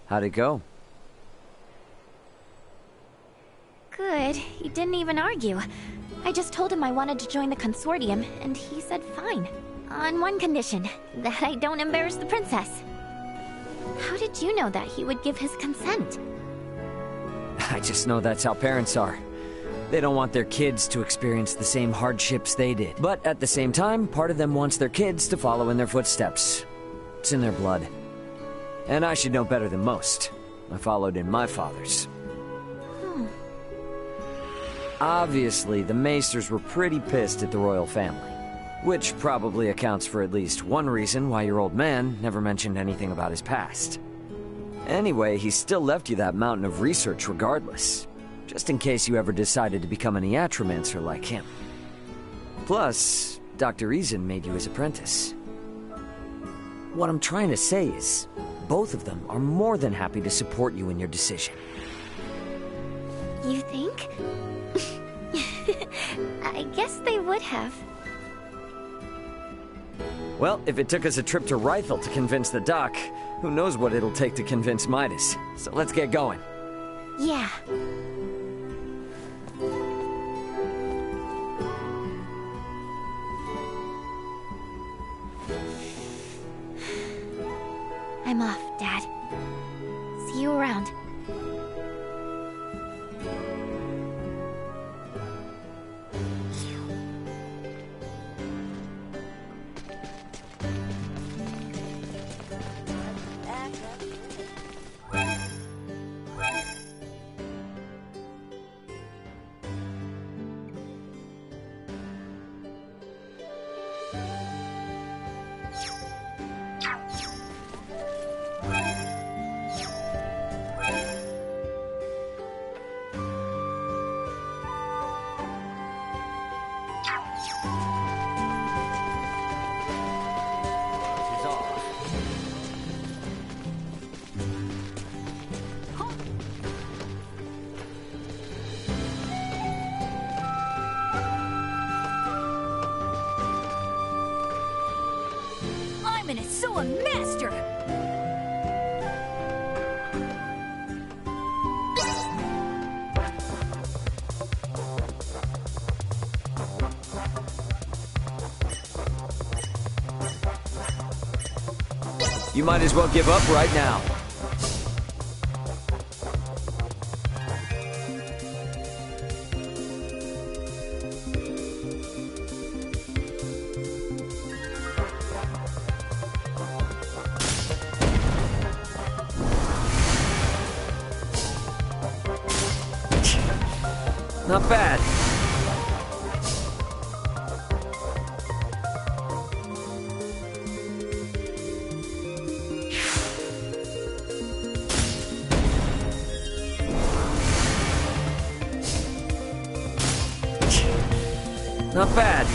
How'd it go? Good. He didn't even argue. I just told him I wanted to join the consortium, and he said fine. On one condition, that I don't embarrass the princess. How did you know that he would give his consent? I just know that's how parents are. They don't want their kids to experience the same hardships they did. But at the same time, part of them wants their kids to follow in their footsteps. It's in their blood. And I should know better than most. I followed in my father's. Obviously, the Maesters were pretty pissed at the royal family. Which probably accounts for at least one reason why your old man never mentioned anything about his past. Anyway, he still left you that mountain of research regardless. Just in case you ever decided to become an iatromancer like him. Plus, Dr. Reason made you his apprentice. What I'm trying to say is, both of them are more than happy to support you in your decision. You think? I guess they would have. Well, if it took us a trip to Rythel to convince the doc, who knows what it'll take to convince Midas. So let's get going. Yeah. I'm off, Dad. See you around. A master! You might as well give up right now. Not bad. Not bad.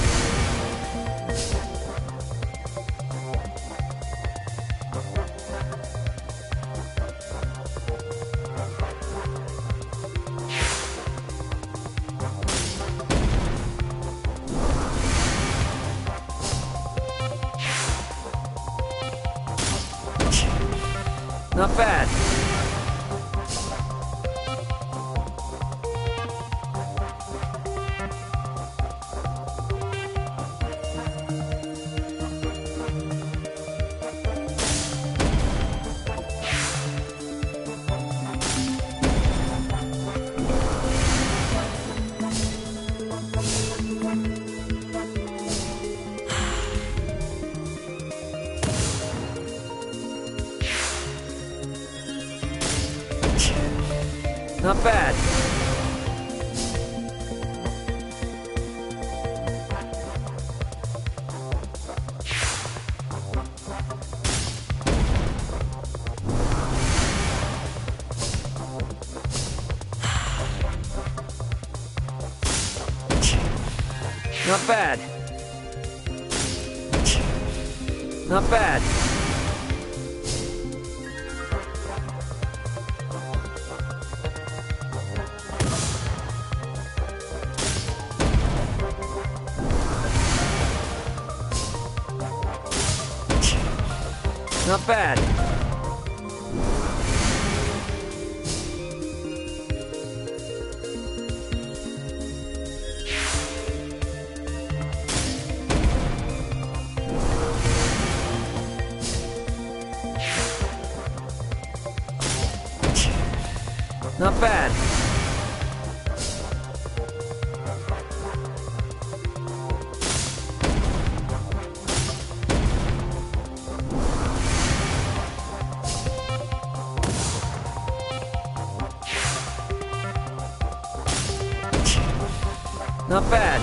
Not bad. Not bad. Not bad. Not bad. Not bad. Not bad. Not bad.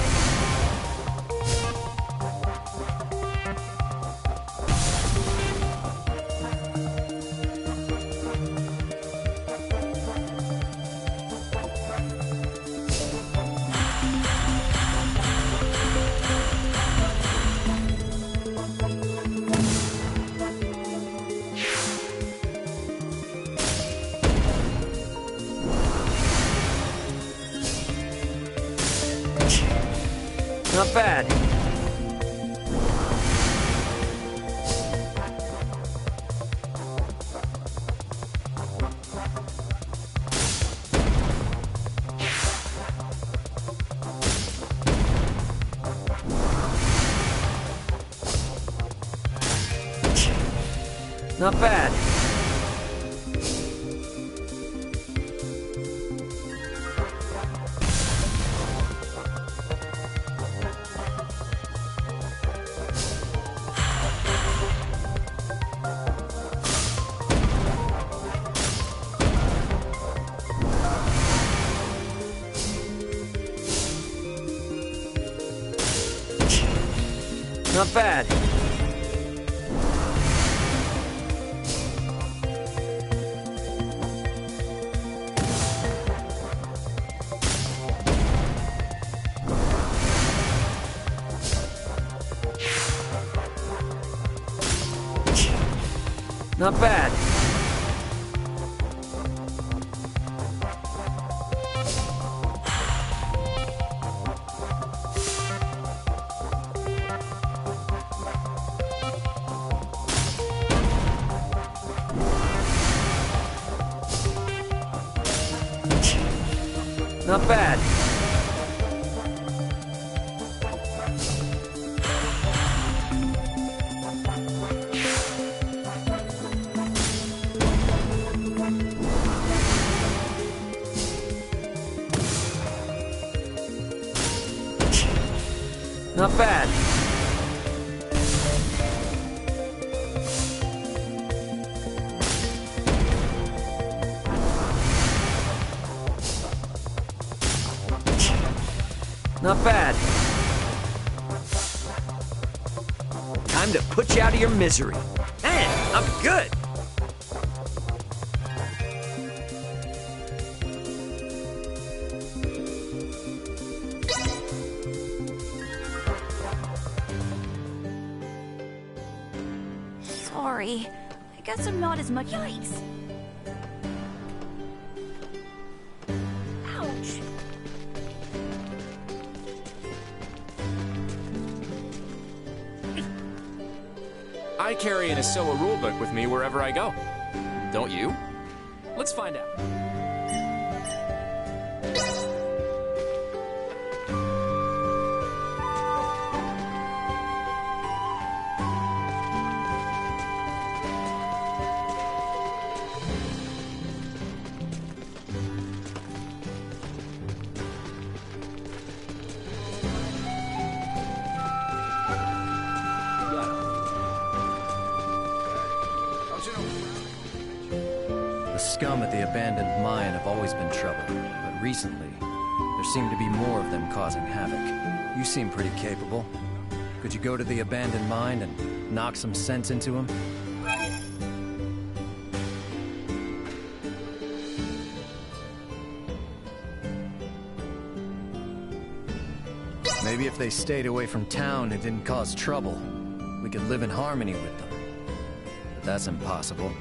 Not bad. Not bad. Not bad. Not bad. Not bad. Not bad. Not bad. Time to put you out of your misery. Man, I'm good. Sorry. I guess I'm not as much. Yikes! Ouch! I carry an Asoa rulebook with me wherever I go. Don't you? Let's find out. The scum at the abandoned mine have always been trouble, but recently, there seem to be more of them causing havoc. You seem pretty capable. Could you go to the abandoned mine and knock some sense into them? Maybe if they stayed away from town and didn't cause trouble, we could live in harmony with them. But that's impossible.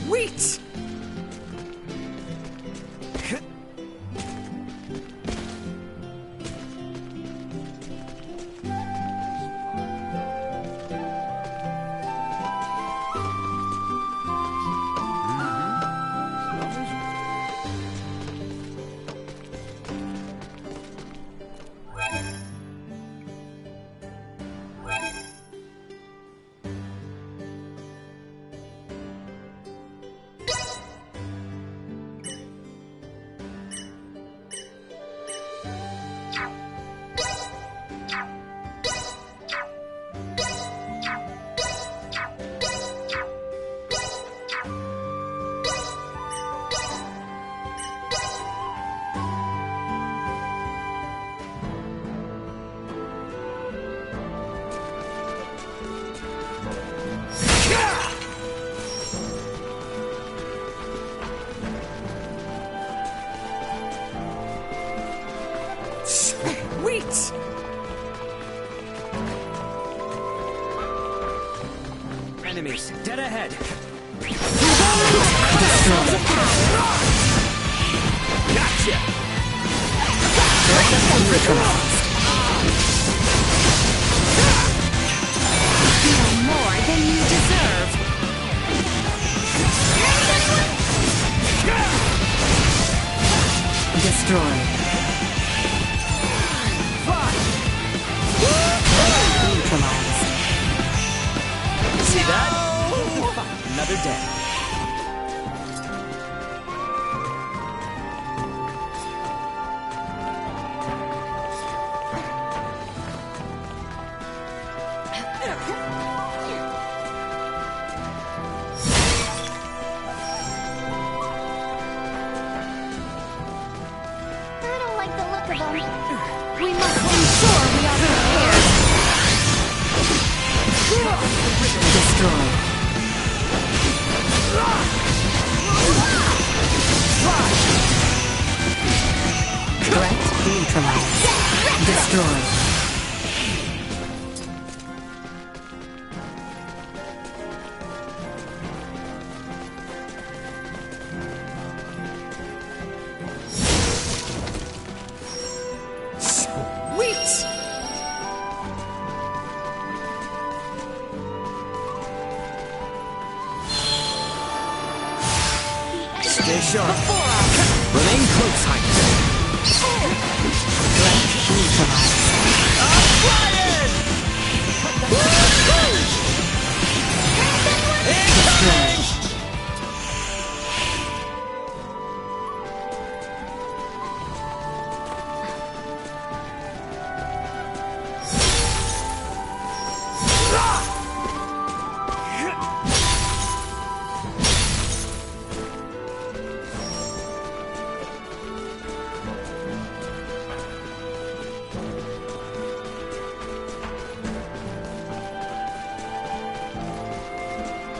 Sweet! Sweet! Enemies, dead ahead! Gotcha! Feel more than you deserve. Destroy. Neutralize. See that? Another day. I don't like the look of them. We must ensure we are prepared. Destroy. Threat neutralized. Destroy. Sweet! Stay sharp. Remain close, Heinz. Threat neutralized. Destroy.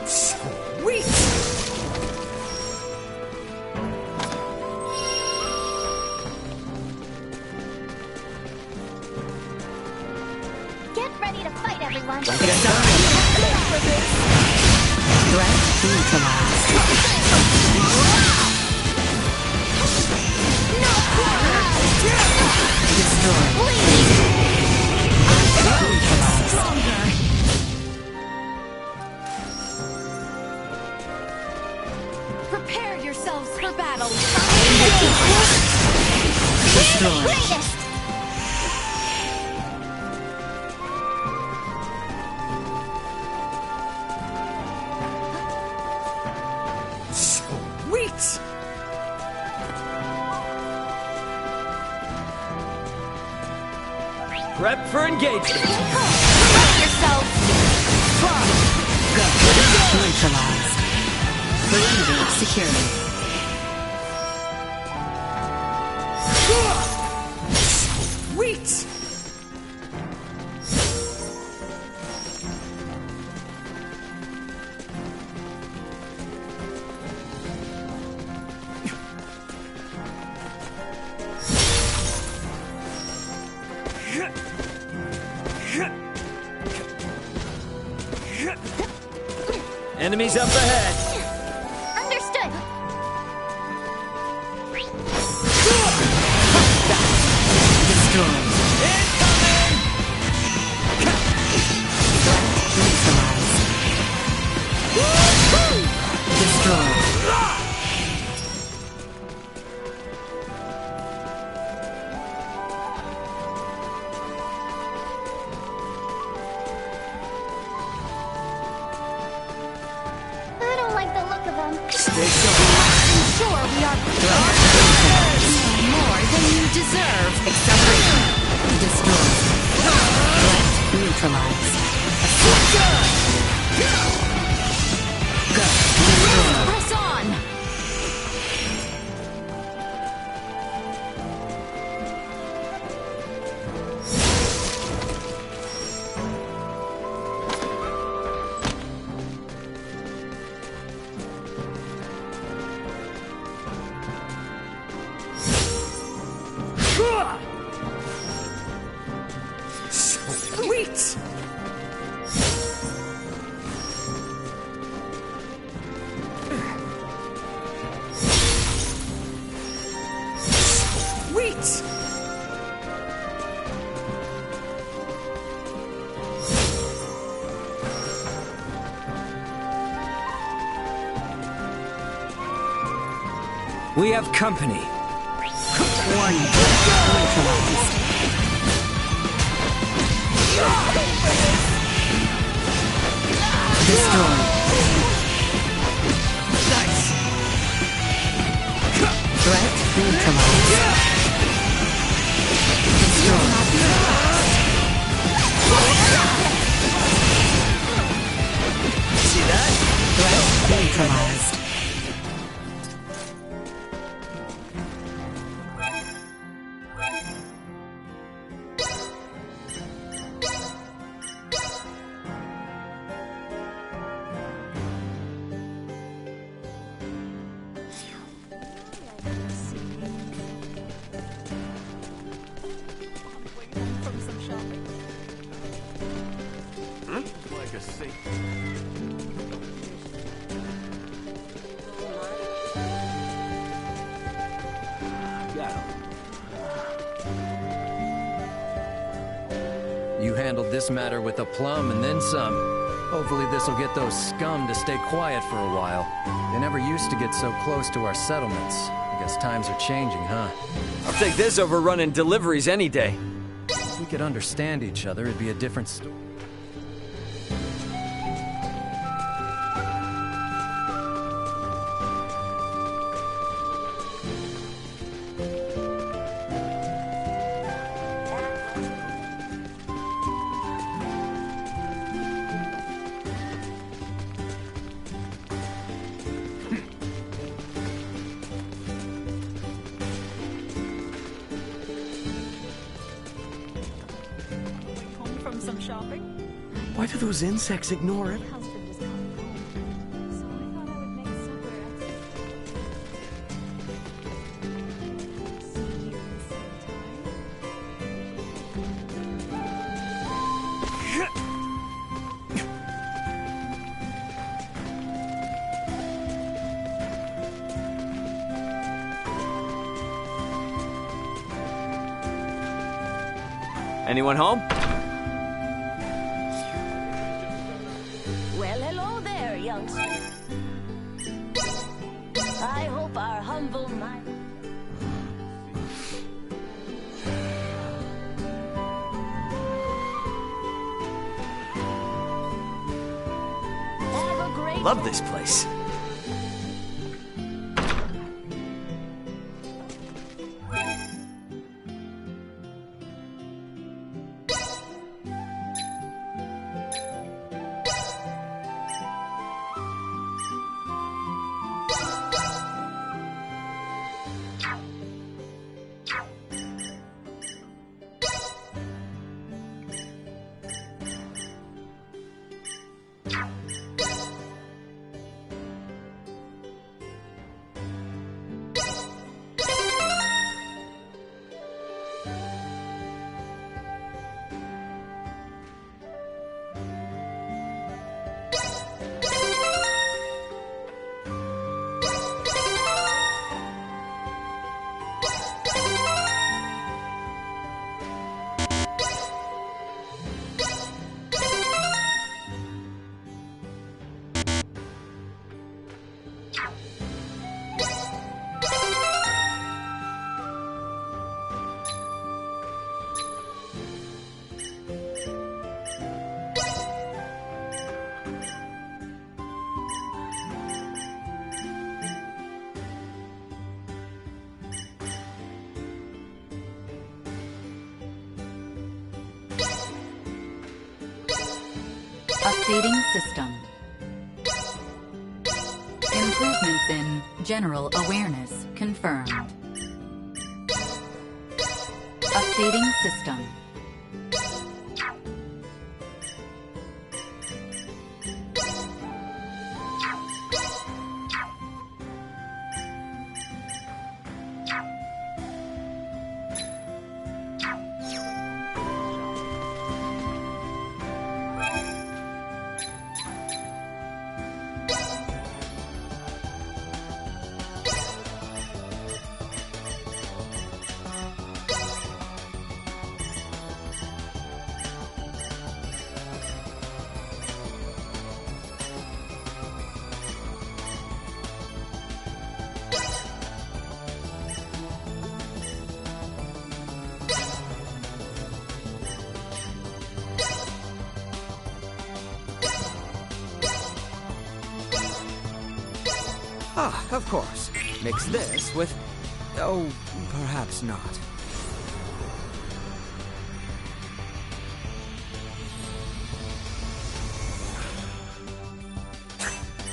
Sweet! Get ready to fight, everyone. Don't get done. Threat neutralized. Destroy. Neutralized. Prepare yourselves for battle. Destroy. Destroy. Greatest! Sweet! Prep for engagement. Prepare yourself! Neutralized. Perimeter secured. Sweet! Enemies up ahead. Destroyed. Neutralized. Destroyed. I don't like the look of them. Sure, we are more than you deserve. Acceleration. Destroyed. Threat neutralized. Go. Destroyed. Press on. Sweet! Sweet! We have company. Warning. Neutralized. Destroyed. Nice! Threat neutralized. Destroyed. See that? Threat neutralized. You handled this matter with aplomb and then some. Hopefully this'll get those scum to stay quiet for a while. They never used to get so close to our settlements. I guess times are changing, huh? I'll take this over running deliveries any day. If we could understand each other, it'd be a different story. Some shopping? Why do those insects ignore it? Husband is coming home, so I thought I would make supper at see you at the same time. Anyone home? Well, hello there, youngster. I hope our humble mind... Have a great... Love this place. Updating system. Improvements in general awareness confirmed. Updating system. Ah, of course. Mix this with... oh, perhaps not.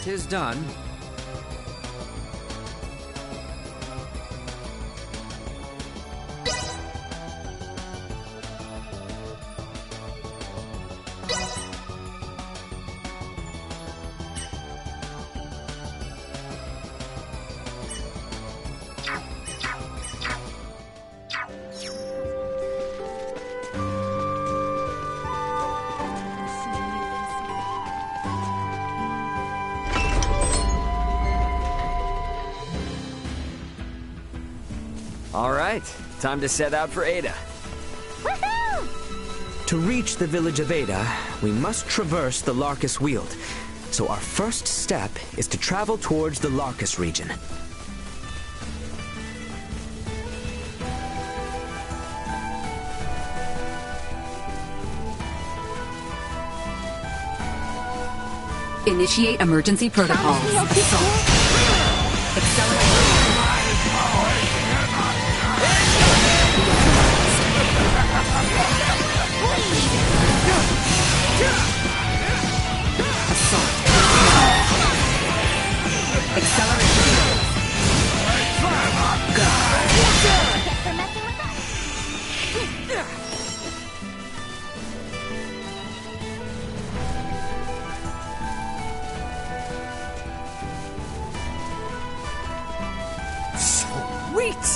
'Tis done. All right, time to set out for Ada. Woohoo! To reach the village of Ada, we must traverse the Larkus Weald. So our first step is to travel towards the Larkus region. Initiate emergency protocols. Promise me you'll keep cool? Accelerate. Assault. Accelerate. Go. Get for messing with us. Sweet!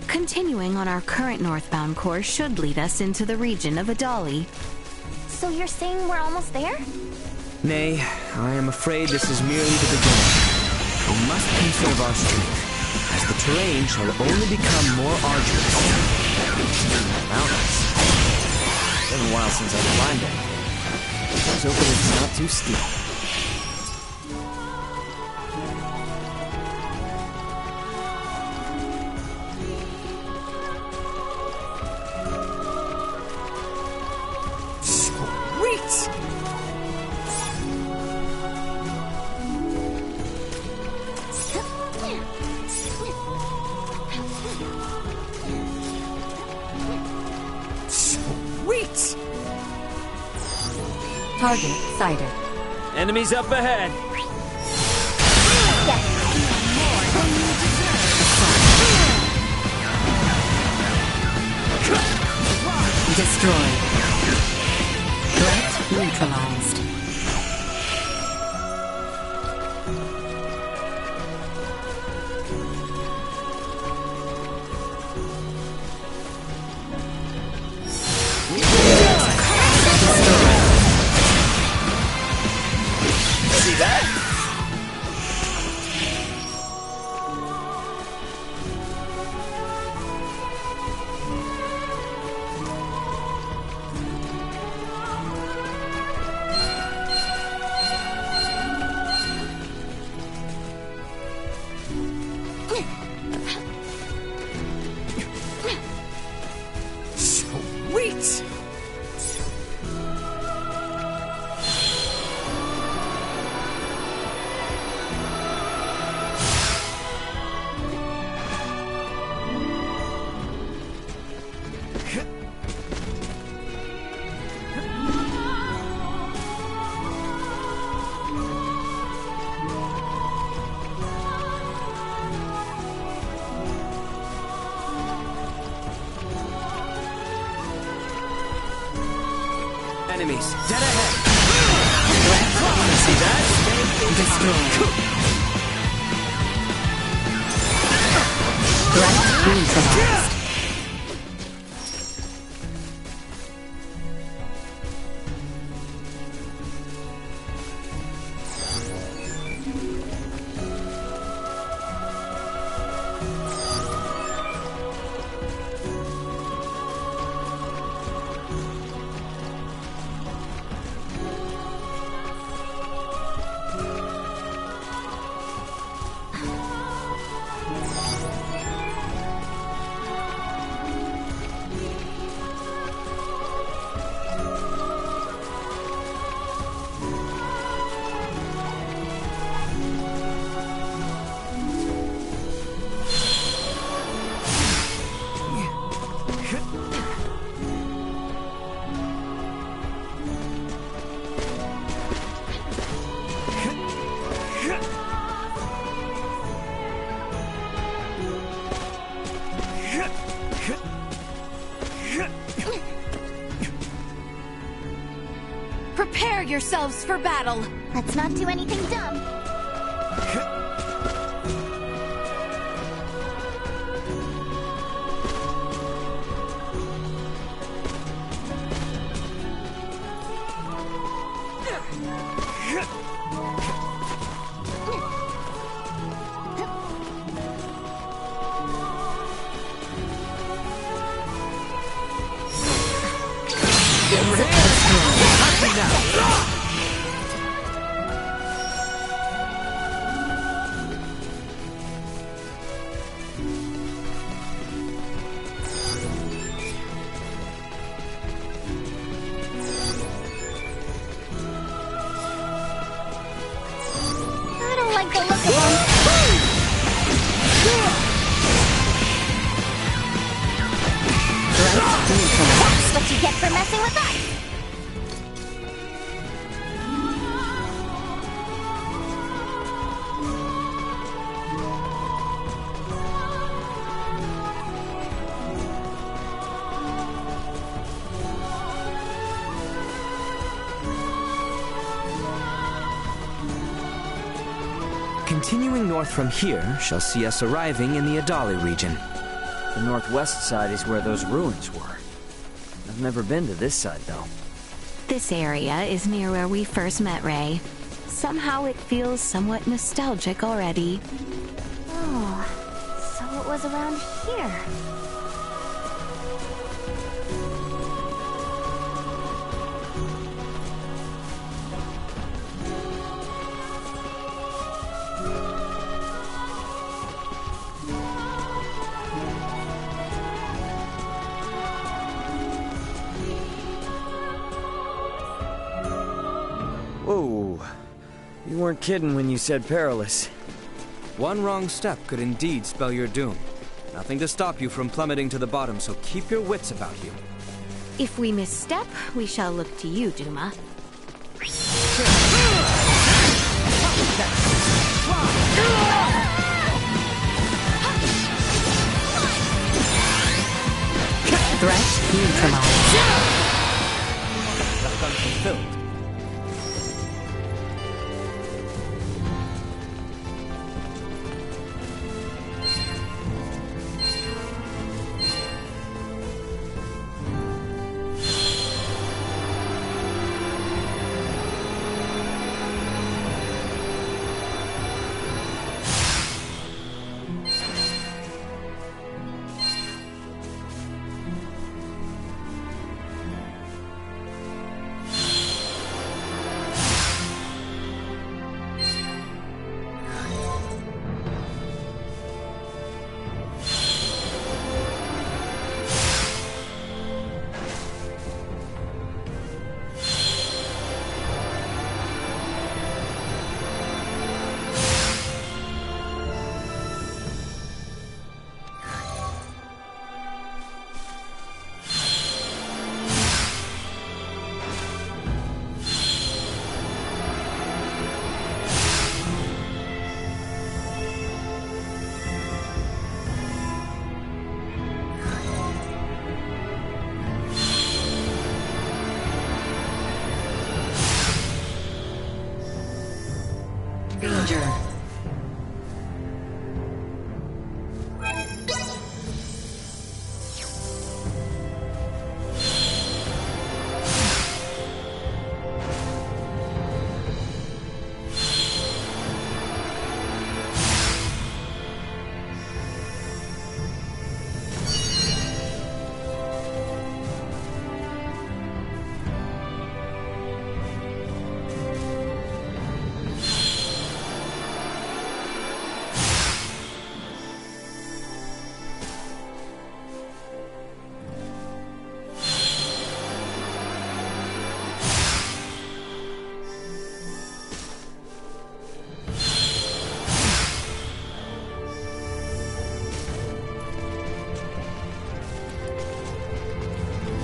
Continuing on our current northbound course should lead us into the region of Adali. So you're saying we're almost there? Nay, I am afraid this is merely the beginning. We must conserve our strength, as the terrain shall only become more arduous. Mountains. It's been a while since I've climbed it. Let's hope it's not too steep. Sweet! Target sighted. Enemies up ahead. Destroyed. Threat neutralized. See that? Sweet! Enemies, dead ahead! See that? Destroyed. Threat neutralized. Prepare yourselves for battle! Let's not do anything dumb. I don't like the look of them. That's what you get for messing with us. Continuing north from here shall see us arriving in the Adali region. The northwest side is where those ruins were. I've never been to this side, though. This area is near where we first met Ray. Somehow it feels somewhat nostalgic already. Oh, so it was around here. Whoa. You weren't kidding when you said perilous. One wrong step could indeed spell your doom. Nothing to stop you from plummeting to the bottom, so keep your wits about you. If we misstep, we shall look to you, Duma. Threat neutralized. fulfilled. Danger.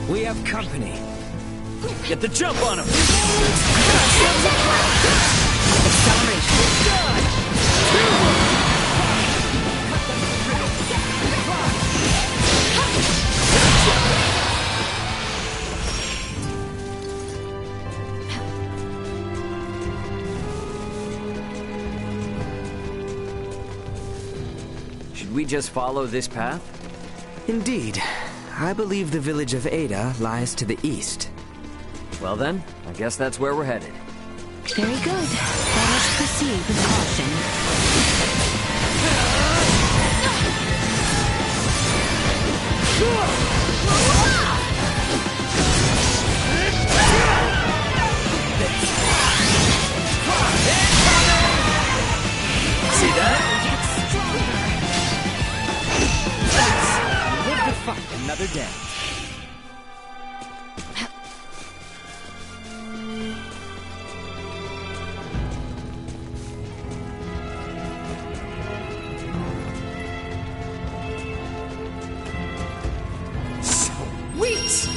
We have company. Get the jump on him! Should we just follow this path? Indeed. I believe the village of Ada lies to the east. Well then, I guess that's where we're headed. Very good. Let us proceed with caution. See that? Live to fight another day. Sweet!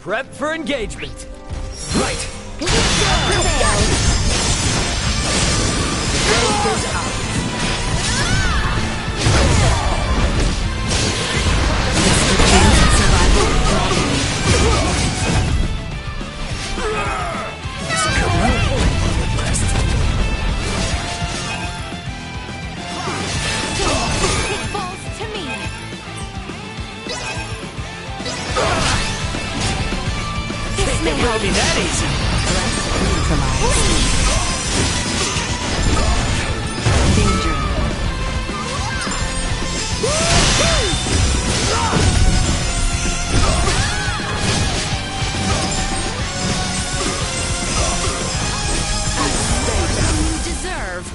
Prep for engagement. Right. Can't be that easy. Danger. You deserve.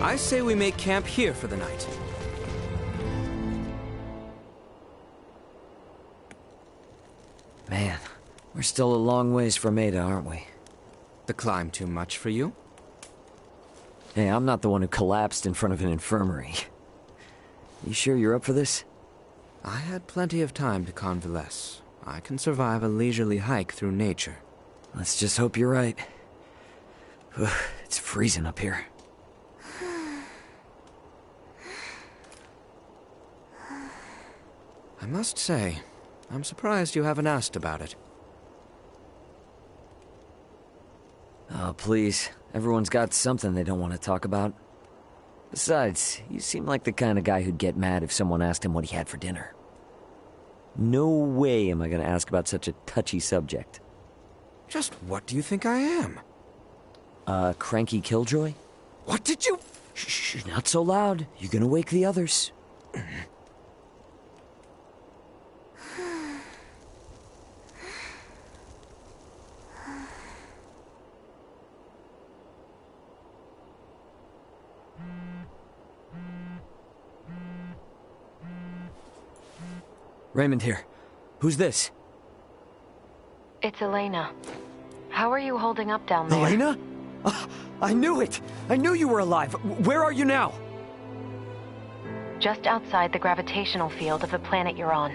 I say we make camp here for the night. Man, we're still a long ways from Ada, aren't we? The climb too much for you? Hey, I'm not the one who collapsed in front of an infirmary. You sure you're up for this? I had plenty of time to convalesce. I can survive a leisurely hike through nature. Let's just hope you're right. It's freezing up here. I must say, I'm surprised you haven't asked about it. Oh, please. Everyone's got something they don't want to talk about. Besides, you seem like the kind of guy who'd get mad if someone asked him what he had for dinner. No way am I going to ask about such a touchy subject. Just what do you think I am? Cranky killjoy? What did you... Shh, not so loud. You're gonna wake the others. Raymond here. Who's this? It's Elena. How are you holding up down there? Elena? I knew it! I knew you were alive! Where are you now? Just outside the gravitational field of the planet you're on.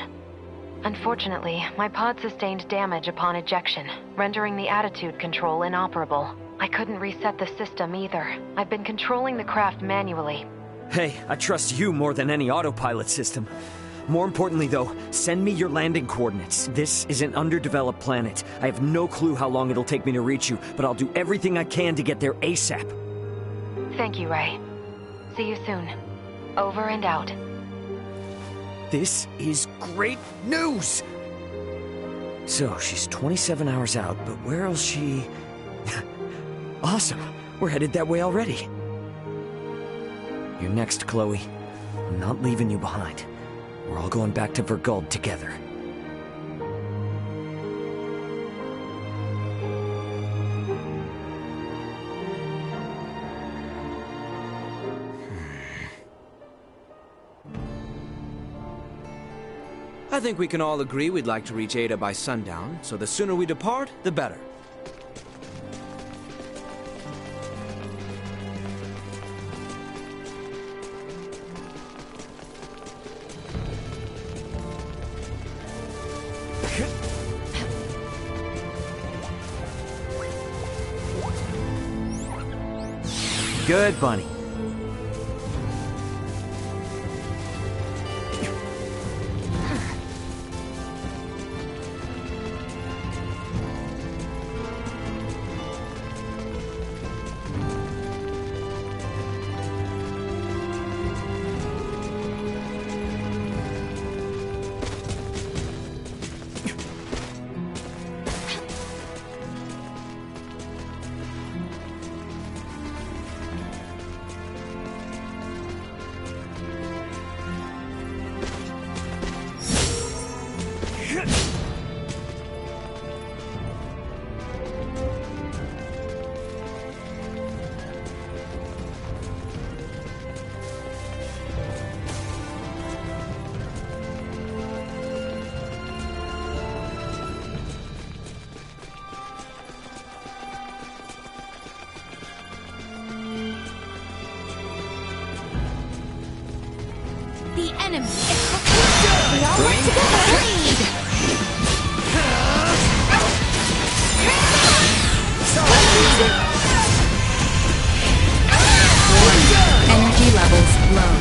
Unfortunately, my pod sustained damage upon ejection, rendering the attitude control inoperable. I couldn't reset the system either. I've been controlling the craft manually. Hey, I trust you more than any autopilot system. More importantly, though, send me your landing coordinates. This is an underdeveloped planet. I have no clue how long it'll take me to reach you, but I'll do everything I can to get there ASAP. Thank you, Ray. See you soon. Over and out. This is great news! So, she's 27 hours out, but where else she... Awesome! We're headed that way already. You're next, Chloe. I'm not leaving you behind. We're all going back to Verguld together. I think we can all agree we'd like to reach Ada by sundown, so the sooner we depart, the better. Good, Bunny. The enemy is we all work together. Energy levels low.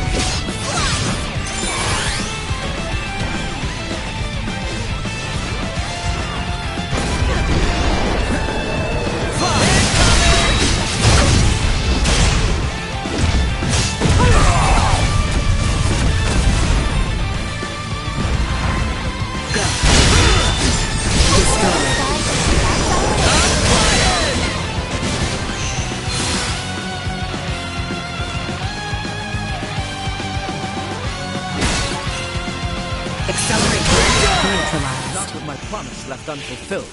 Not with my promise left unfulfilled.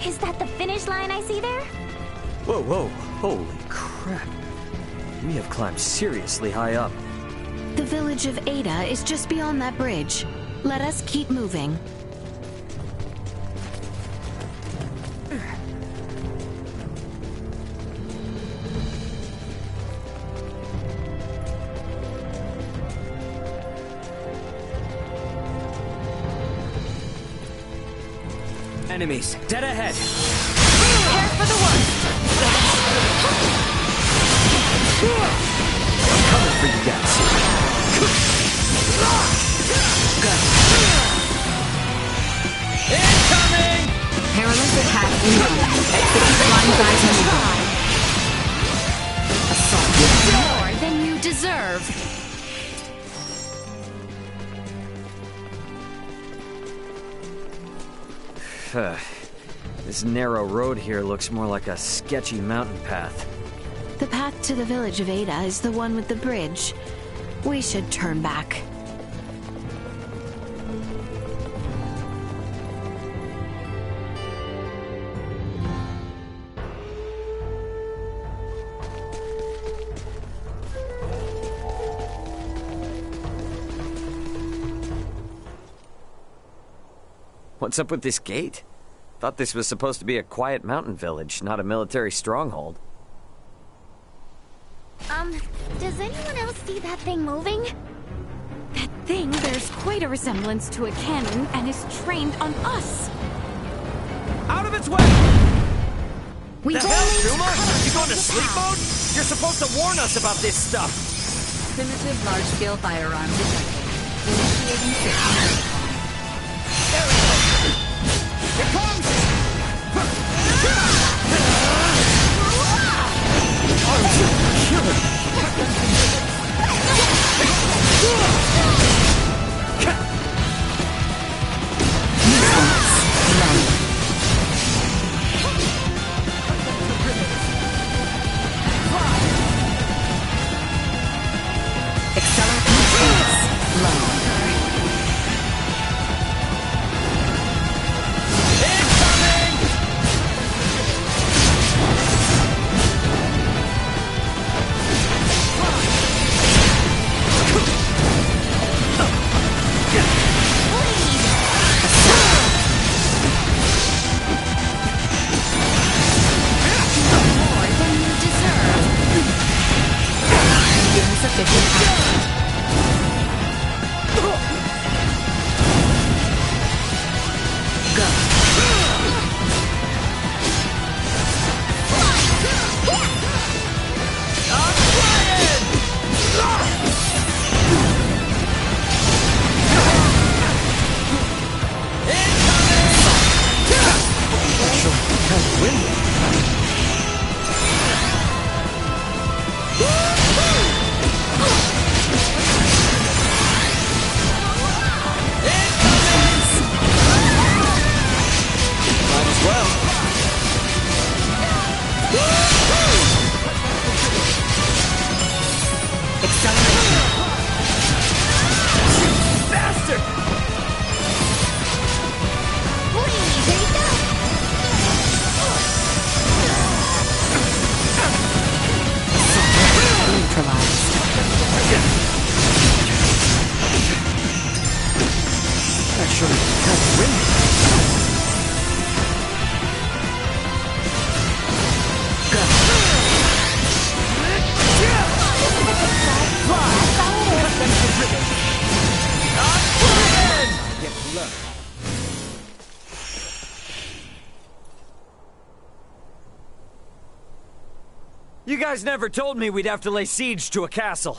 Is that the finish line I see there? Whoa, whoa, holy crap. We have climbed seriously high up. The village of Ada is just beyond that bridge. Let us keep moving. Enemies, dead ahead. Prepare for the worst. I'm coming for you guys. Incoming! Perilous attack incoming. Execute blind guys maneuver. Assault. More than you deserve. This narrow road here looks more like a sketchy mountain path. The path to the village of Ada is the one with the bridge. We should turn back. What's up with this gate? Thought this was supposed to be a quiet mountain village, not a military stronghold. Does anyone else see that thing moving? That thing bears quite a resemblance to a cannon and is trained on us. Out of its way! We The hell, Zuma? You going to sleep mode? You're supposed to warn us about this stuff! Primitive large-scale firearm detected. Initiating system. There we go! Here comes! You guys never told me we'd have to lay siege to a castle.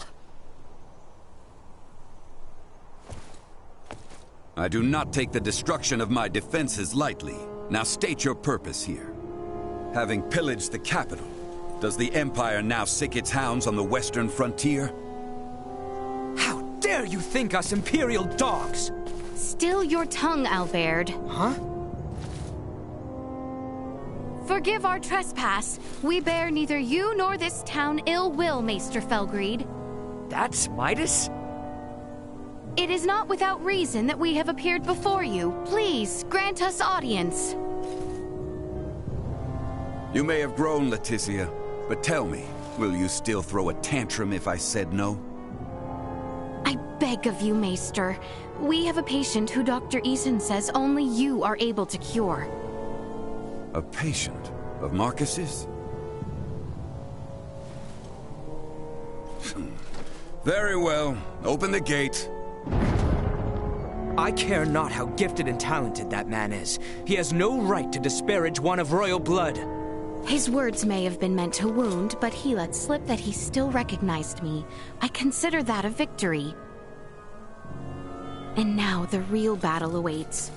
I do not take the destruction of my defenses lightly. Now state your purpose here. Having pillaged the capital, does the Empire now sick its hounds on the western frontier? How dare you think us Imperial dogs? Still your tongue, Albert. Huh? Forgive our trespass. We bear neither you nor this town ill will, Maester Felgreed. That's Midas? It is not without reason that we have appeared before you. Please, grant us audience. You may have grown, Leticia, but tell me, will you still throw a tantrum if I said no? I beg of you, Maester. We have a patient who Dr. Eason says only you are able to cure. A patient of Marcus's? Very well. Open the gate. I care not how gifted and talented that man is. He has no right to disparage one of royal blood. His words may have been meant to wound, but he let slip that he still recognized me. I consider that a victory. And now the real battle awaits.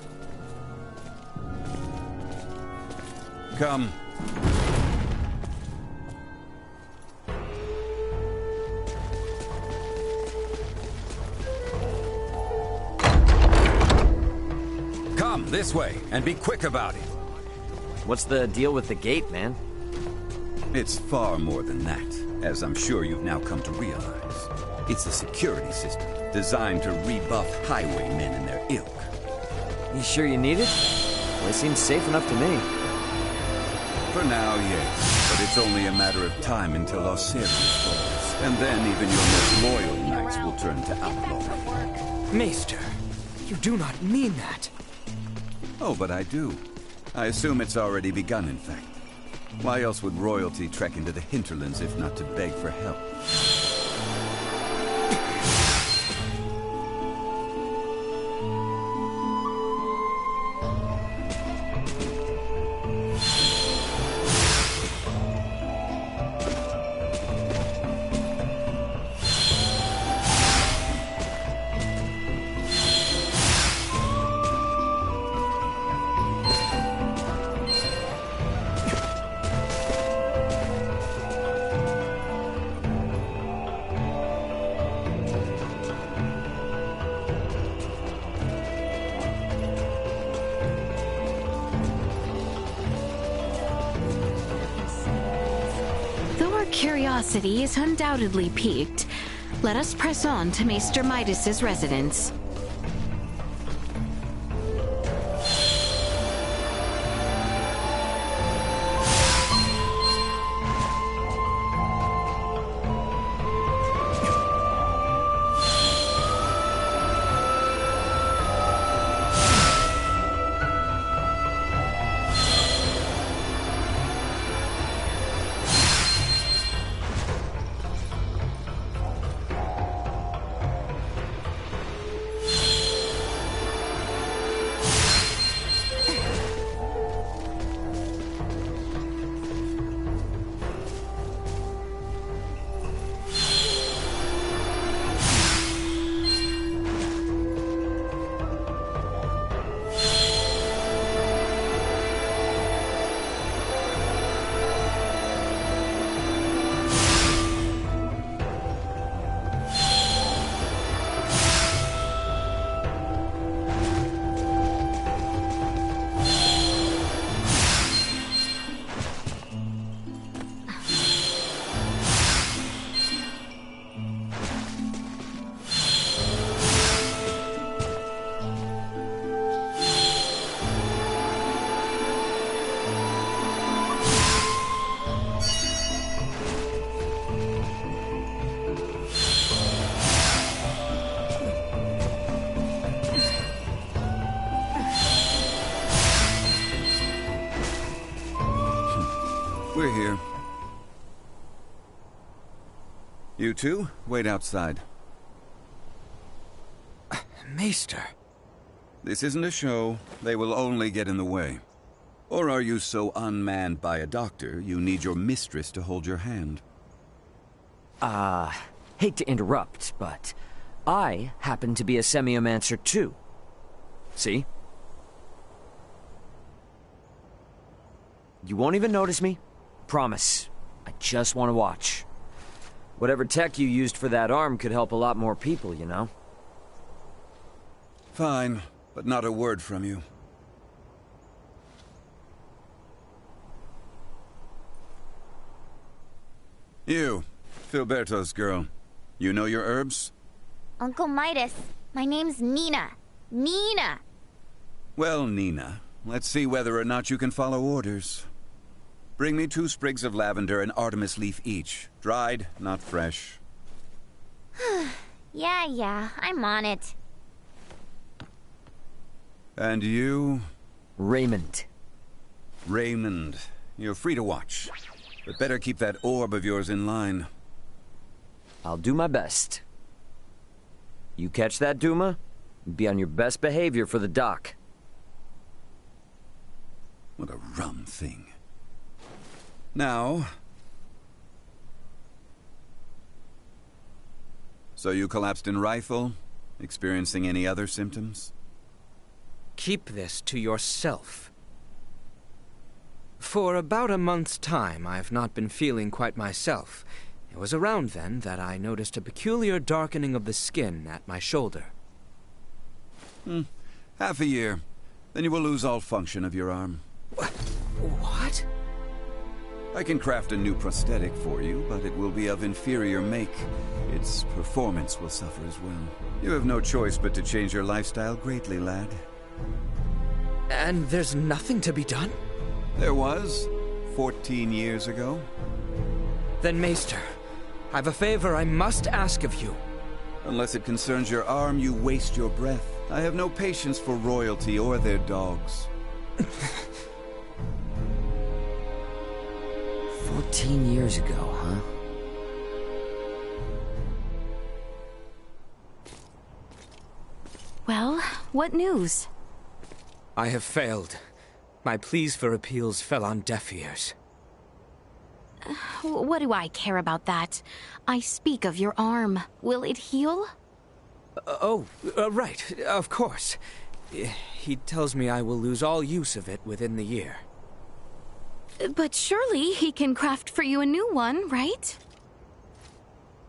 Come. Come, this way, and be quick about it. What's the deal with the gate, man? It's far more than that, as I'm sure you've now come to realize. It's a security system designed to rebuff highwaymen and their ilk. You sure you need it? Well, it seems safe enough to me. For now, yes. But it's only a matter of time until Osiris falls. And then even your most loyal knights will turn to outlawry. Maester, you do not mean that. Oh, but I do. I assume it's already begun, in fact. Why else would royalty trek into the hinterlands if not to beg for help? Curiosity is undoubtedly piqued. Let us press on to Maester Midas's residence. We're here. You two, wait outside. Maester. This isn't a show. They will only get in the way. Or are you so unmanned by a doctor, you need your mistress to hold your hand? Hate to interrupt, but I happen to be a semiomancer too. See? You won't even notice me. Promise. I just want to watch. Whatever tech you used for that arm could help a lot more people, you know? Fine, but not a word from you. You, Filberto's girl. You know your herbs? Uncle Midas, my name's Nina. Nina! Well, Nina, let's see whether or not you can follow orders. Bring me 2 sprigs of lavender and Artemis leaf each. Dried, not fresh. Yeah, I'm on it. And you? Raymond. Raymond. You're free to watch. But better keep that orb of yours in line. I'll do my best. You catch that, Duma? Be on your best behavior for the dock. What a rum thing. Now... So you collapsed in Rifle? Experiencing any other symptoms? Keep this to yourself. For about a month's time, I've not been feeling quite myself. It was around then that I noticed a peculiar darkening of the skin at my shoulder. Half a year. Then you will lose all function of your arm. What? I can craft a new prosthetic for you, but it will be of inferior make. Its performance will suffer as well. You have no choice but to change your lifestyle greatly, lad. And there's nothing to be done? There was, 14 years ago. Then, Maester, I've a favor I must ask of you. Unless it concerns your arm, you waste your breath. I have no patience for royalty or their dogs. 14 years ago, huh? Well, what news? I have failed. My pleas for appeals fell on deaf ears. What do I care about that? I speak of your arm. Will it heal? Right, of course. He tells me I will lose all use of it within the year. But surely he can craft for you a new one, right?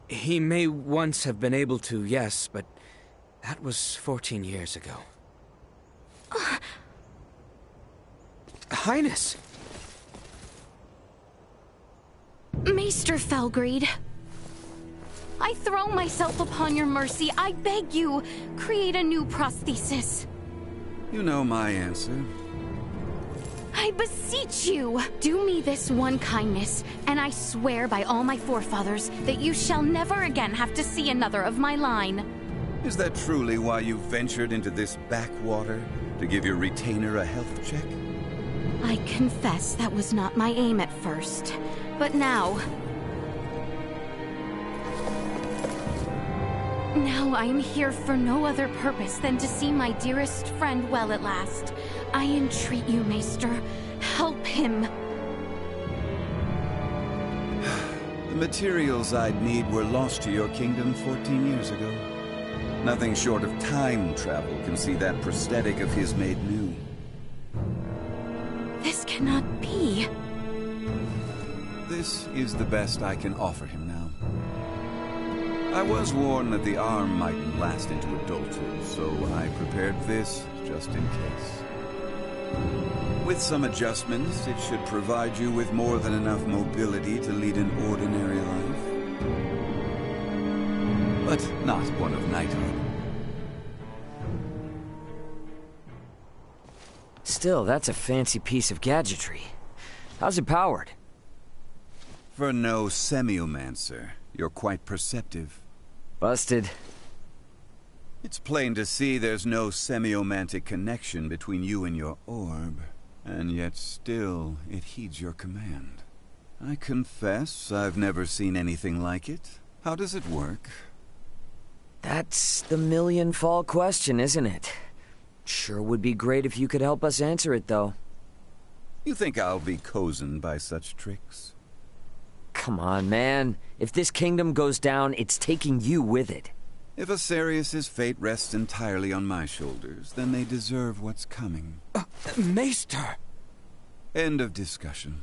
He may once have been able to, yes, but that was 14 years ago. Highness! Maester Felgreed, I throw myself upon your mercy. I beg you, create a new prosthesis. You know my answer. I beseech you, do me this one kindness, and I swear by all my forefathers that you shall never again have to see another of my line. Is that truly why you ventured into this backwater? To give your retainer a health check? I confess that was not my aim at first, but now I am here for no other purpose than to see my dearest friend well at last. I entreat you, Maester, help him. The materials I'd need were lost to your kingdom 14 years ago. Nothing short of time travel can see that prosthetic of his made new. This cannot be. This is the best I can offer him now. I was warned that the arm mightn't last into adulthood, so I prepared this just in case. With some adjustments, it should provide you with more than enough mobility to lead an ordinary life. But not one of knighthood. Still, that's a fancy piece of gadgetry. How's it powered? For no semiomancer, you're quite perceptive. Busted. It's plain to see there's no semiomantic connection between you and your orb, and yet still it heeds your command. I confess I've never seen anything like it. How does it work? That's the million-fall question, isn't it? Sure would be great if you could help us answer it, though. You think I'll be cozened by such tricks? Come on, man. If this kingdom goes down, it's taking you with it. If Asarius' fate rests entirely on my shoulders, then they deserve what's coming. Maester! End of discussion.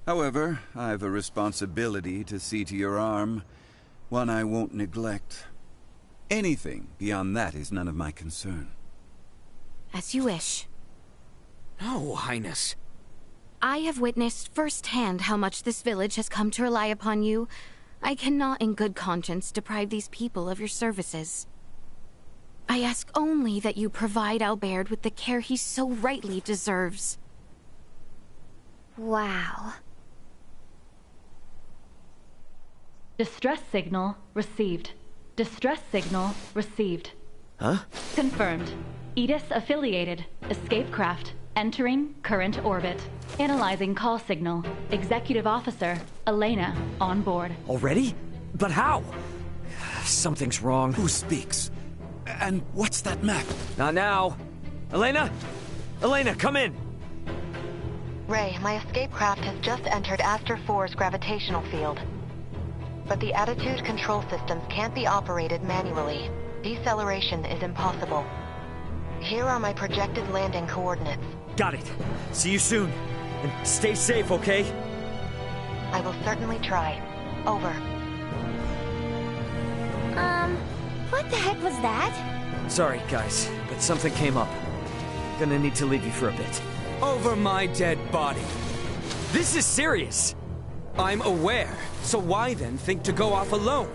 However, I've a responsibility to see to your arm, one I won't neglect. Anything beyond that is none of my concern. As you wish. No, Highness. I have witnessed firsthand how much this village has come to rely upon you. I cannot in good conscience deprive these people of your services. I ask only that you provide Albert with the care he so rightly deserves. Wow. Distress signal received. Distress signal received. Huh? Confirmed. Edis affiliated. Escape craft. Entering current orbit. Analyzing call signal. Executive Officer Elena on board. Already? But how? Something's wrong. Who speaks? And what's that map? Not now. Elena? Elena, come in! Ray, my escape craft has just entered Aster 4's gravitational field. But the attitude control systems can't be operated manually. Deceleration is impossible. Here are my projected landing coordinates. Got it. See you soon. And stay safe, okay? I will certainly try. Over. What the heck was that? Sorry, guys, but something came up. Gonna need to leave you for a bit. Over my dead body. This is serious! I'm aware, so why then think to go off alone?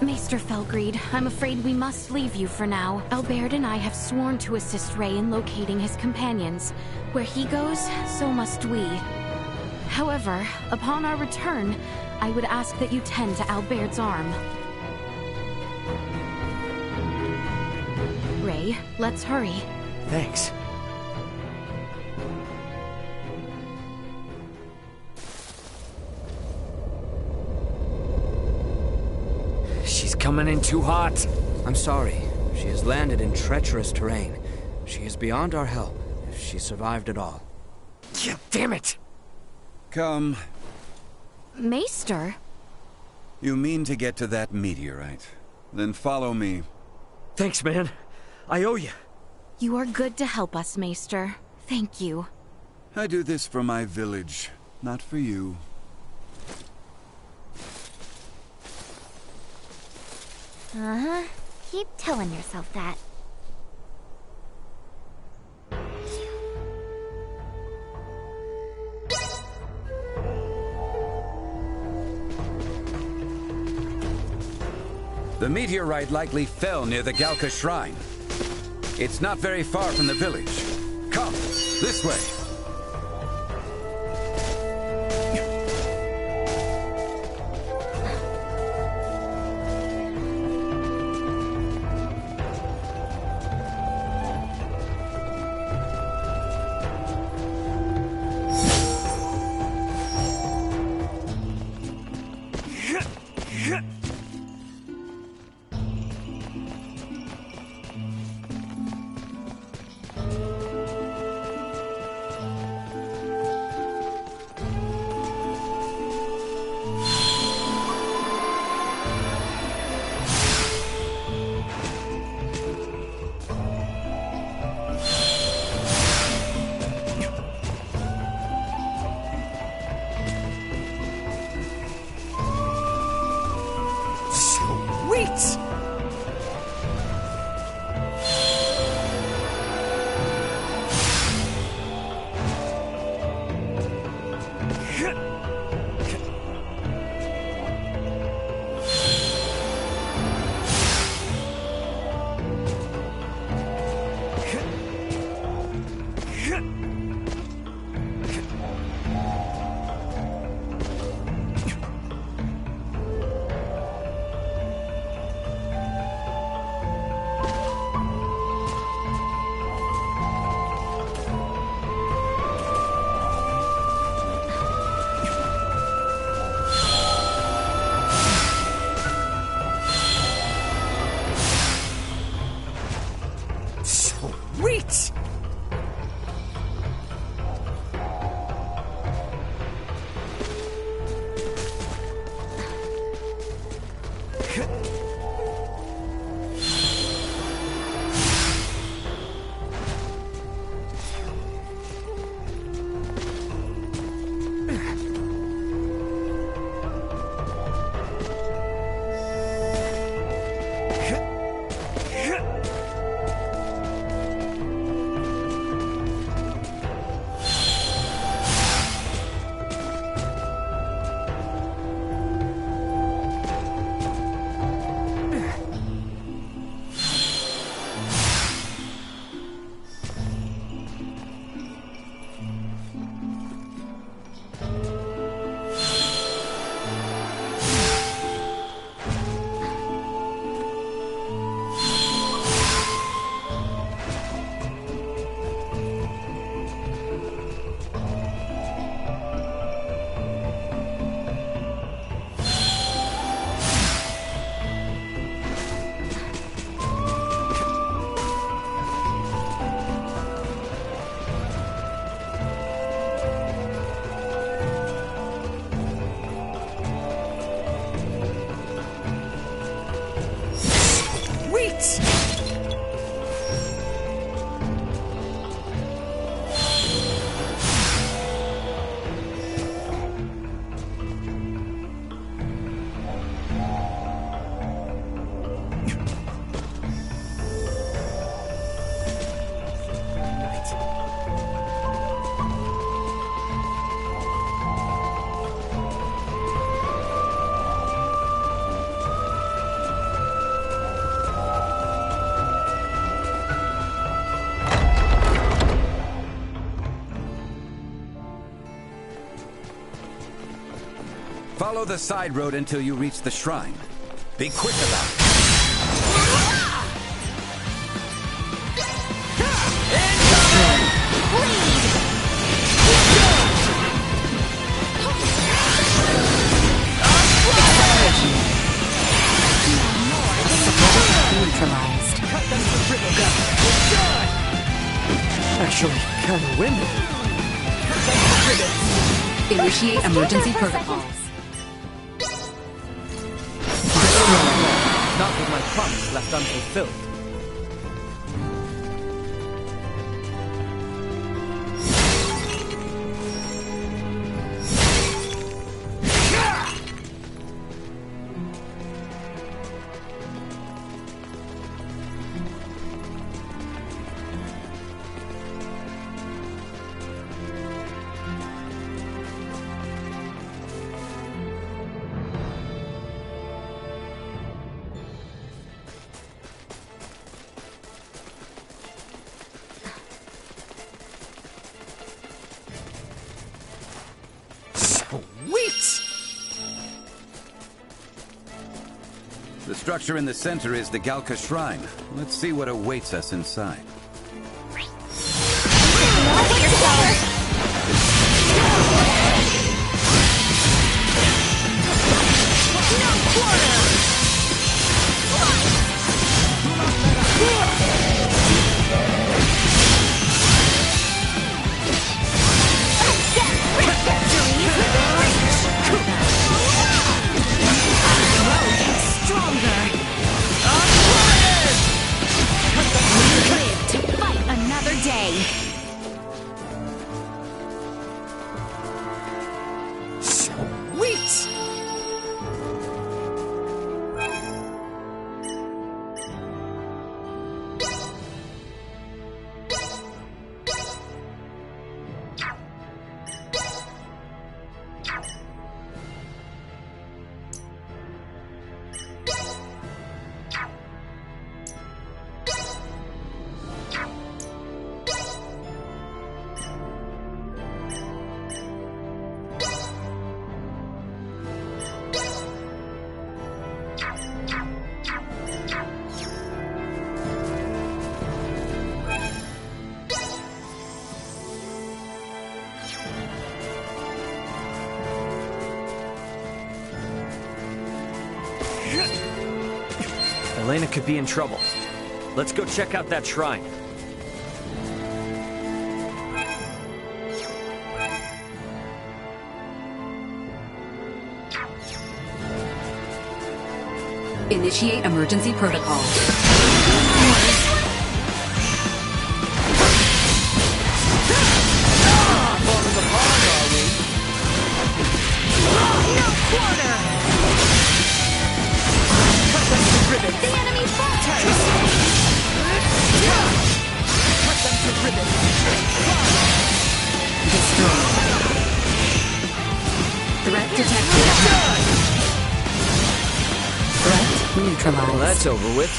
Maester Felgreed, I'm afraid we must leave you for now. Albert and I have sworn to assist Ray in locating his companions. Where he goes, so must we. However, upon our return, I would ask that you tend to Albert's arm. Ray, let's hurry. Thanks. She's coming in too hot. I'm sorry. She has landed in treacherous terrain. She is beyond our help, if she survived at all. Yeah, damn it! Come. Maester? You mean to get to that meteorite? Then follow me. Thanks, man. I owe you. You are good to help us, Maester. Thank you. I do this for my village, not for you. Uh-huh. Keep telling yourself that. The meteorite likely fell near the Galka Shrine. It's not very far from the village. Come, this way. Follow the side road until you reach the shrine. Be quick about it. Neutralized. Actually, kind of windy. Initiate emergency protocol. Not with my promise left unfulfilled. The structure in the center is the Galka Shrine. Let's see what awaits us inside. Elena could be in trouble. Let's go check out that shrine. Initiate emergency protocol. The enemy falters! Cut them to ribbons! Destroy. Threat detected. Threat neutralized. Well, that's over with.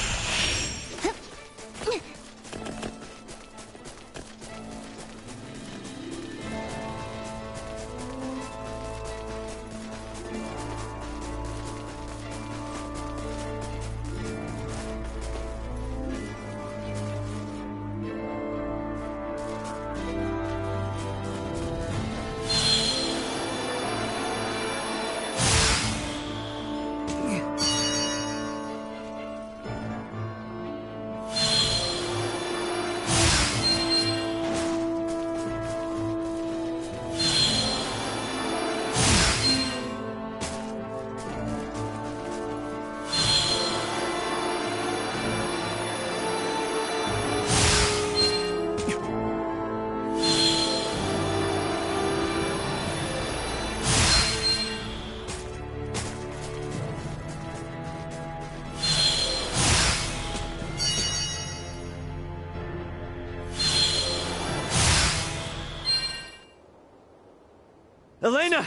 Elena!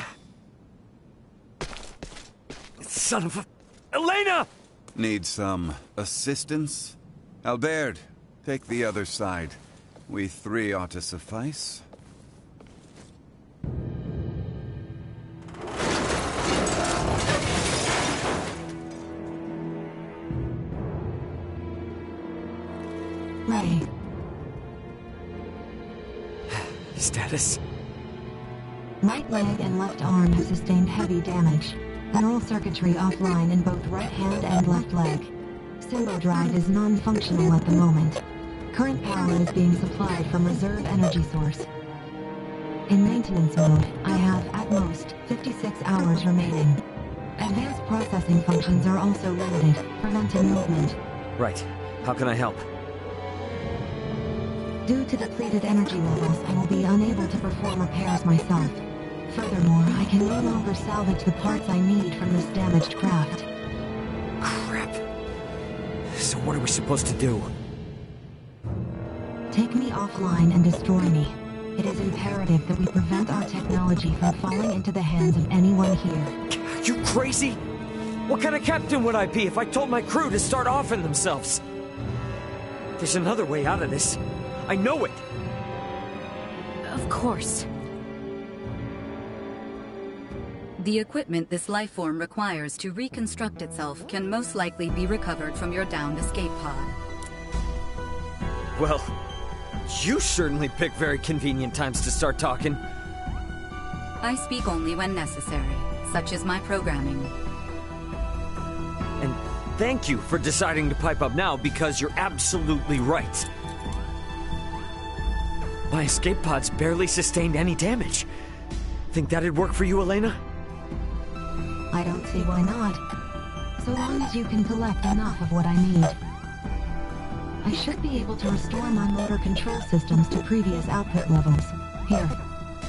Son of a... Elena! Need some assistance? Albert, take the other side. We three ought to suffice. Ray. Status? Right leg and left arm have sustained heavy damage. Neural circuitry offline in both right hand and left leg. Symbo drive is non-functional at the moment. Current power is being supplied from reserve energy source. In maintenance mode, I have, at most, 56 hours remaining. Advanced processing functions are also limited, preventing movement. Right. How can I help? Due to depleted energy levels, I will be unable to perform repairs myself. Furthermore, I can no longer salvage the parts I need from this damaged craft. Crap. So what are we supposed to do? Take me offline and destroy me. It is imperative that we prevent our technology from falling into the hands of anyone here. Are you crazy? What kind of captain would I be if I told my crew to start offing themselves? There's another way out of this. I know it! Of course. The equipment this life form requires to reconstruct itself can most likely be recovered from your downed escape pod. Well, you certainly pick very convenient times to start talking. I speak only when necessary. Such is my programming. And thank you for deciding to pipe up now, because you're absolutely right. My escape pods barely sustained any damage. Think that'd work for you, Elena? I don't see why not. So long as you can collect enough of what I need. I should be able to restore my motor control systems to previous output levels. Here,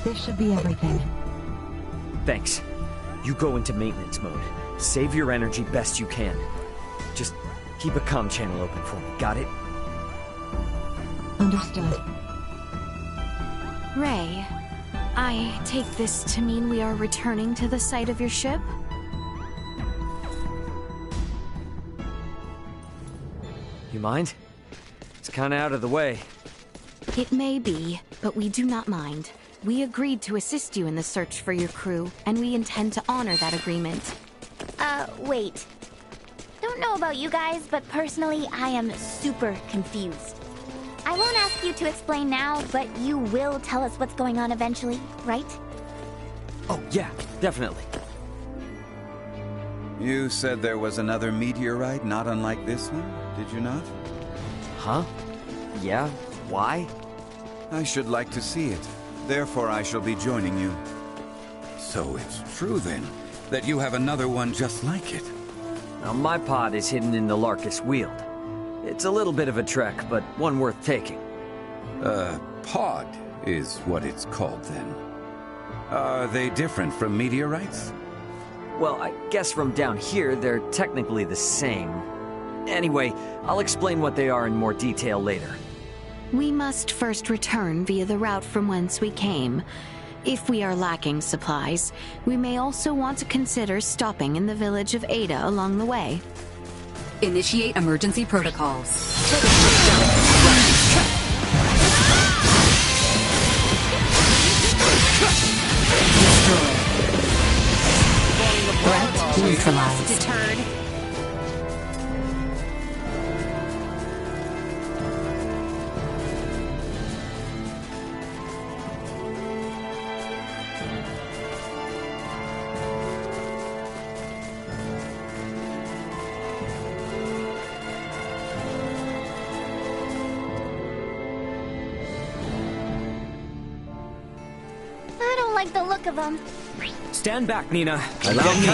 this should be everything. Thanks. You go into maintenance mode. Save your energy best you can. Just keep a comm channel open for me, got it? Understood. Ray, I take this to mean we are returning to the site of your ship? You mind? It's kinda out of the way. It may be, but we do not mind. We agreed to assist you in the search for your crew, and we intend to honor that agreement. Wait. Don't know about you guys, but personally, I am super confused. I won't ask you to explain now, but you will tell us what's going on eventually, right? Oh, yeah, definitely. You said there was another meteorite not unlike this one, did you not? Huh? Yeah? Why? I should like to see it. Therefore, I shall be joining you. So it's true, then, that you have another one just like it. Now, my pod is hidden in the Larkus Weald. It's a little bit of a trek, but one worth taking. Pod is what it's called, then. Are they different from meteorites? Well, I guess from down here, they're technically the same. Anyway, I'll explain what they are in more detail later. We must first return via the route from whence we came. If we are lacking supplies, we may also want to consider stopping in the village of Ada along the way. Initiate emergency protocols. Threat neutralized. Deterred. I don't like the look of them. Stand back, Nina. Allow me.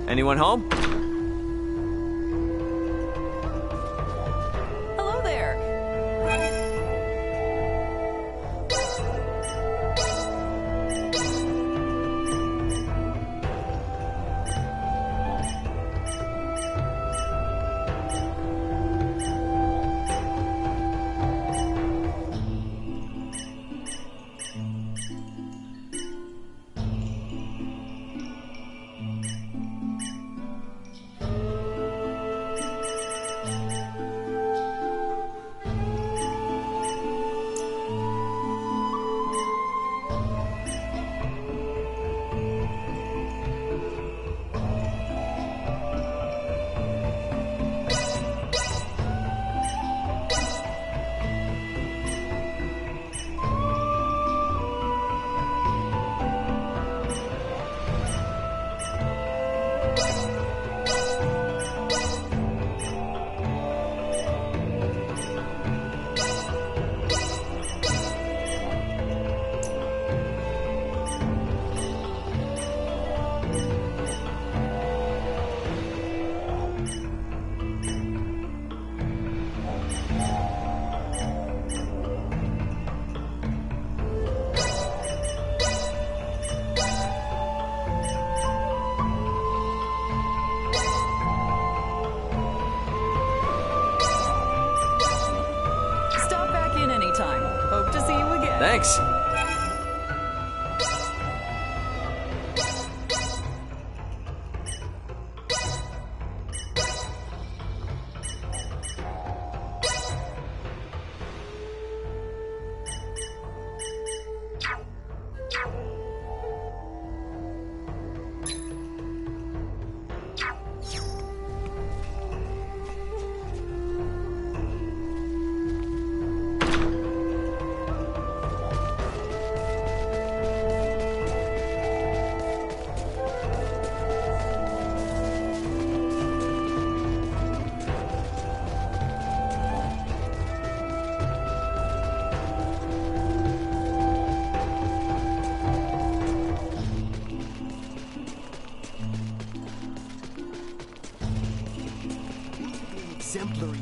Anyone home? Hello there. Hope to see you again. Thanks. Exemplary.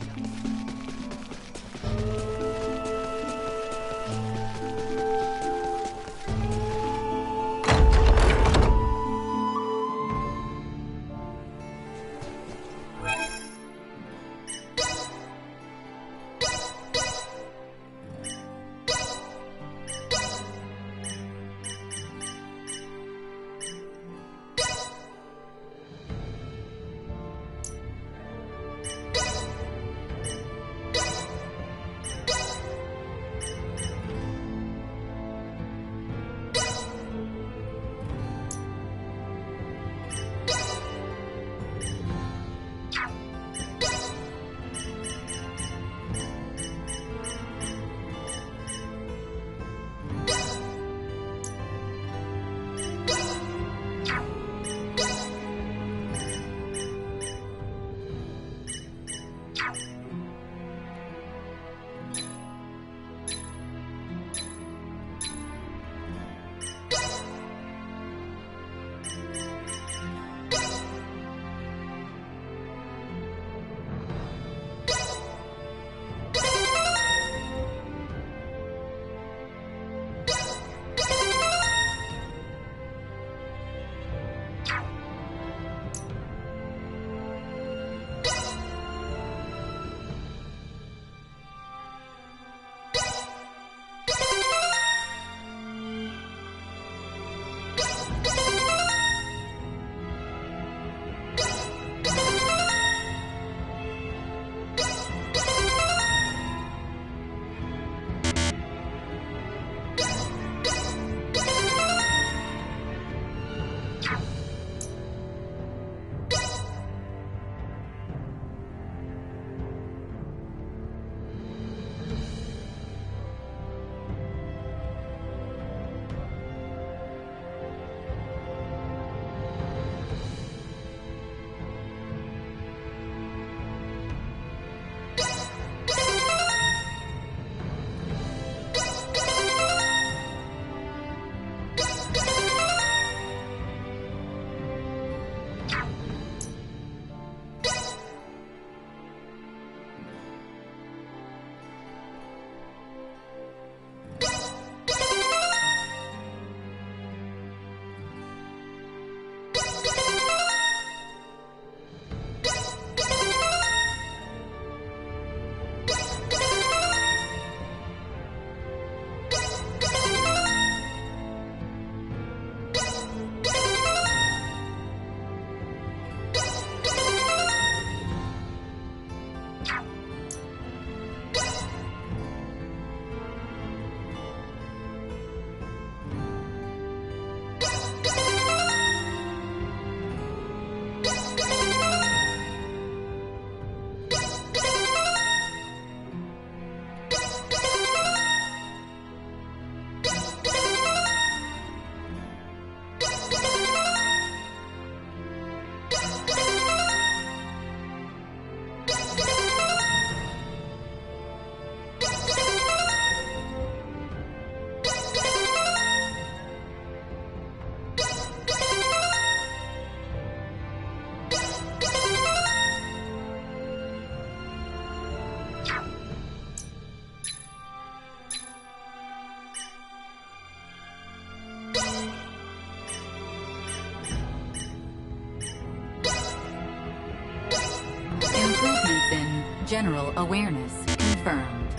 General awareness confirmed.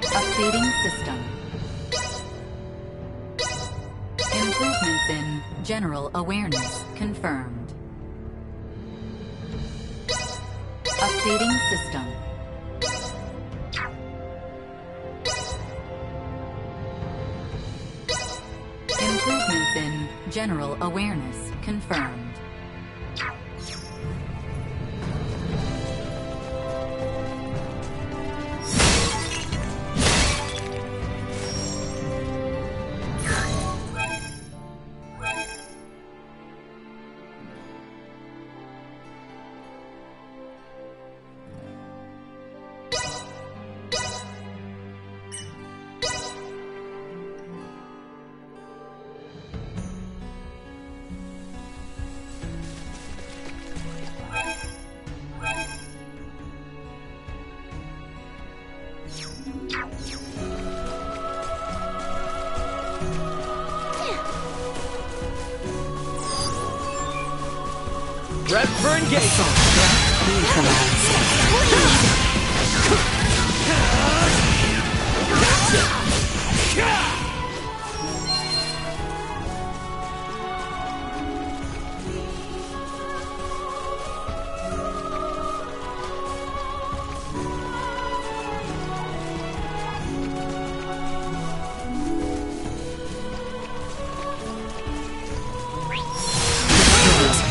Updating system. Improvements in general awareness confirmed. Updating system. Improvements in general awareness confirmed. Prep for engagement.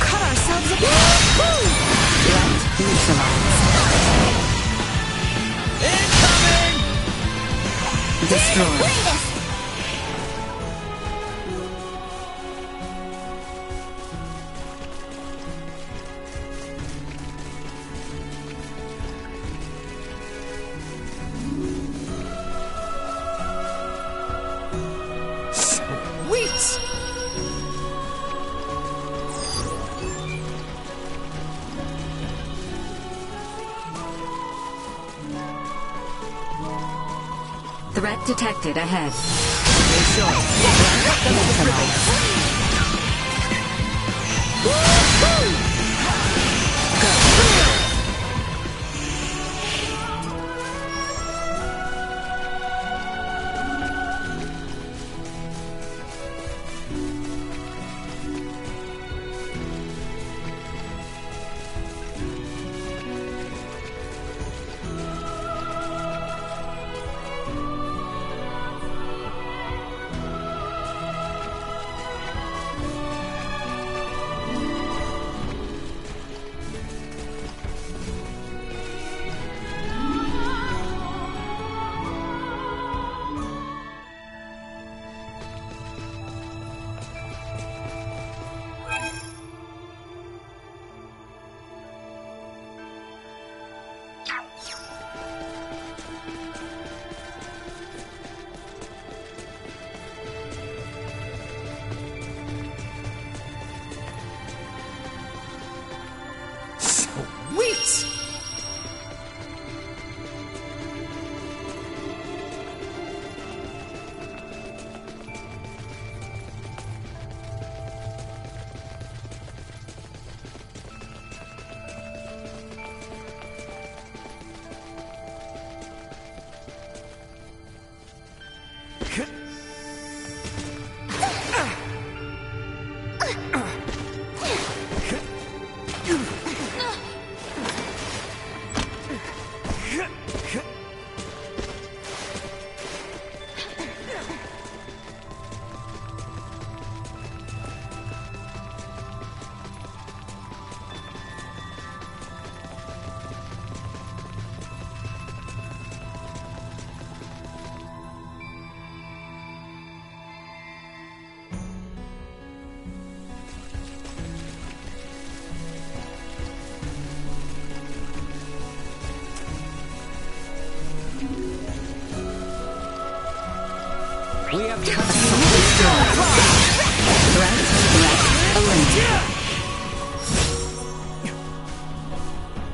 Cut ourselves a Destroy. Sweet! Threat detected ahead. Sweet! We have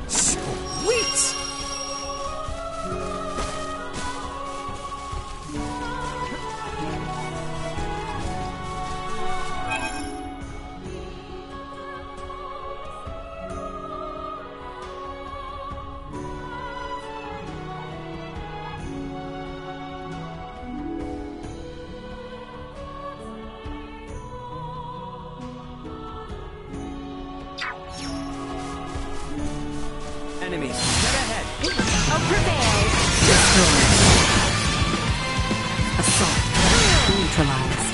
Sweet! enemies. Get ahead. Prepared. Destroyed. Assault. Neutralized.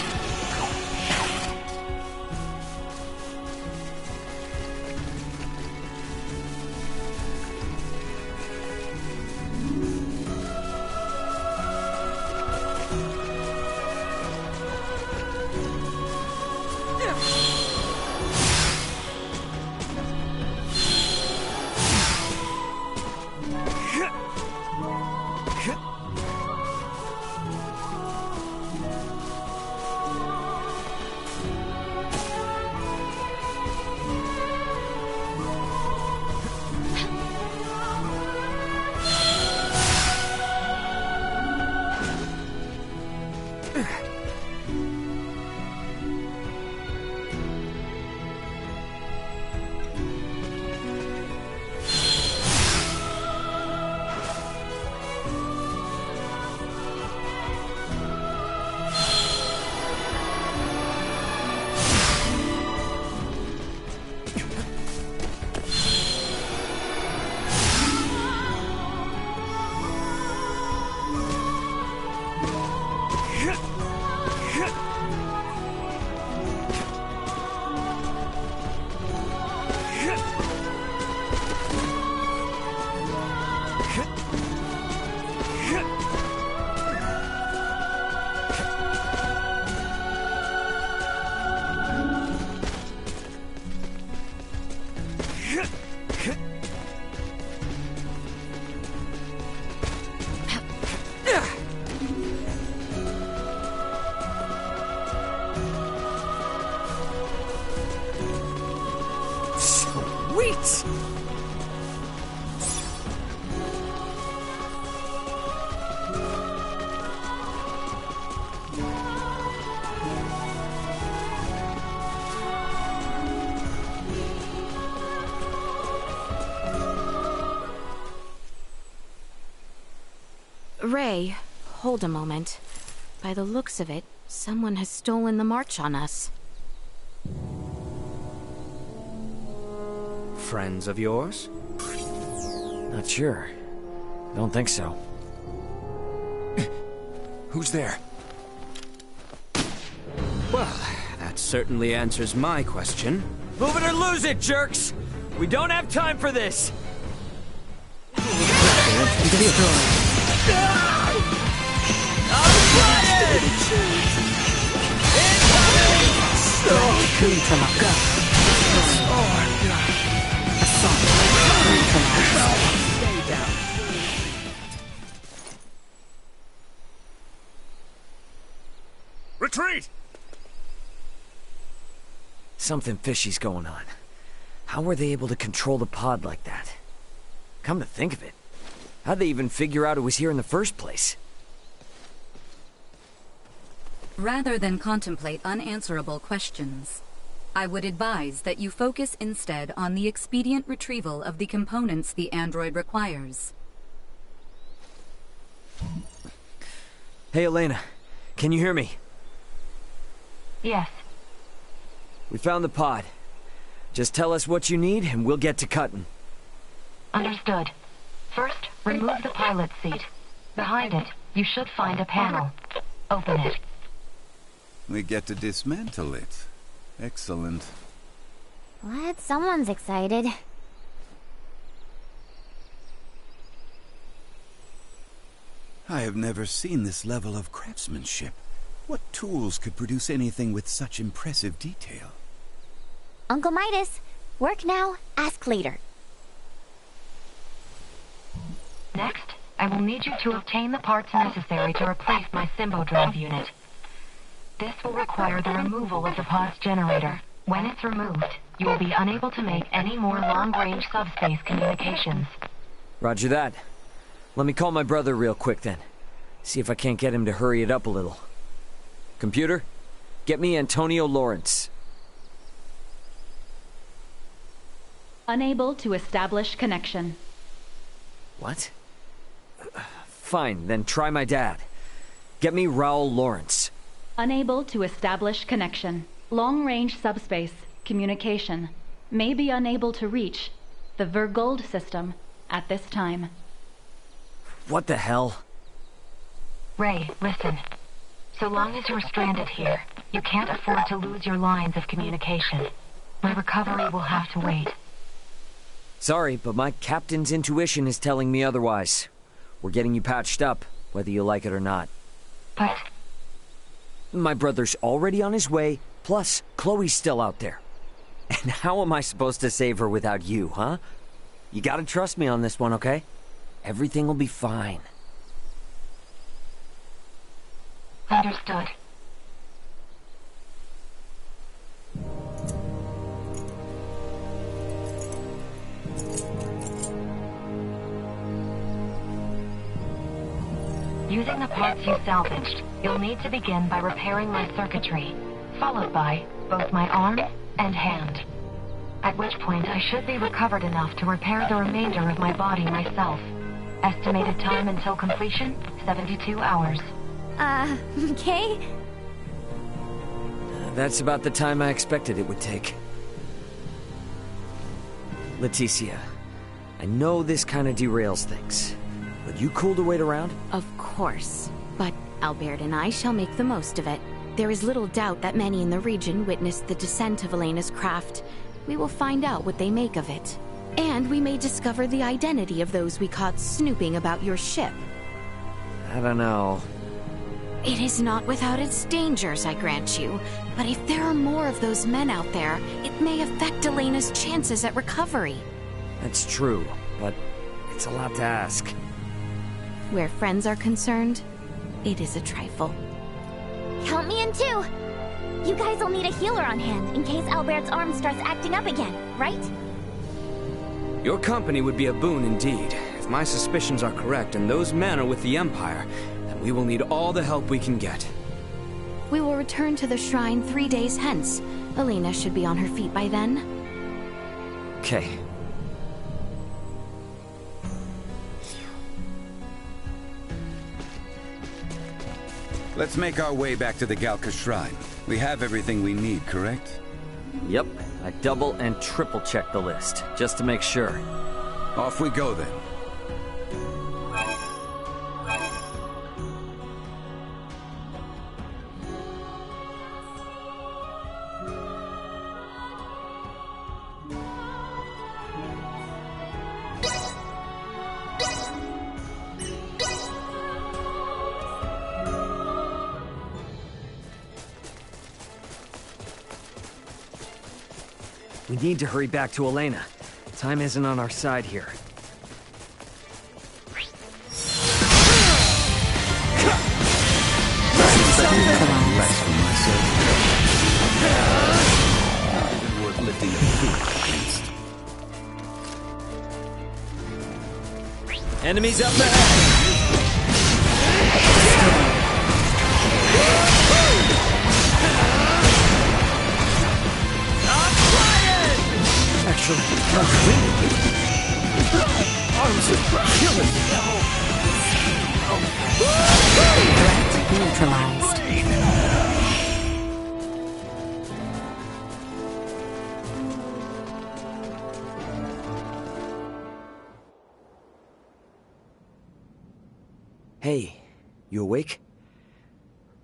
Sweet! Ray, hold a moment. By the looks of it, someone has stolen the march on us. Friends of yours? Not sure. Don't think so. Who's there? Well, that certainly answers my question. Move it or lose it, jerks! We don't have time for this! Retreat! Something fishy's going on. How were they able to control the pod like that? Come to think of it, how'd they even figure out it was here in the first place? Rather than contemplate unanswerable questions, I would advise that you focus instead on the expedient retrieval of the components the android requires. Hey, Elena. Can you hear me? Yes. We found the pod. Just tell us what you need, and we'll get to cutting. Understood. First, remove the pilot seat. Behind it, you should find a panel. Open it. We get to dismantle it. Excellent. What? Someone's excited. I have never seen this level of craftsmanship. What tools could produce anything with such impressive detail? Uncle Midas, work now, ask later. Next, I will need you to obtain the parts necessary to replace my Symbo drive unit. This will require the removal of the pod's generator. When it's removed, you will be unable to make any more long-range subspace communications. Roger that. Let me call my brother real quick then. See if I can't get him to hurry it up a little. Computer, get me Antonio Lawrence. Unable to establish connection. What? Fine, then try my dad. Get me Raul Lawrence. Unable to establish connection. Long-range subspace communication. May be unable to reach the Vergold system. at this time. What the hell? Ray, listen. So long as you're stranded here, you can't afford to lose your lines of communication. My recovery will have to wait. Sorry, but my captain's intuition is telling me otherwise. We're getting you patched up, whether you like it or not. But... My brother's already on his way, plus Chloe's still out there. And how am I supposed to save her without you, huh? You gotta trust me on this one, okay? Everything will be fine. Understood. Using the parts you salvaged, you'll need to begin by repairing my circuitry, followed by both my arm and hand. At which point I should be recovered enough to repair the remainder of my body myself. Estimated time until completion, 72 hours. Okay. That's about the time I expected it would take. Leticia, I know this kind of derails things, but you cool to wait around? Of course. But Albert and I shall make the most of it. There is little doubt that many in the region witnessed the descent of Elena's craft. We will find out what they make of it. And we may discover the identity of those we caught snooping about your ship. I don't know. It is not without its dangers, I grant you. But if there are more of those men out there, it may affect Elena's chances at recovery. That's true, but it's a lot to ask. Where friends are concerned, it is a trifle. Count me in too! You guys will need a healer on hand in case Albert's arm starts acting up again, right? Your company would be a boon indeed. If my suspicions are correct and those men are with the Empire, then we will need all the help we can get. We will return to the shrine 3 days hence. Elena should be on her feet by then. Okay. Let's make our way back to the Galka Shrine. We have everything we need, correct? Yep. I double and triple checked the list, just to make sure. Off we go then. We need to hurry back to Elena. Time isn't on our side here. Worth lifting a finger against. Enemies up ahead! Actually, not really. Arms are killing me. Threat neutralized. Hey, you awake?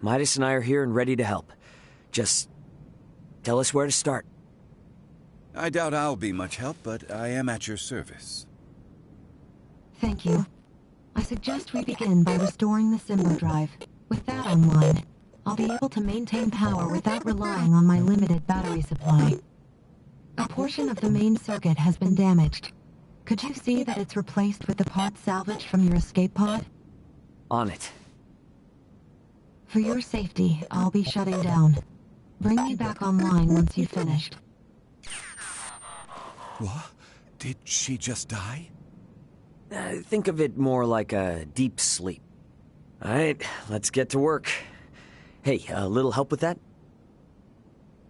Midas and I are here and ready to help. Just tell us where to start. I doubt I'll be much help, but I am at your service. Thank you. I suggest we begin by restoring the Symbo drive. With that online, I'll be able to maintain power without relying on my limited battery supply. A portion of the main circuit has been damaged. Could you see that it's replaced with the parts salvaged from your escape pod? On it. For your safety, I'll be shutting down. Bring me back online once you've finished. What? Did she just die? Think of it more like a deep sleep. Alright, let's get to work. Hey, a little help with that?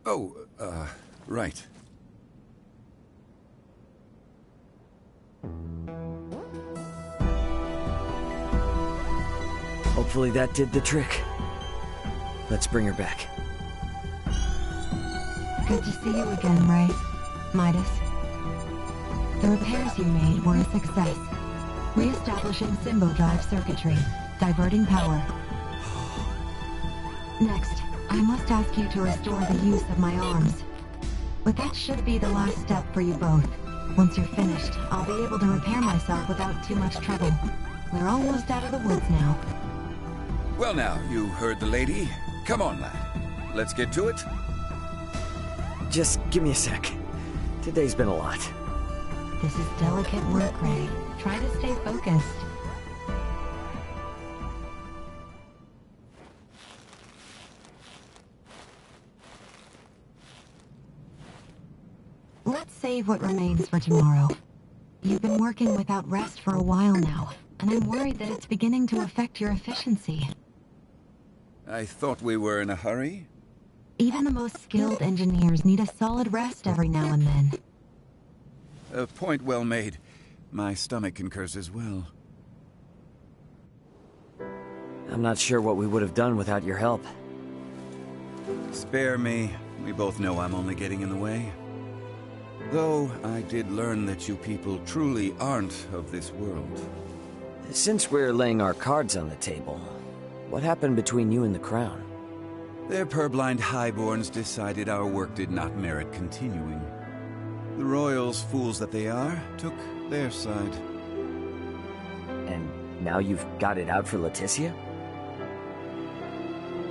Oh, right. Hopefully that did the trick. Let's bring her back. Good to see you again, Ray. Midas. The repairs you made were a success. Re-establishing Symbo Drive circuitry, diverting power. Next, I must ask you to restore the use of my arms. But that should be the last step for you both. Once you're finished, I'll be able to repair myself without too much trouble. We're almost out of the woods now. Well now, you heard the lady. Come on, lad. Let's get to it. Just give me a sec. Today's been a lot. This is delicate work, Ray. Try to stay focused. Let's save what remains for tomorrow. You've been working without rest for a while now, and I'm worried that it's beginning to affect your efficiency. I thought we were in a hurry. Even the most skilled engineers need a solid rest every now and then. A point well made. My stomach concurs as well. I'm not sure what we would have done without your help. Spare me. We both know I'm only getting in the way. Though, I did learn that you people truly aren't of this world. Since we're laying our cards on the table, what happened between you and the Crown? Their purblind highborns decided our work did not merit continuing. The royals, fools that they are, took their side. And now you've got it out for Leticia?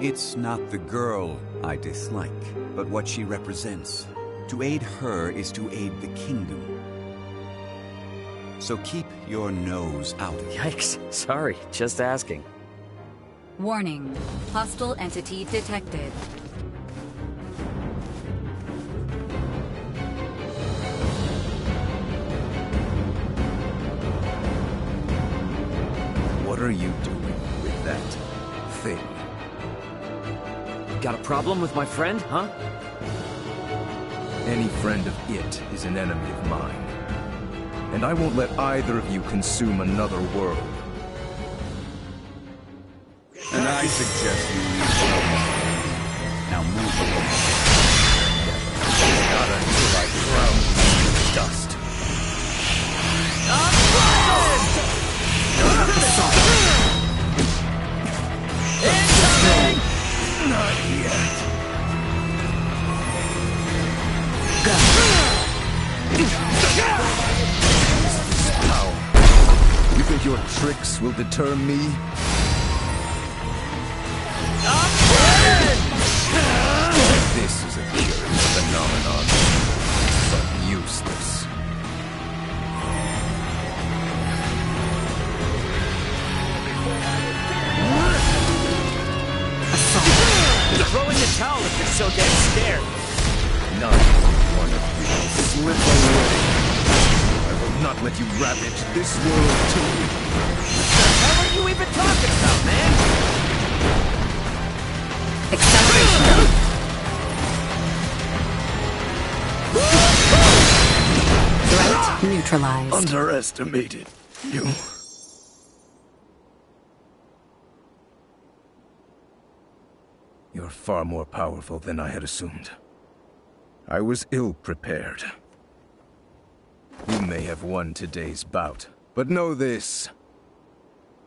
It's not the girl I dislike, but what she represents. To aid her is to aid the kingdom. So keep your nose out of it. Yikes. Sorry, just asking. Warning. Hostile entity detected. What are you doing with that thing? Got a problem with my friend, huh? Any friend of it is an enemy of mine. And I won't let either of you consume another world. And I suggest you leave alone. Now move along. Not until I drown you in the dust. Incoming! Not yet. Power. You think your tricks will deter me? This is a curious phenomenon, but useless. Throw in the towel if you're so damn scared. Not one of you will slip away. I will not let you ravage this world too. What the hell are you even talking about, man? Acceleration. Threat neutralized. Underestimated you. You're far more powerful than I had assumed. I was ill-prepared. You may have won today's bout, but know this.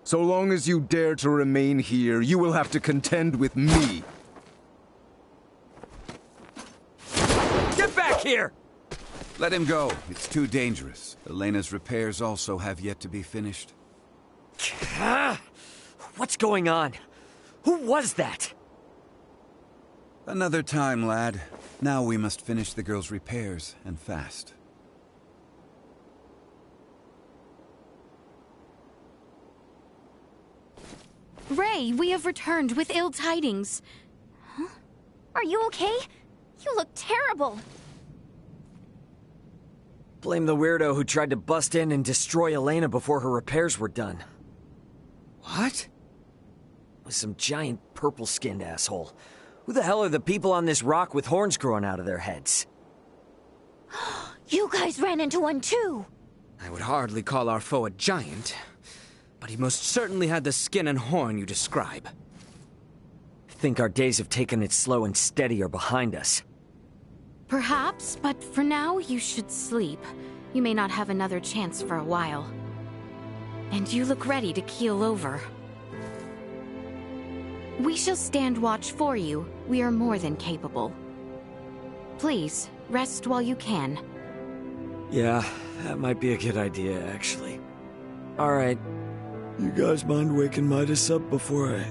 So long as you dare to remain here, you will have to contend with me. Get back here! Let him go. It's too dangerous. Elena's repairs also have yet to be finished. What's going on? Who was that? Another time, lad. Now we must finish the girl's repairs, and fast. Ray, we have returned with ill tidings. Huh? Are you okay? You look terrible. Blame the weirdo who tried to bust in and destroy Elena before her repairs were done. What? It was some giant purple-skinned asshole. Who the hell are the people on this rock with horns growing out of their heads? You guys ran into one too! I would hardly call our foe a giant, but he most certainly had the skin and horn you describe. Think our days of taking it slow and steady are behind us. Perhaps, but for now you should sleep. You may not have another chance for a while. And you look ready to keel over. We shall stand watch for you. We are more than capable. Please, rest while you can. Yeah, that might be a good idea, actually. Alright. You guys mind waking Midas up before I...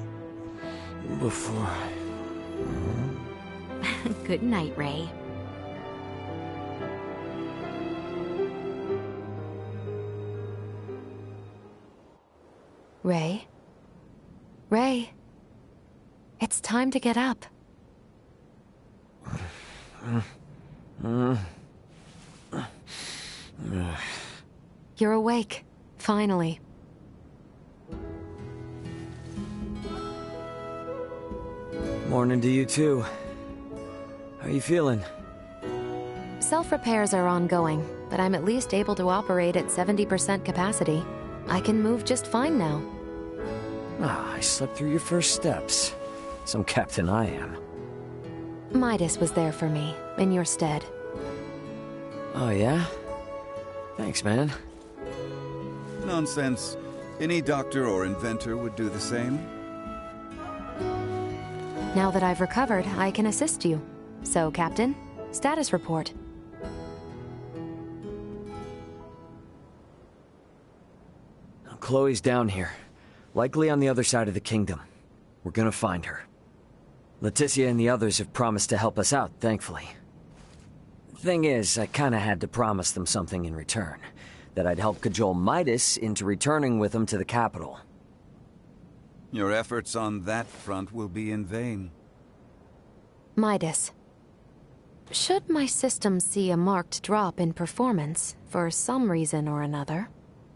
Good night, Ray. Ray? Ray? It's time to get up. You're awake, finally. Morning to you too. How you feeling? Self-repairs are ongoing, but I'm at least able to operate at 70% capacity. I can move just fine now. Ah, I slept through your first steps. Some captain I am. Midas was there for me, in your stead. Oh yeah? Thanks, man. Nonsense. Any doctor or inventor would do the same. Now that I've recovered, I can assist you. So, Captain, status report. Chloe's down here. Likely on the other side of the kingdom. We're gonna find her. Leticia and the others have promised to help us out, thankfully. Thing is, I kinda had to promise them something in return. That I'd help cajole Midas into returning with them to the capital. Your efforts on that front will be in vain. Midas. Should my system see a marked drop in performance, for some reason or another,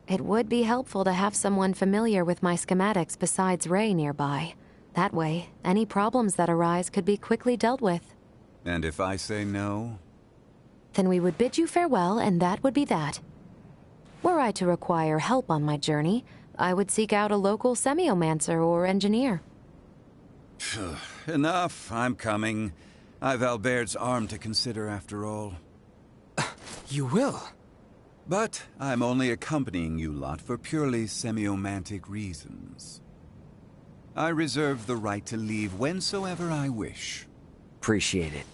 it would be helpful to have someone familiar with my schematics besides Ray nearby. That way, any problems that arise could be quickly dealt with. And if I say no? Then we would bid you farewell, and that would be that. Were I to require help on my journey, I would seek out a local semiomancer or engineer. Enough, I'm coming. I've Albert's arm to consider after all. You will? But I'm only accompanying you lot for purely semiomantic reasons. I reserve the right to leave whensoever I wish. Appreciate it.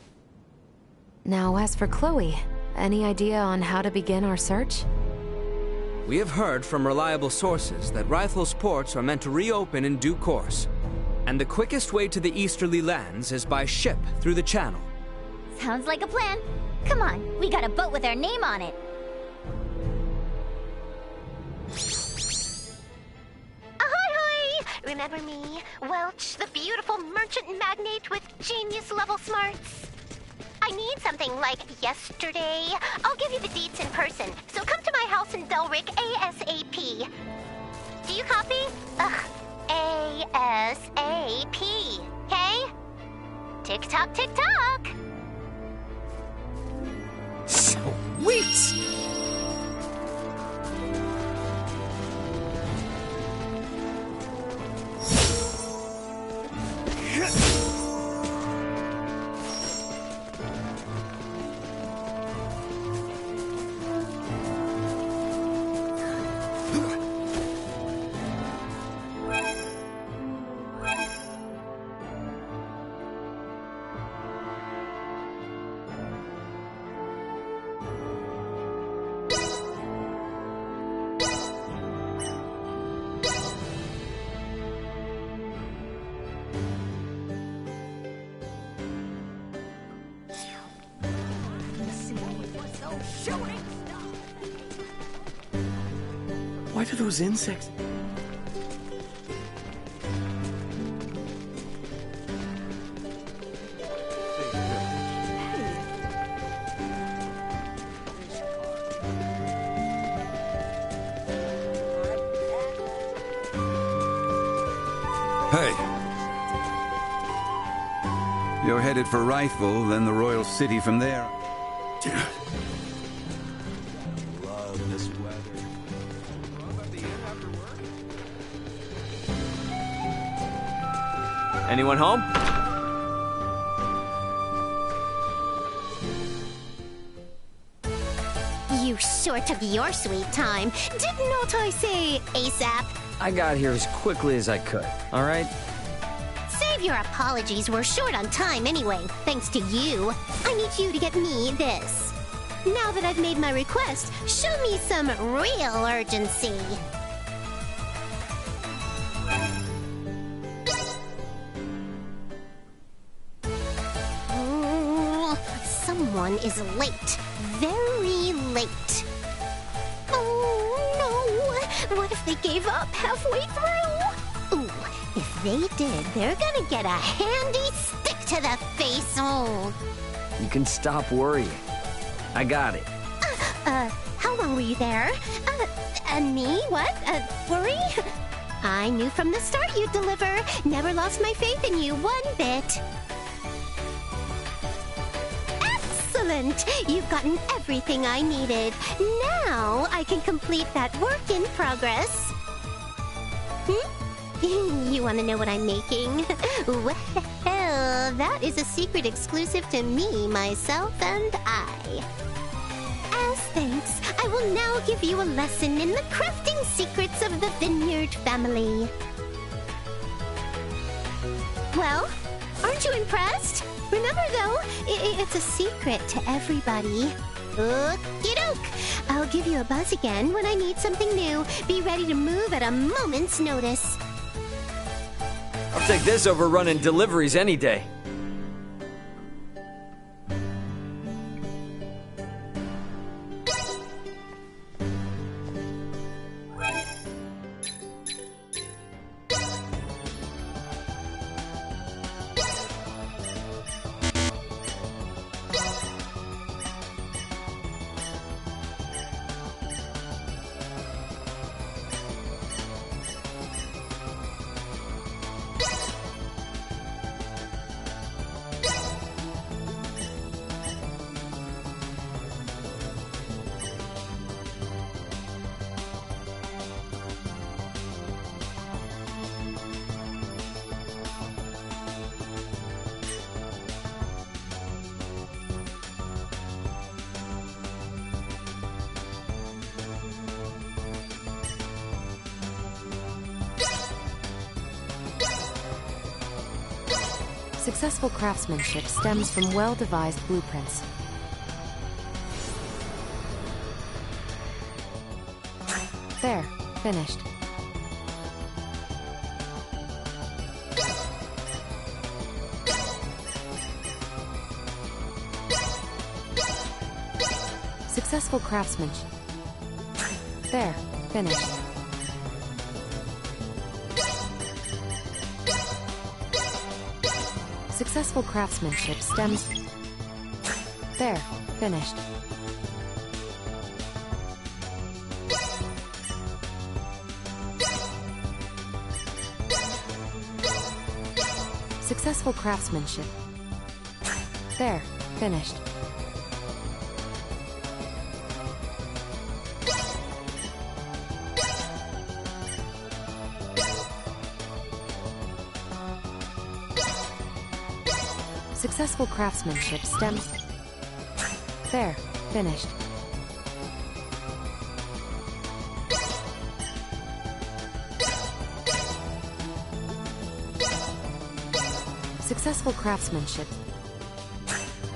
Now, as for Chloe, any idea on how to begin our search? We have heard from reliable sources that Rythel's ports are meant to reopen in due course. And the quickest way to the easterly lands is by ship through the channel. Sounds like a plan. Come on, we got a boat with our name on it. Ahoy! Remember me? Welch, the beautiful merchant magnate with genius-level smarts? I need something like yesterday. I'll give you the deets in person, so come to my house in Delric ASAP. Do you copy? Ugh, ASAP, okay? Tick-tock, tick-tock! Sweet! Why do those insects... Hey! You're headed for Rythel, then the Royal City from there. Love this weather. Anyone home? You too short of your sweet time. Did not I say ASAP? I got here as quickly as I could, alright? Save your apologies, we're short on time anyway, thanks to you. I need you to get me this. Now that I've made my request, show me some real urgency. Someone is late. Very late. Oh no! What if they gave up halfway through? Ooh, if they did, they're gonna get a handy stick to the face. Oh. You can stop worrying. I got it. How long were you there? Me? What? Worry? I knew from the start you'd deliver. Never lost my faith in you one bit. Excellent! You've gotten everything I needed. Now I can complete that work in progress. You want to know what I'm making? Well, that is a secret exclusive to me, myself, and I. As thanks, I will now give you a lesson in the crafting secrets of the Vineyard family. Well, aren't you impressed? Remember, though, it's a secret to everybody. Okie doke! I'll give you a buzz again when I need something new. Be ready to move at a moment's notice. I'll take this over running deliveries any day. Successful craftsmanship stems from well-devised blueprints. There, finished. Successful craftsmanship. There, finished. Successful craftsmanship stems... There, finished. Successful craftsmanship. There, finished. Successful craftsmanship stems... There, finished. Successful craftsmanship.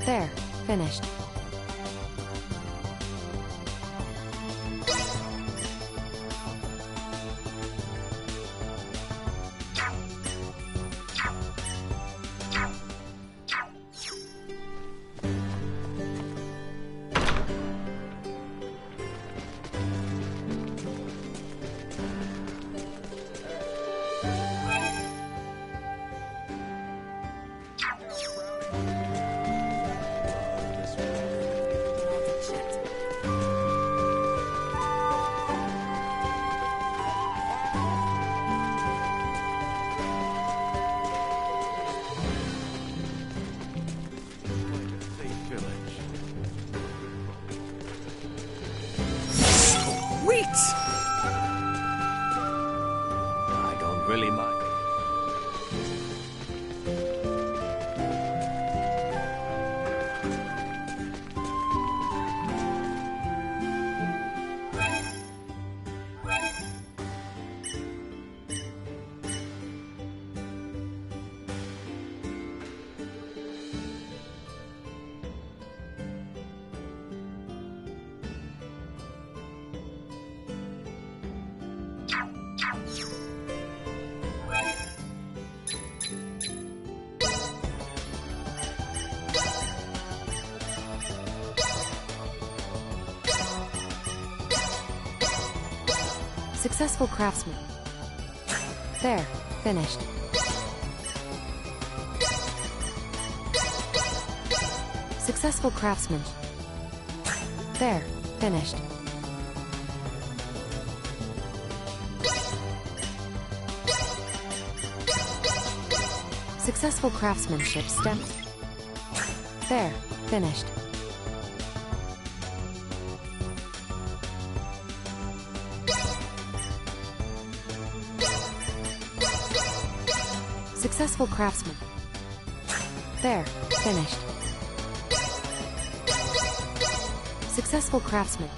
There, finished. I don't really mind. Successful craftsman. There, finished. Successful craftsman. There, finished. Successful craftsmanship stems. There, finished. Successful craftsman. There, finished. Successful craftsman.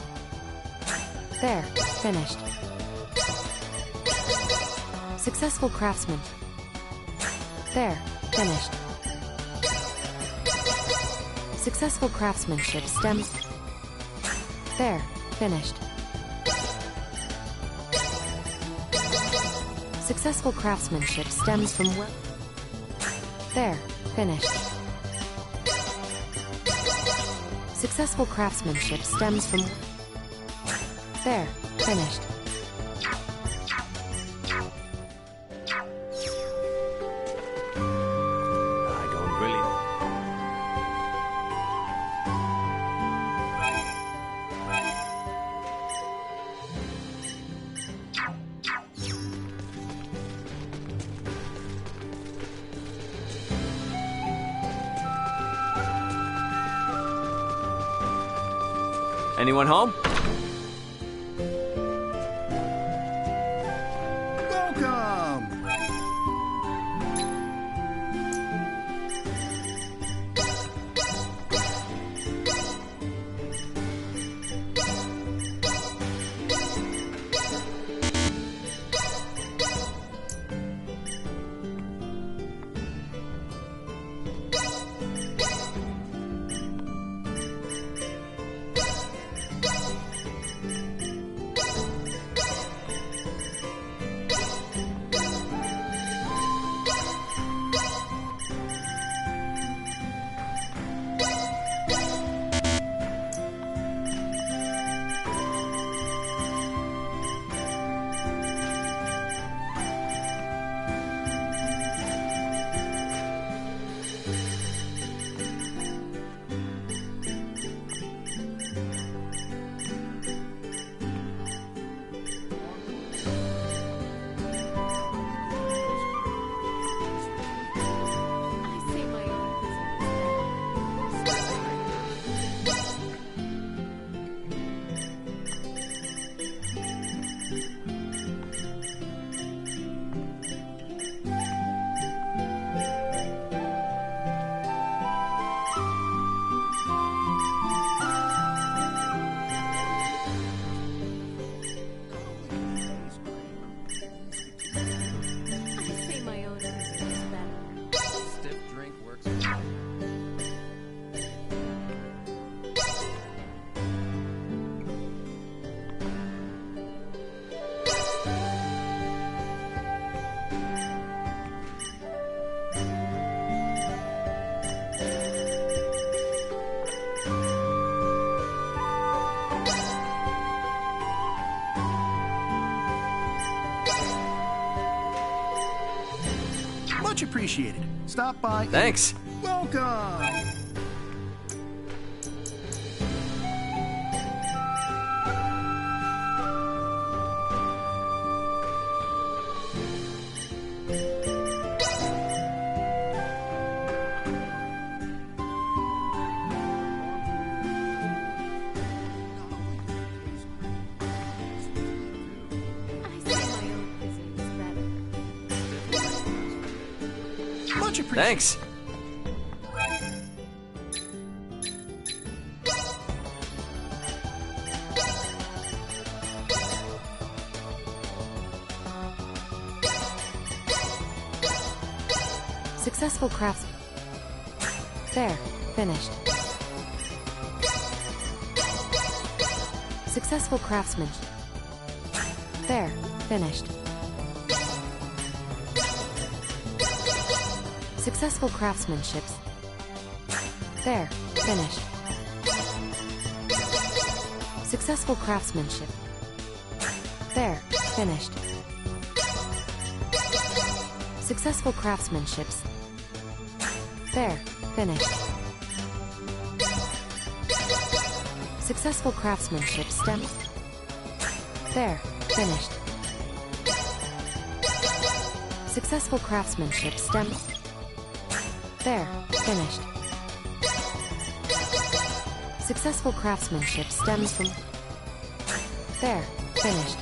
There, finished. Successful craftsman. There, finished. Successful craftsmanship stems. There, finished. Successful craftsmanship stems from well. There, finished. Successful craftsmanship stems from. There, finished. I don't really. Anyone home? Welcome! Much appreciated. Stop by. Thanks. Welcome! Much appreciated. Thanks. Successful crafts. There, finished. Successful craftsman. There, finished. Successful craftsmanship. There, finished. Successful craftsmanship. There, finished. Successful craftsmanship. There, finished. Successful craftsmanship stems. There, finished. Successful craftsmanship stems. There, finished. Successful craftsmanship stems from. There, finished.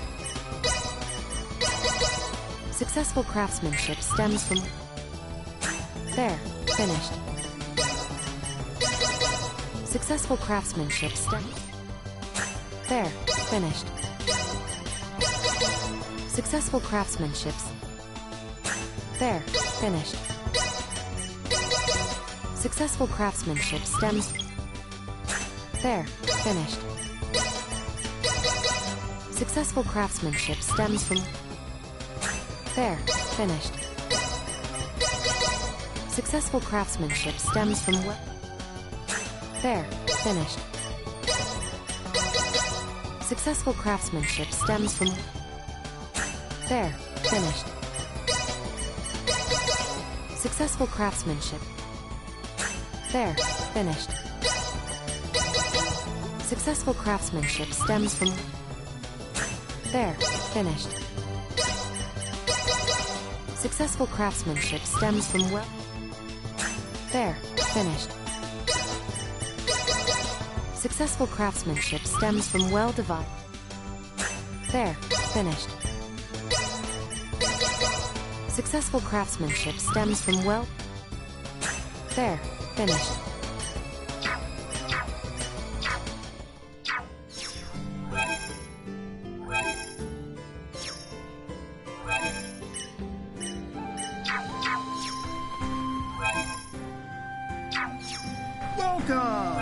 Successful craftsmanship stems from. There, finished. Successful craftsmanship stems. There, finished. Successful craftsmanship. There, finished. Successful craftsmanship stems. There, finished. Successful craftsmanship stems from. There, finished. Successful craftsmanship stems from what? There, finished. Successful craftsmanship stems from. There, finished. Successful craftsmanship. There, finished. Successful craftsmanship stems from. There, finished. Successful craftsmanship stems from well. There, finished. Successful craftsmanship stems from well divided. There, finished. Successful craftsmanship stems from well. There, finished. Welcome!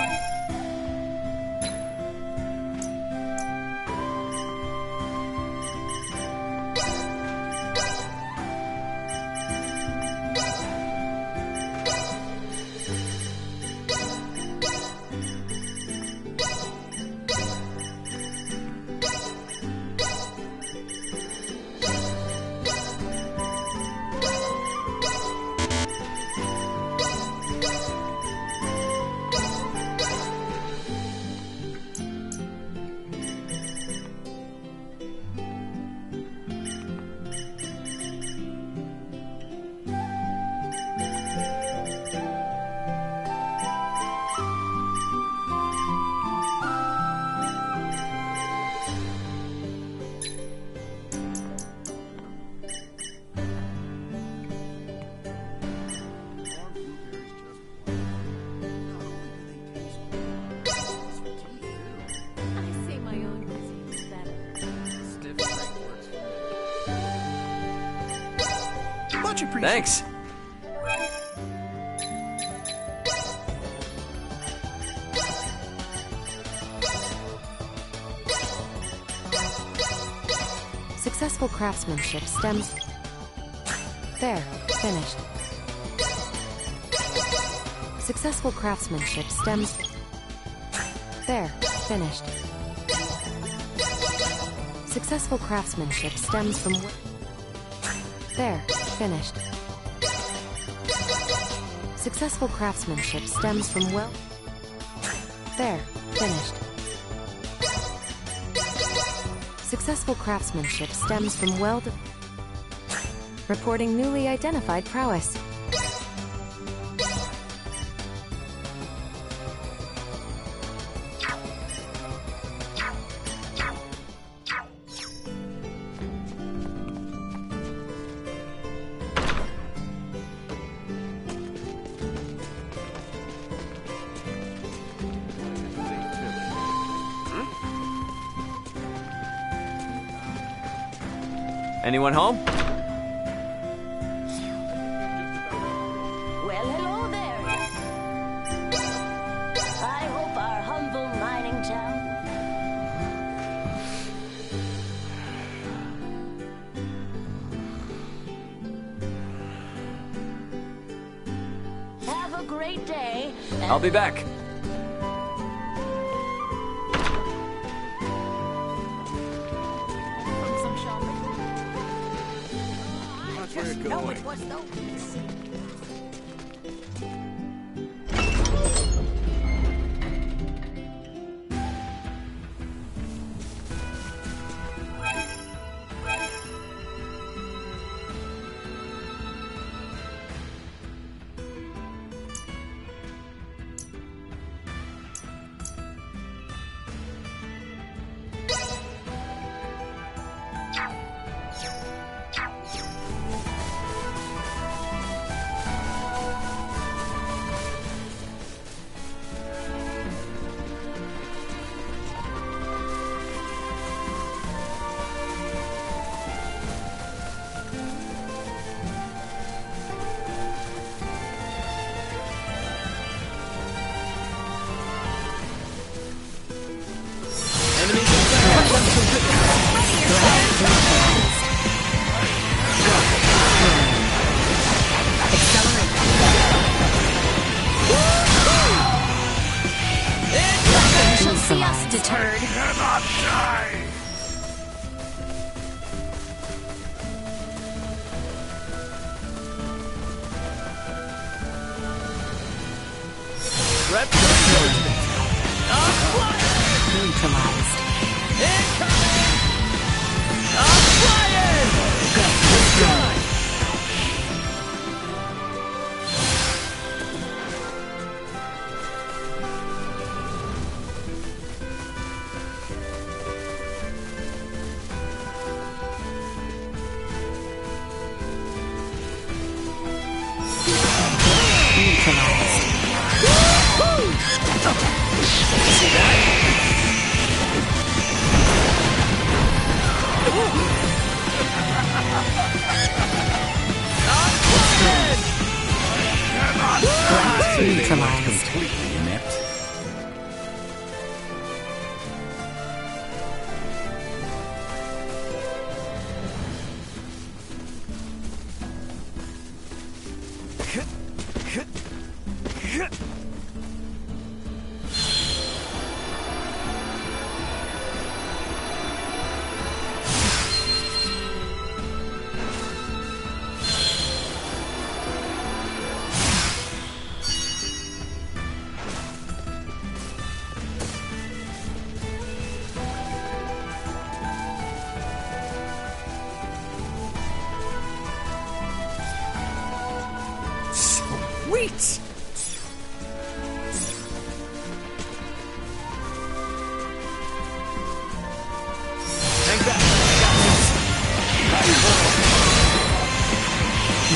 Much appreciated. Thanks. Successful craftsmanship stems. There, finished. Successful craftsmanship stems. There, finished. Successful craftsmanship stems from. There, finished. Successful craftsmanship stems from well. There, finished. Successful craftsmanship stems from well. Reporting newly identified prowess. Anyone home? Well, hello there. I hope our humble mining town. Have a great day. I'll be back. From some shopping. just know it was those. See us deterred. Cannot die! Neutralized. Neutralized. Completely inept. Sweet! Take that!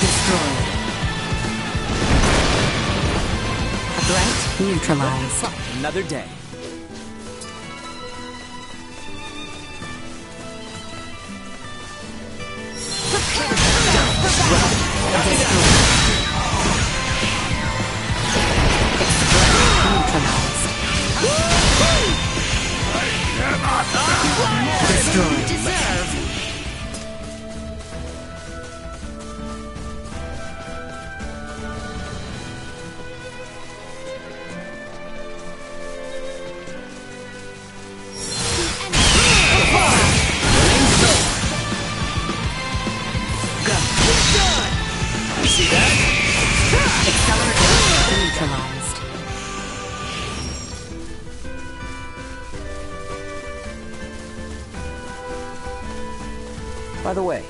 Destroyed. Threat neutralized. Another day. By the way,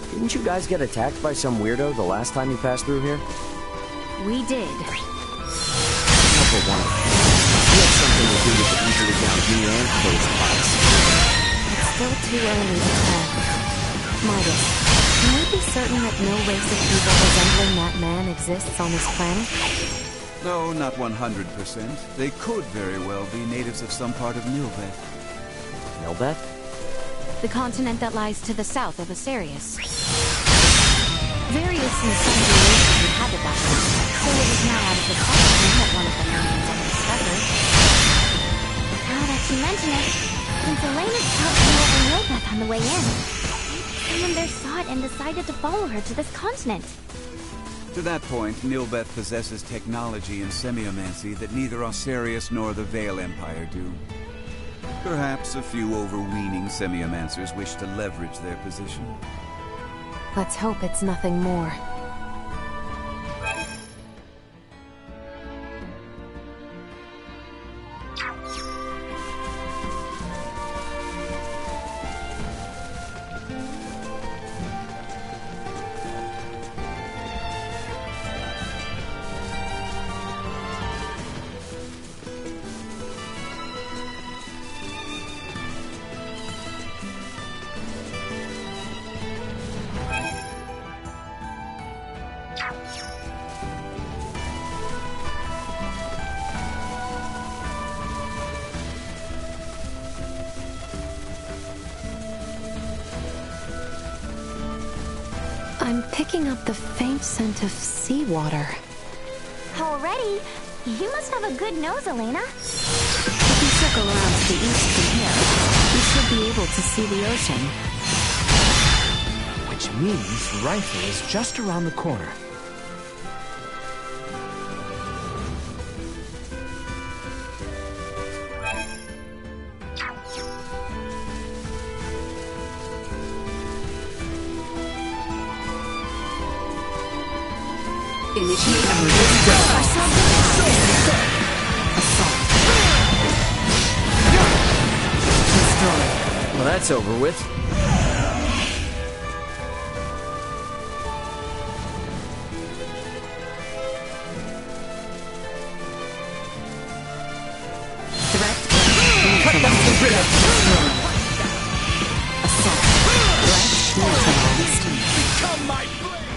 didn't you guys get attacked by some weirdo the last time you passed through here? We did. Not for one of them. He had something to do with the easily down me and Chloe's pots. It's still too early to tell. Midas, can we be certain that no race of people resembling that man exists on this planet? No, not 100%. They could very well be natives of some part of Nilbeth. Nilbeth? The continent that lies to the south of Asarius. Various and sundry races inhabit that one, so it is not out of the question that one of them remains undiscovered. Now that you mention it, since Elena stopped me over Nilbeth on the way in, someone there saw it and decided to follow her to this continent. To that point, Nilbeth possesses technology and semiomancy that neither Asarius nor the Vale Empire do. Perhaps a few overweening semiomancers wish to leverage their position. Let's hope it's nothing more. I'm picking up the faint scent of seawater. Already? You must have a good nose, Elena. If we circle around to the east from here, we should be able to see the ocean. Which means Rifle is just around the corner. Initiate emergency assault. Destroy. Well, that's over with. Cut them to ribbons. Assault. Threat neutralized. Become my blade!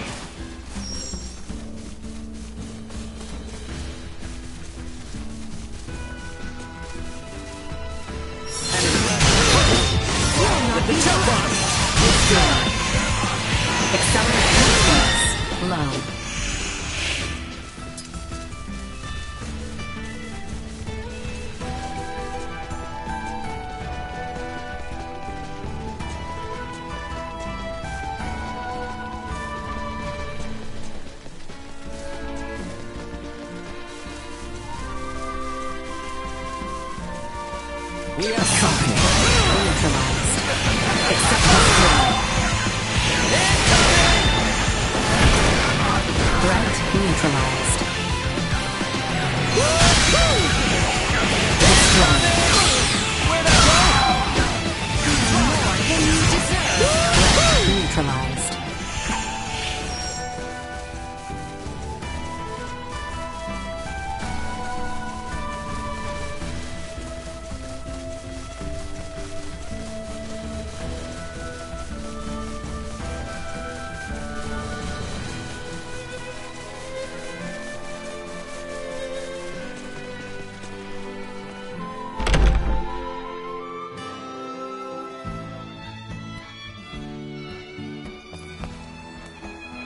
Accelerate response. Low. We have company. Neutralized. Accept destroy. Threat neutralized. Destroy. More than you deserve. Threat neutralized.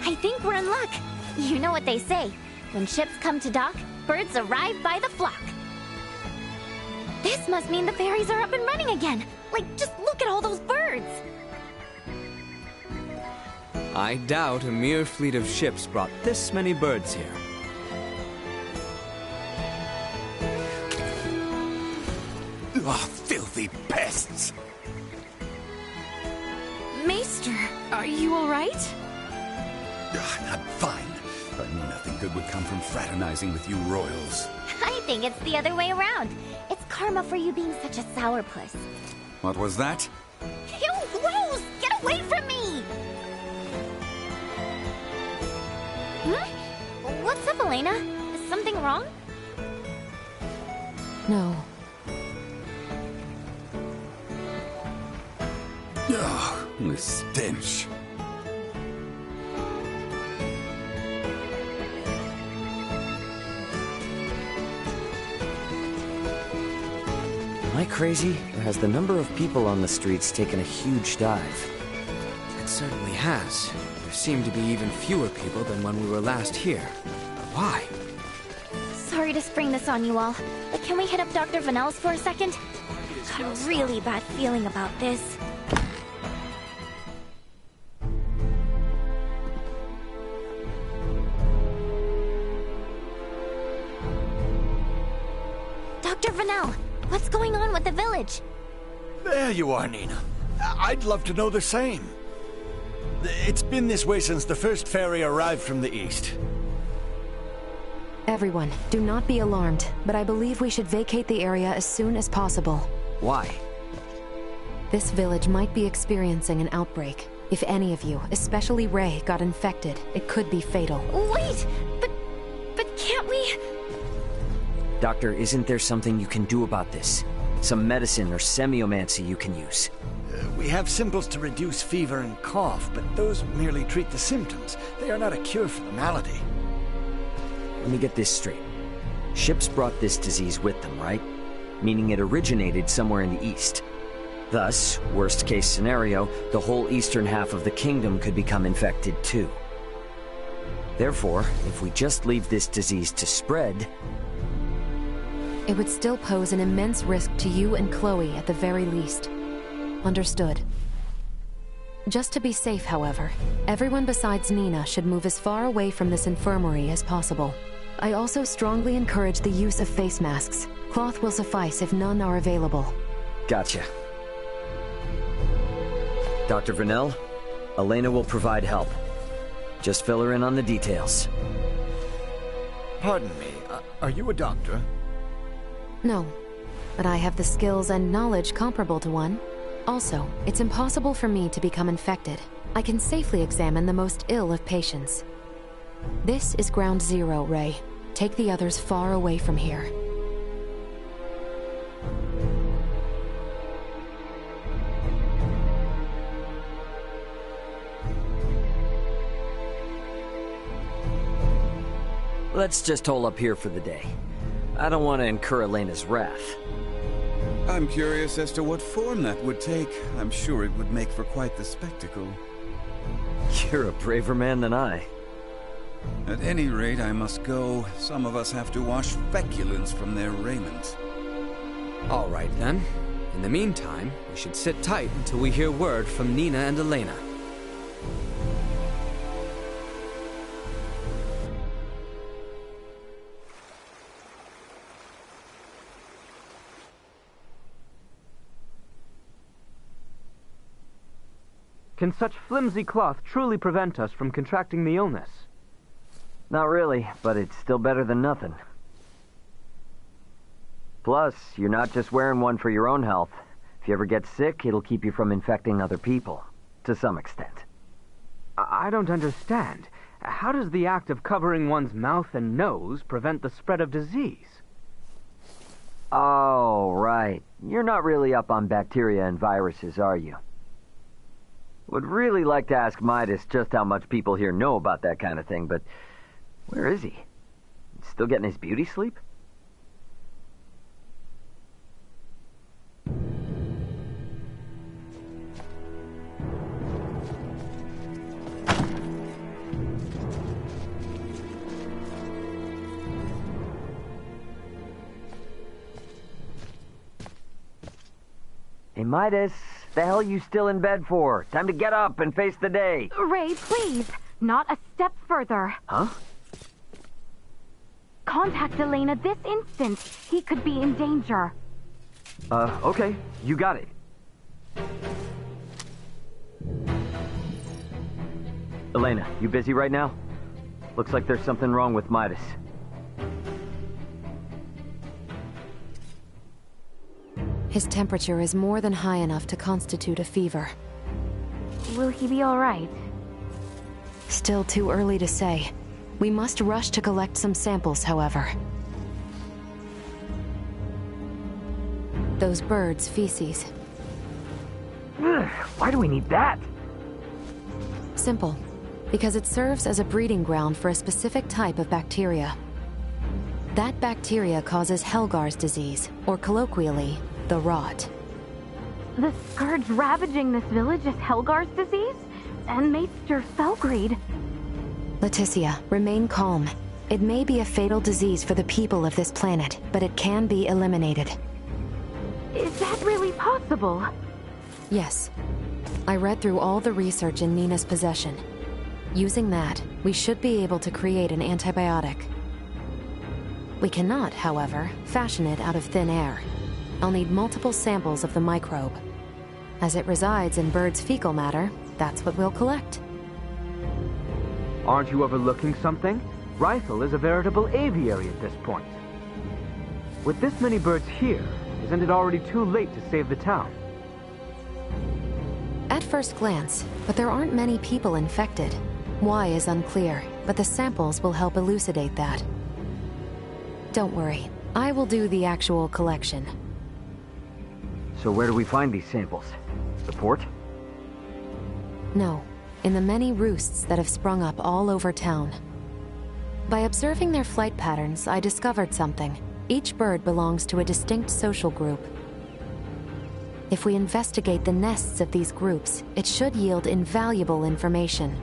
I think we're in luck. You know what they say. When ships come to dock, birds arrive by the flock. This must mean the ferries are up and running again. Like, just look at all those birds. I doubt a mere fleet of ships brought this many birds here. Ah, filthy pests! Maester, are you alright? I'm fine. I knew nothing good would come from fraternizing with you royals. I think it's the other way around. It's karma for you being such a sourpuss. What was that? Ew, gross! Get away from me! What's up, Elena? Is something wrong? No. Ugh, the stench. Am I crazy, or has the number of people on the streets taken a huge dive? It certainly has. There seem to be even fewer people than when we were last here. Why? Sorry to spring this on you all, but can we hit up Dr. Vanel's for a second? I've got a really bad feeling about this. Dr. Vanel, what's going on with the village? There you are, Nina. I'd love to know the same. It's been this way since the first ferry arrived from the east. Everyone, do not be alarmed, but I believe we should vacate the area as soon as possible. Why? This village might be experiencing an outbreak. If any of you, especially Ray, got infected, it could be fatal. Wait! But can't we... Doctor, isn't there something you can do about this? Some medicine or semiomancy you can use? We have simples to reduce fever and cough, but those merely treat the symptoms. They are not a cure for the malady. Let me get this straight. Ships brought this disease with them, right? Meaning it originated somewhere in the east. Thus, worst case scenario, the whole eastern half of the kingdom could become infected too. Therefore, if we just leave this disease to spread... It would still pose an immense risk to you and Chloe at the very least. Understood. Just to be safe, however, everyone besides Nina should move as far away from this infirmary as possible. I also strongly encourage the use of face masks. Cloth will suffice if none are available. Gotcha. Dr. Vernell, Elena will provide help. Just fill her in on the details. Pardon me, are you a doctor? No, but I have the skills and knowledge comparable to one. Also, it's impossible for me to become infected. I can safely examine the most ill of patients. This is ground zero, Ray. Take the others far away from here. Let's just hole up here for the day. I don't want to incur Elena's wrath. I'm curious as to what form that would take. I'm sure it would make for quite the spectacle. You're a braver man than I. At any rate, I must go. Some of us have to wash feculence from their raiment. All right, then. In the meantime, we should sit tight until we hear word from Nina and Elena. Can such flimsy cloth truly prevent us from contracting the illness? Not really, but it's still better than nothing. Plus, you're not just wearing one for your own health. If you ever get sick, it'll keep you from infecting other people, to some extent. I don't understand. How does the act of covering one's mouth and nose prevent the spread of disease? Oh, right. You're not really up on bacteria and viruses, are you? Would really like to ask Midas just how much people here know about that kind of thing, but where is he? Still getting his beauty sleep? Hey, Midas, the hell you still in bed for? Time to get up and face the day. Ray, please. Not a step further. Huh? Contact Elena this instant. He could be in danger. Okay. You got it. Elena, you busy right now? Looks like there's something wrong with Midas. His temperature is more than high enough to constitute a fever. Will he be all right? Still too early to say. We must rush to collect some samples, however. Those birds' feces. Ugh, why do we need that? Simple. Because it serves as a breeding ground for a specific type of bacteria. That bacteria causes Helgar's disease, or colloquially, the rot. The scourge ravaging this village is Helgar's disease? And Maester Felgreed. Leticia, remain calm. It may be a fatal disease for the people of this planet, but it can be eliminated. Is that really possible? Yes. I read through all the research in Nina's possession. Using that, we should be able to create an antibiotic. We cannot, however, fashion it out of thin air. I'll need multiple samples of the microbe. As it resides in birds' fecal matter, that's what we'll collect. Aren't you overlooking something? Rifle is a veritable aviary at this point. With this many birds here, isn't it already too late to save the town? At first glance, but there aren't many people infected. Why is unclear, but the samples will help elucidate that. Don't worry, I will do the actual collection. So where do we find these samples? The port? No, in the many roosts that have sprung up all over town. By observing their flight patterns, I discovered something. Each bird belongs to a distinct social group. If we investigate the nests of these groups, it should yield invaluable information.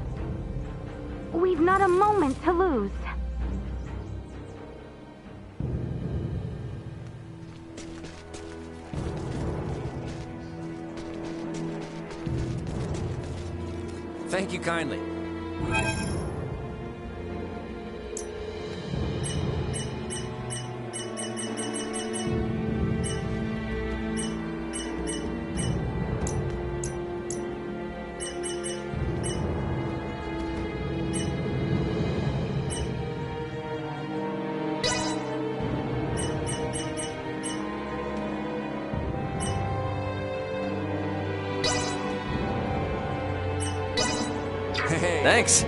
We've not a moment to lose. Thank you kindly. Thanks.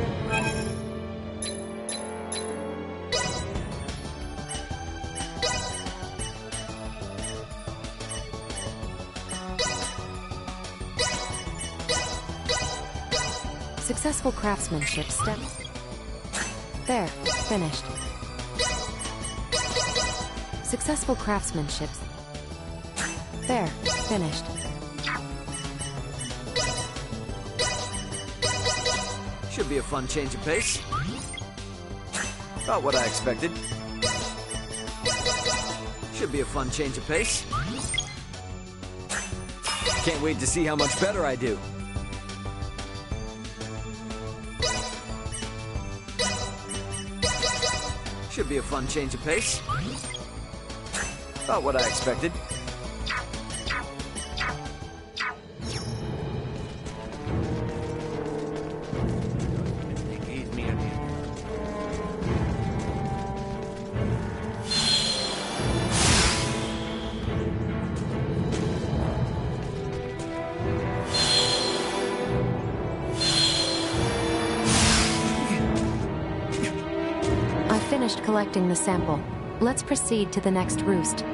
Successful craftsmanship step. There, finished. Successful craftsmanship. There, finished. Should be a fun change of pace. About what I expected. Should be a fun change of pace. Can't wait to see how much better I do. Should be a fun change of pace. About what I expected. Finished collecting the sample. Let's proceed to the next roost.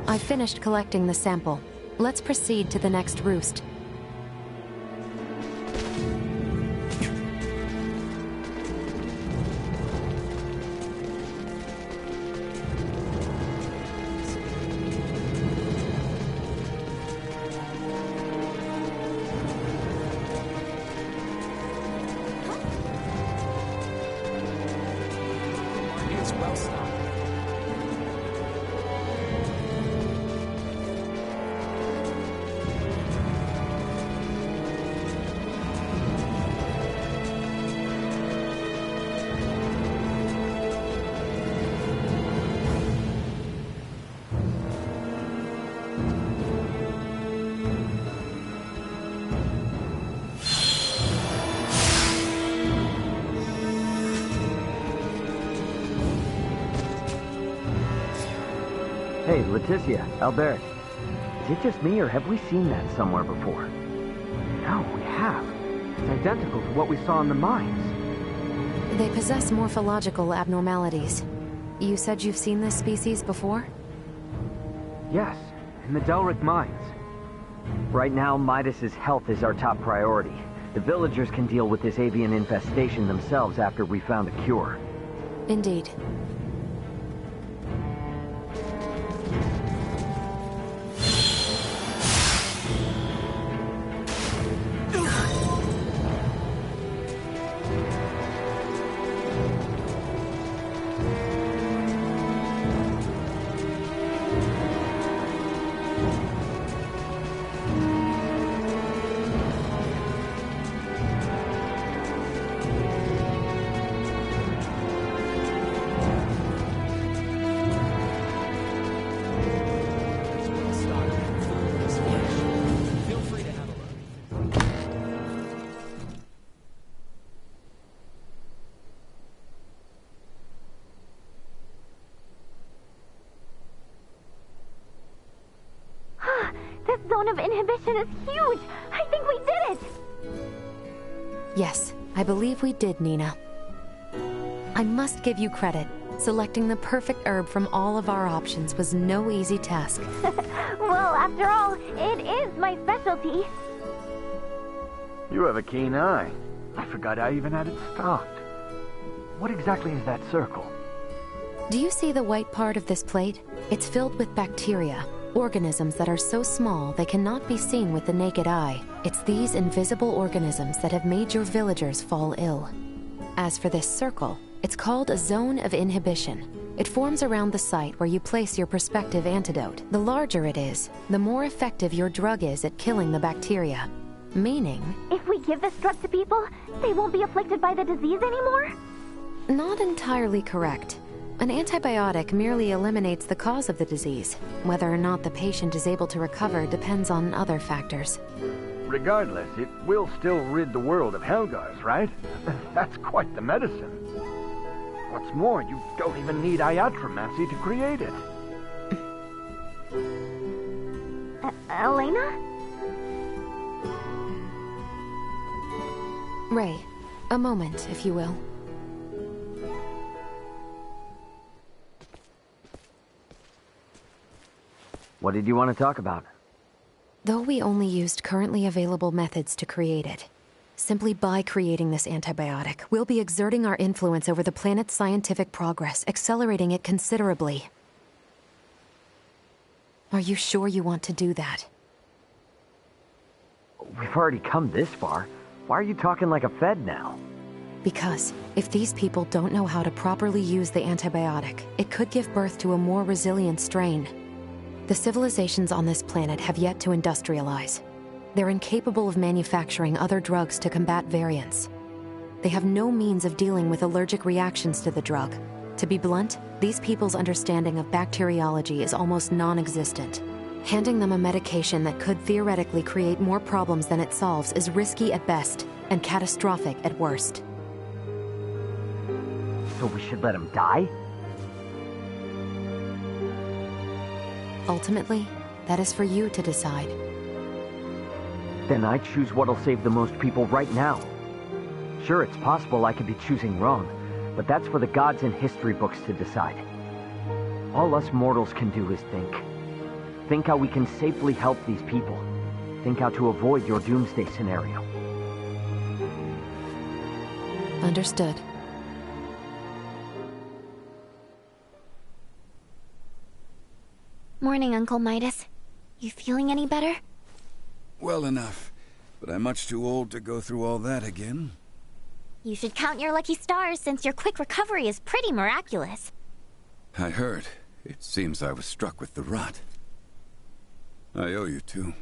I finished collecting the sample. Let's proceed to the next roost. It's well stocked. Hey, Leticia, Albert. Is it just me, or have we seen that somewhere before? No, we have. It's identical to what we saw in the mines. They possess morphological abnormalities. You said you've seen this species before? Yes, in the Delric mines. Right now, Midas's health is our top priority. The villagers can deal with this avian infestation themselves after we found a cure. Indeed. This zone of inhibition is huge! I think we did it! Yes, I believe we did, Nina. I must give you credit. Selecting the perfect herb from all of our options was no easy task. Well, after all, it is my specialty. You have a keen eye. I forgot I even had it stocked. What exactly is that circle? Do you see the white part of this plate? It's filled with bacteria, organisms that are so small they cannot be seen with the naked eye. It's these invisible organisms that have made your villagers fall ill. As for this circle, it's called a zone of inhibition. It forms around the site where you place your prospective antidote. The larger it is, the more effective your drug is at killing the bacteria. Meaning... If we give this drug to people, they won't be afflicted by the disease anymore? Not entirely correct. An antibiotic merely eliminates the cause of the disease. Whether or not the patient is able to recover depends on other factors. Regardless, it will still rid the world of Helgars, right? That's quite the medicine. What's more, you don't even need iatromancy to create it. Elena? Ray, a moment, if you will. What did you want to talk about? Though we only used currently available methods to create it, simply by creating this antibiotic, we'll be exerting our influence over the planet's scientific progress, accelerating it considerably. Are you sure you want to do that? We've already come this far. Why are you talking like a Fed now? Because if these people don't know how to properly use the antibiotic, it could give birth to a more resilient strain. The civilizations on this planet have yet to industrialize. They're incapable of manufacturing other drugs to combat variants. They have no means of dealing with allergic reactions to the drug. To be blunt, these people's understanding of bacteriology is almost non-existent. Handing them a medication that could theoretically create more problems than it solves is risky at best and catastrophic at worst. So we should let him die? Ultimately, that is for you to decide. Then I choose what'll save the most people right now. Sure, it's possible I could be choosing wrong, but that's for the gods and history books to decide. All us mortals can do is think. Think how we can safely help these people. Think how to avoid your doomsday scenario. Understood. Morning, Uncle Midas. You feeling any better? Well enough, but I'm much too old to go through all that again. You should count your lucky stars since your quick recovery is pretty miraculous. I heard. It seems I was struck with the rot. I owe you two.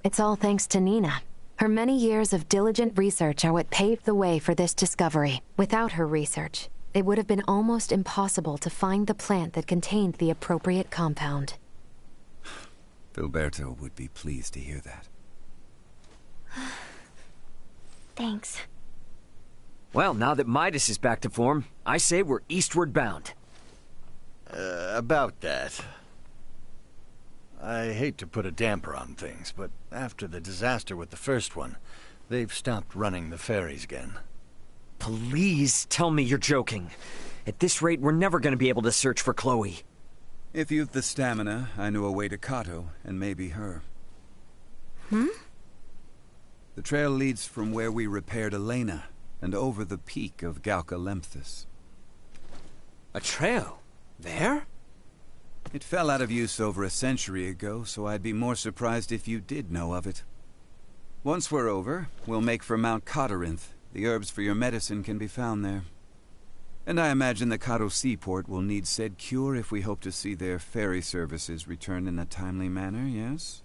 It's all thanks to Nina. Her many years of diligent research are what paved the way for this discovery. Without her research, it would have been almost impossible to find the plant that contained the appropriate compound. Filberto would be pleased to hear that. Thanks. Well, now that Midas is back to form, I say we're eastward bound. About that. I hate to put a damper on things, but after the disaster with the first one, they've stopped running the ferries again. Please tell me you're joking. At this rate, we're never going to be able to search for Chloe. If you've the stamina, I know a way to Kato, and maybe her. The trail leads from where we repaired Elena and over the peak of Galcalemphus. A trail? There? It fell out of use over a century ago, so I'd be more surprised if you did know of it. Once we're over, we'll make for Mount Cotarinth. The herbs for your medicine can be found there. And I imagine the Kato Seaport will need said cure if we hope to see their ferry services return in a timely manner, yes?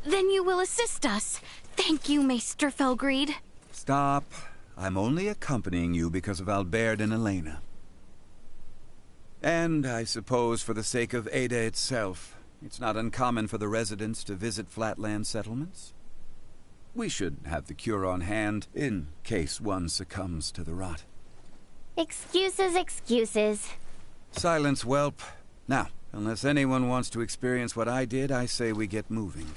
Then you will assist us. Thank you, Maester Felgreed. Stop. I'm only accompanying you because of Albert and Elena. And I suppose for the sake of Ada itself, it's not uncommon for the residents to visit flatland settlements. We should have the cure on hand in case one succumbs to the rot. Excuses, excuses. Silence, whelp. Now, unless anyone wants to experience what I did, I say we get moving.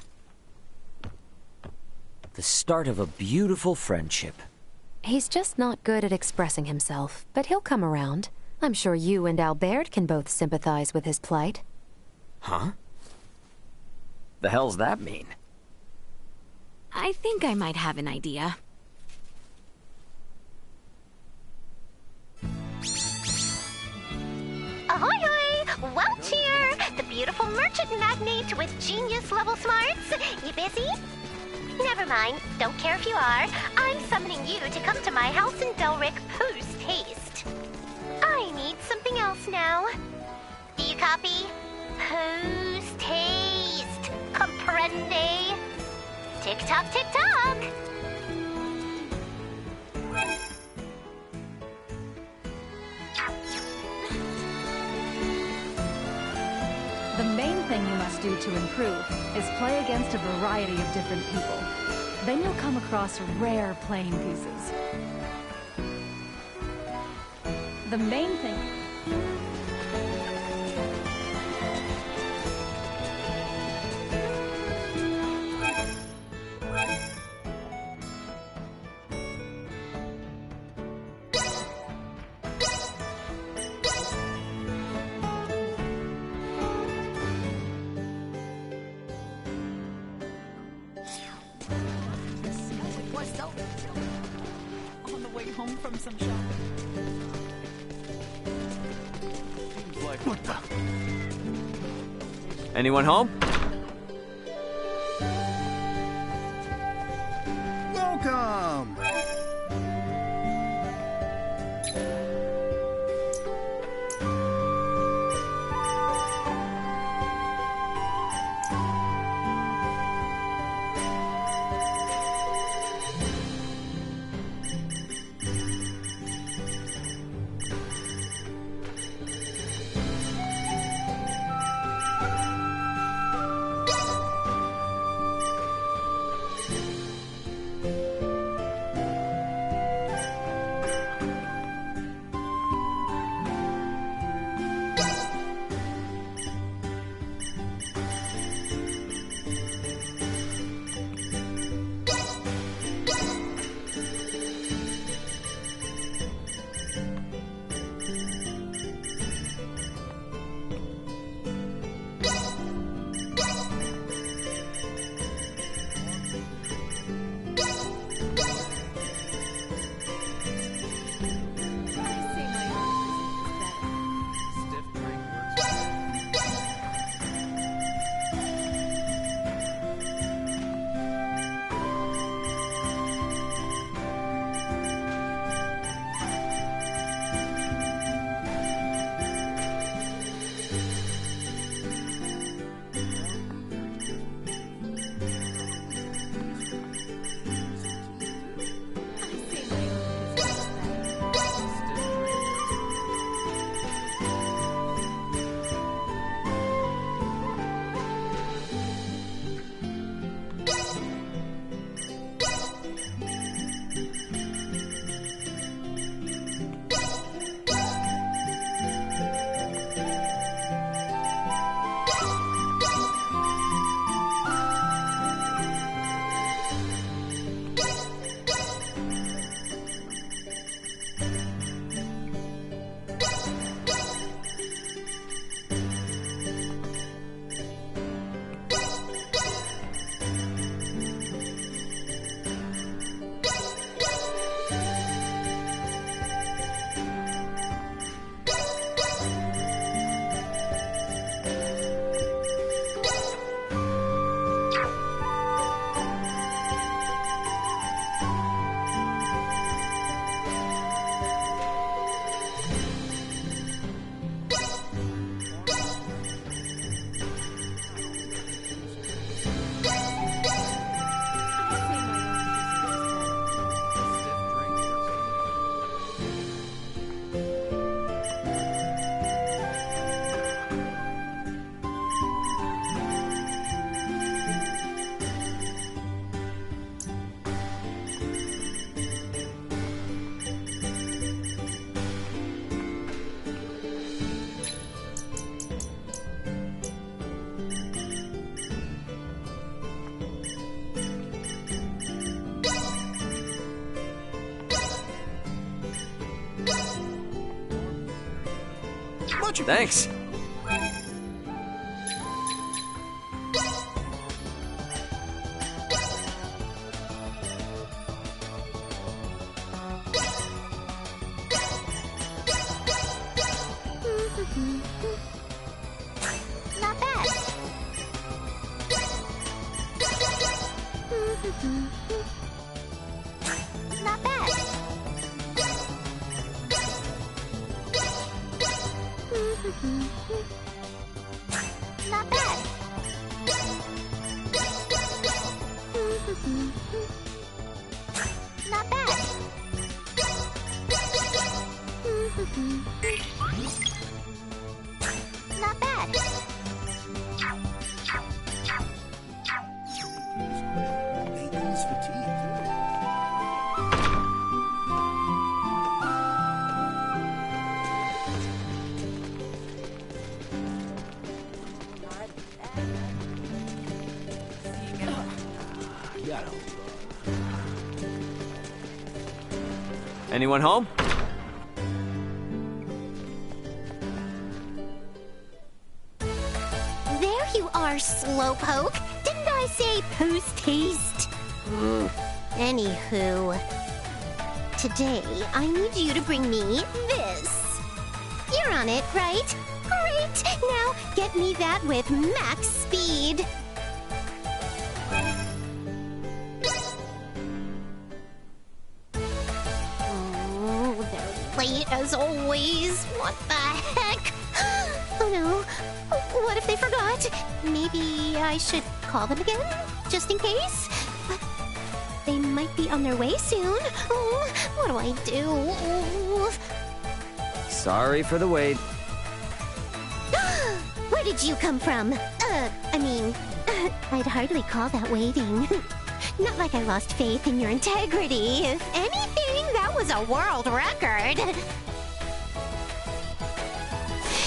The start of a beautiful friendship. He's just not good at expressing himself, but he'll come around. I'm sure you and Albert can both sympathize with his plight. Huh? The hell's that mean? I think I might have an idea. Ahoy hoy! Welch here! The beautiful merchant magnate with genius-level smarts. You busy? Never mind. Don't care if you are. I'm summoning you to come to my house in Delric post-haste. I need something else now. Do you copy? Post-haste. Comprende? Tick-tock, tick-tock! The main thing you must do to improve is play against a variety of different people. Then you'll come across rare playing pieces. The main thing... On the way home from some shopping. What the? Anyone home? Welcome! Much Thanks. Not bad. Not bad. Not bad. Not bad. Not bad. Nathan's fatigued. Anyone home? There you are, Slowpoke. Didn't I say post-haste? Anywho. Today, I need you to bring me this. You're on it, right? Great! Now, get me that with max speed. Oh, they're late as always. What the heck? Oh no. What if they forgot? Maybe I should call them again? Just in case? But they might be on their way soon. Oh, what do I do? Sorry for the wait. Where did you come from? I'd hardly call that waiting. Not like I lost faith in your integrity. If anything, that was a world record.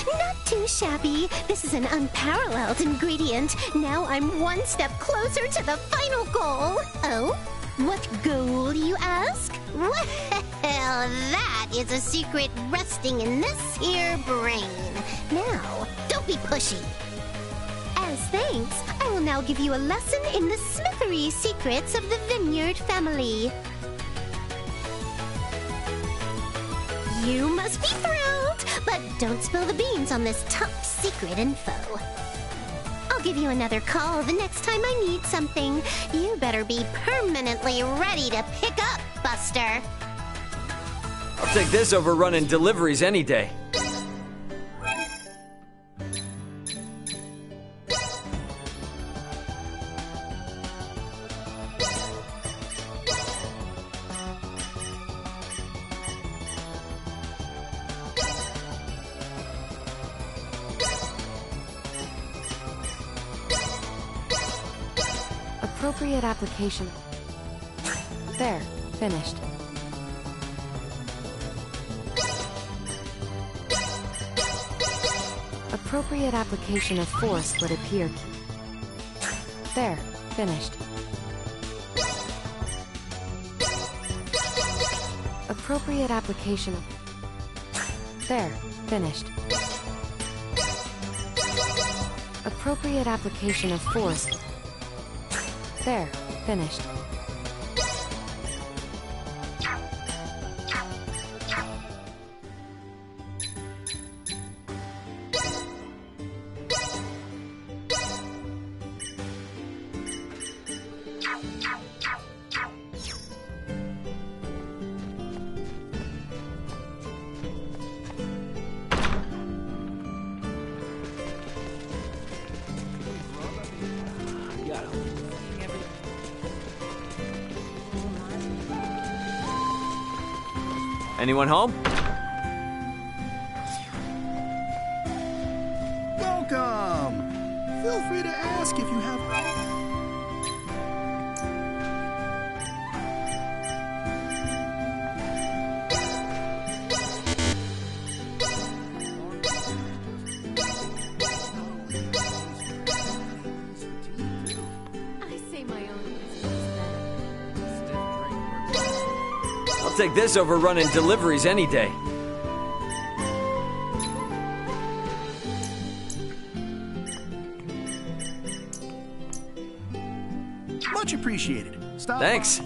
Not too shabby. This is an unparalleled ingredient. Now I'm one step closer to the final goal. Oh? What goal, you ask? Well, that is a secret resting in this here brain. Now, don't be pushy. As thanks, I will now give you a lesson in the smithery secrets of the Vineyard family. You must be thrilled, but don't spill the beans on this top secret info. I'll give you another call the next time I need something. You better be permanently ready to pick up, Buster. I'll take this over running deliveries any day. Appropriate application. There, finished. Appropriate application of force would appear. There, finished. Appropriate application. There, finished. Appropriate application of force. There, finished. Anyone home? Welcome! Feel free to ask if you have... I'll take this over running deliveries any day. appreciated. Stop. Thanks.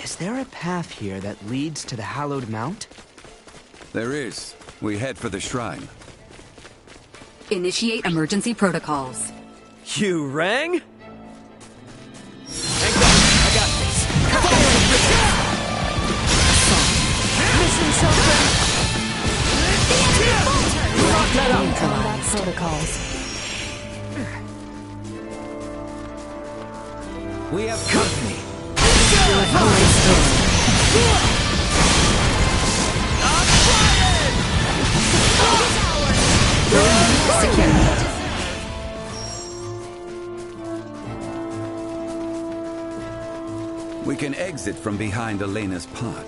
Is there a path here that leads to the Hallowed Mount? There is. We head for the shrine. Initiate emergency protocols. You rang? Hang on, I got this. Mission something! Lock that up. Combat protocols. We have company. We can exit from behind Elena's pod.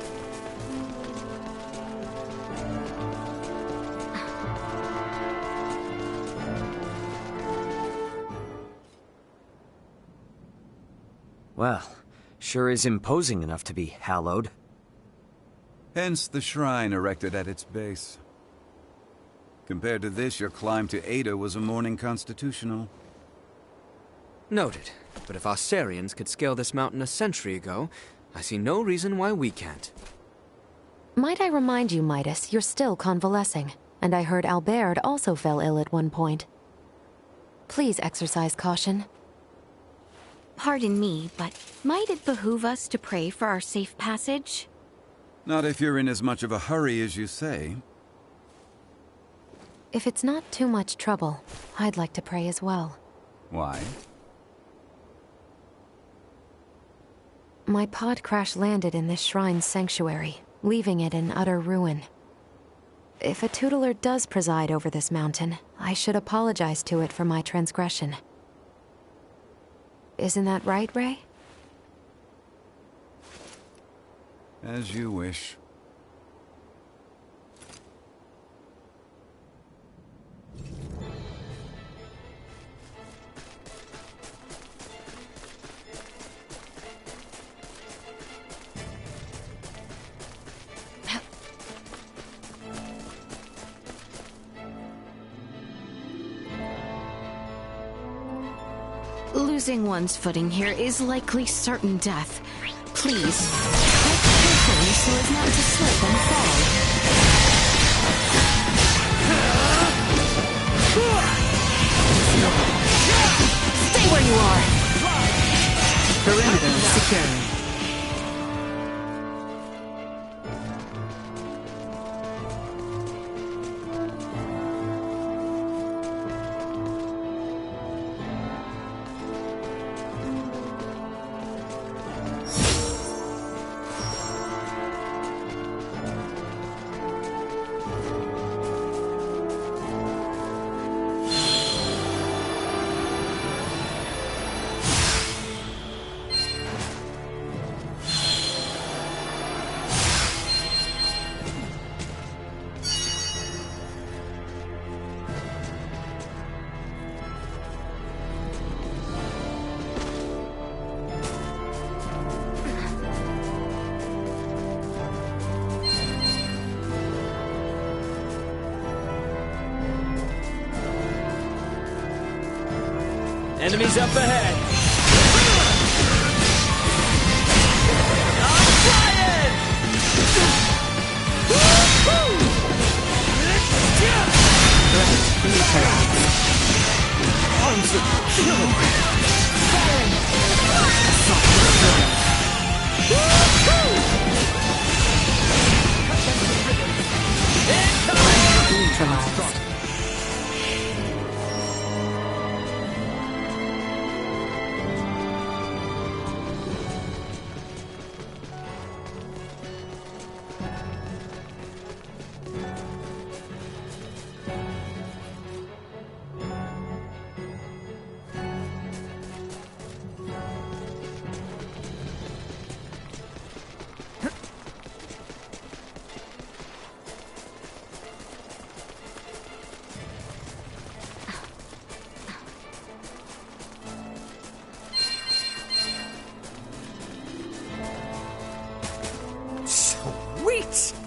Well, sure is imposing enough to be hallowed. Hence the shrine erected at its base. Compared to this, your climb to Ada was a morning constitutional. Noted. But if Australians could scale this mountain a century ago, I see no reason why we can't. Might I remind you, Midas, you're still convalescing. And I heard Albert also fell ill at one point. Please exercise caution. Pardon me, but might it behoove us to pray for our safe passage? Not if you're in as much of a hurry as you say. If it's not too much trouble, I'd like to pray as well. Why? My pod crash landed in this shrine's sanctuary, leaving it in utter ruin. If a tutelar does preside over this mountain, I should apologize to it for my transgression. Isn't that right, Ray? As you wish. Losing one's footing here is likely certain death. Please, tread carefully so as not to slip and fall. Stay where you are! Perimeter secure. Enemies up ahead! Sweet!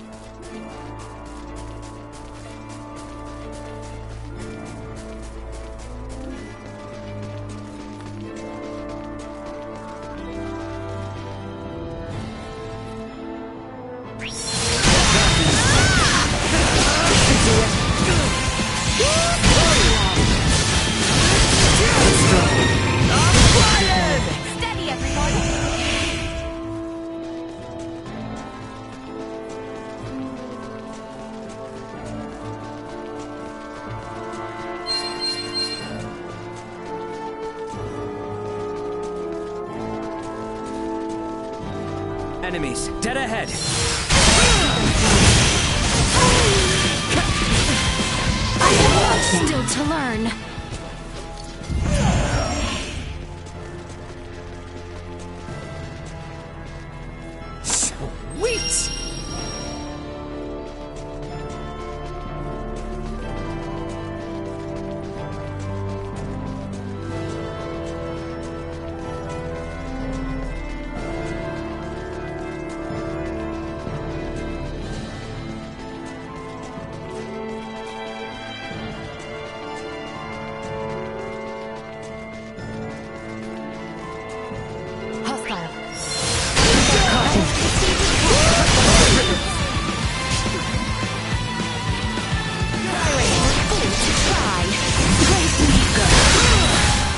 Steady, everyone! Enemies, dead ahead! Still to learn. Sweet!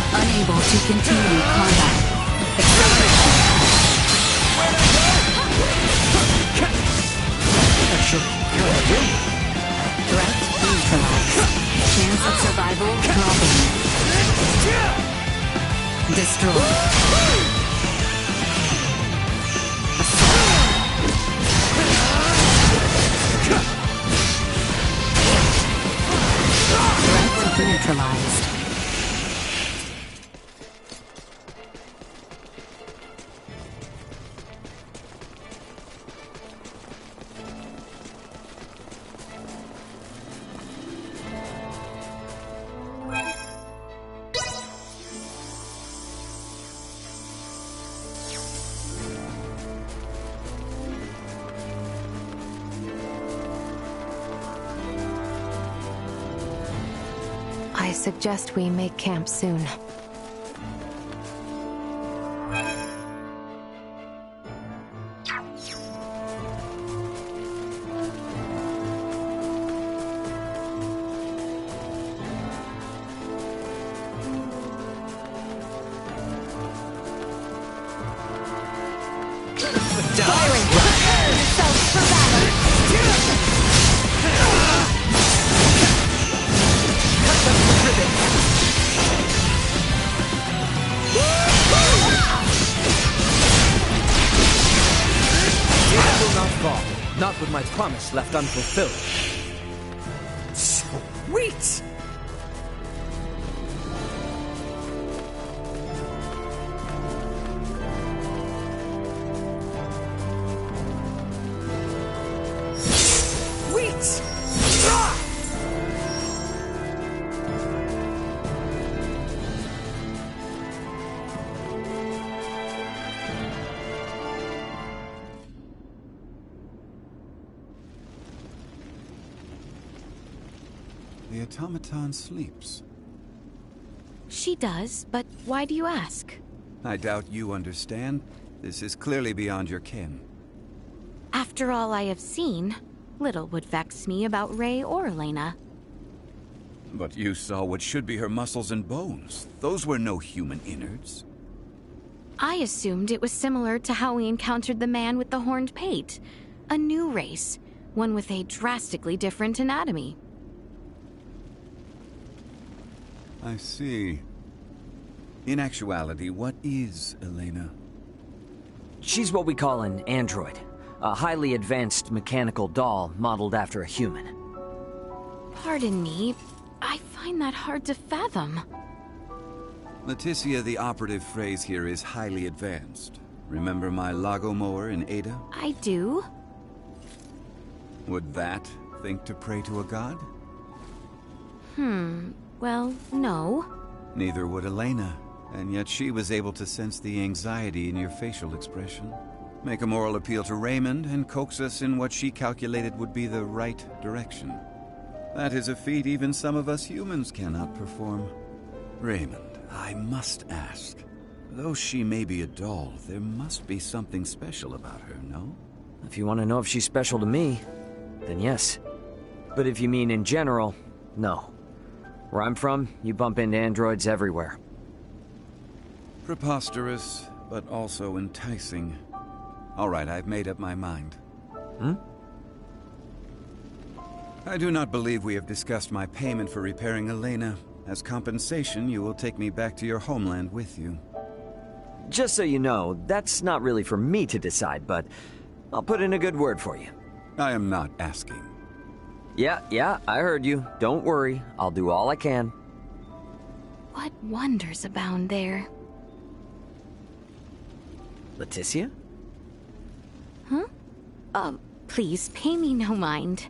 Unable to continue combat. Threat neutralized. Chance of survival dropping. Destroy. Threat neutralized. I suggest we make camp soon. Not with my promise left unfulfilled. Sweet! Sweet! Ah! The automaton sleeps. She does, but why do you ask? I doubt you understand. This is clearly beyond your ken. After all I have seen, little would vex me about Ray or Elena. But you saw what should be her muscles and bones. Those were no human innards. I assumed it was similar to how we encountered the man with the horned pate. A new race, one with a drastically different anatomy. I see. In actuality, what is Elena? She's what we call an android. A highly advanced mechanical doll modeled after a human. Pardon me, I find that hard to fathom. Leticia, the operative phrase here is highly advanced. Remember my Lago mower in Ada? I do. Would that think to pray to a god? Well, no. Neither would Elena, and yet she was able to sense the anxiety in your facial expression. make a moral appeal to Raymond, and coax us in what she calculated would be the right direction. That is a feat even some of us humans cannot perform. Raymond, I must ask. Though she may be a doll, there must be something special about her, no? If you want to know if she's special to me, then yes. But if you mean in general, no. Where I'm from, you bump into androids everywhere. Preposterous, but also enticing. All right, I've made up my mind. I do not believe we have discussed my payment for repairing Elena. As compensation, you will take me back to your homeland with you. Just so you know, that's not really for me to decide, but I'll put in a good word for you. I am not asking. Yeah, I heard you. Don't worry, I'll do all I can. What wonders abound there? Leticia? Huh? Please, pay me no mind.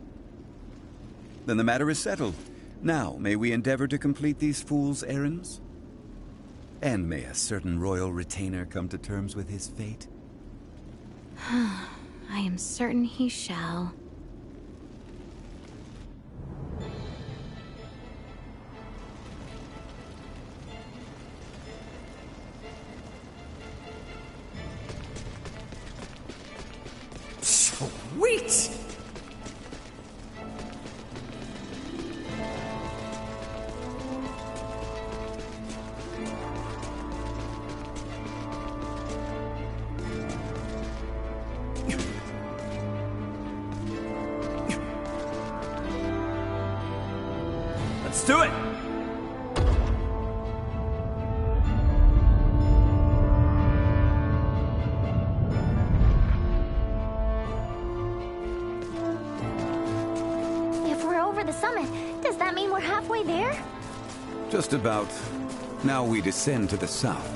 Then the matter is settled. Now, may we endeavor to complete these fools' errands? And may a certain royal retainer come to terms with his fate? I am certain he shall. Sweet! Let's do it! If we're over the summit, does that mean we're halfway there? Just about. Now we descend to the south.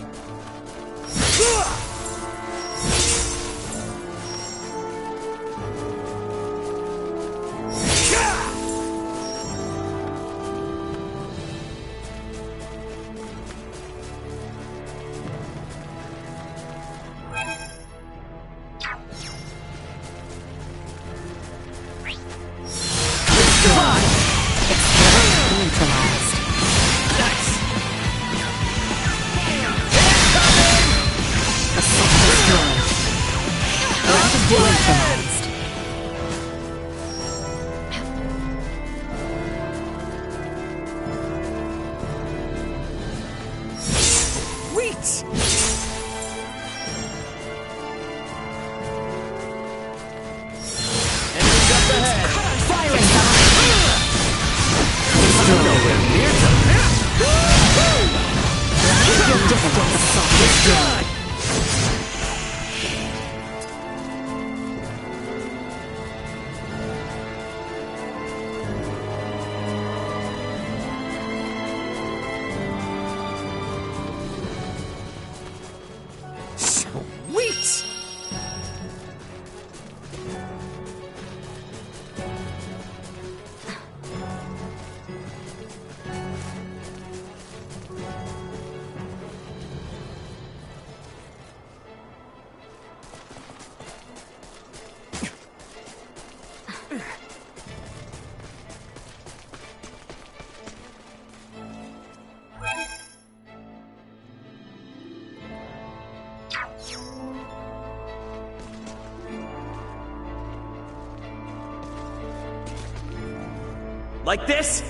Like this?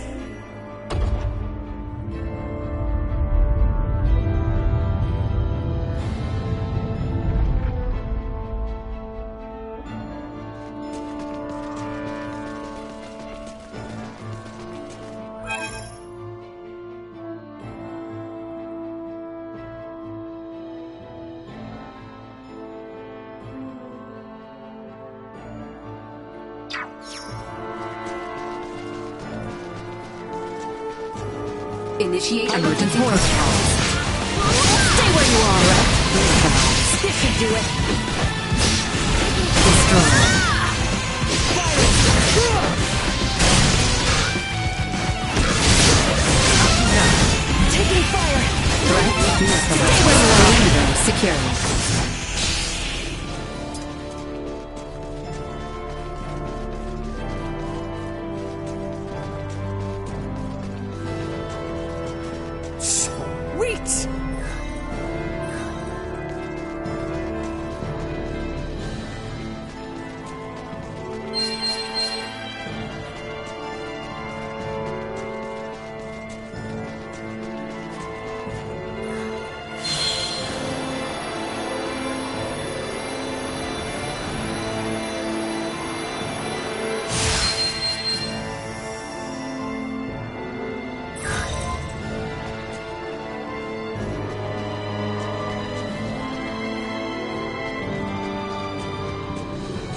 Initiate emergency protocol. Stay where you are, right? This should do it. Destroy. Taking fire. Threat neutralized. Stay where you are. Secure.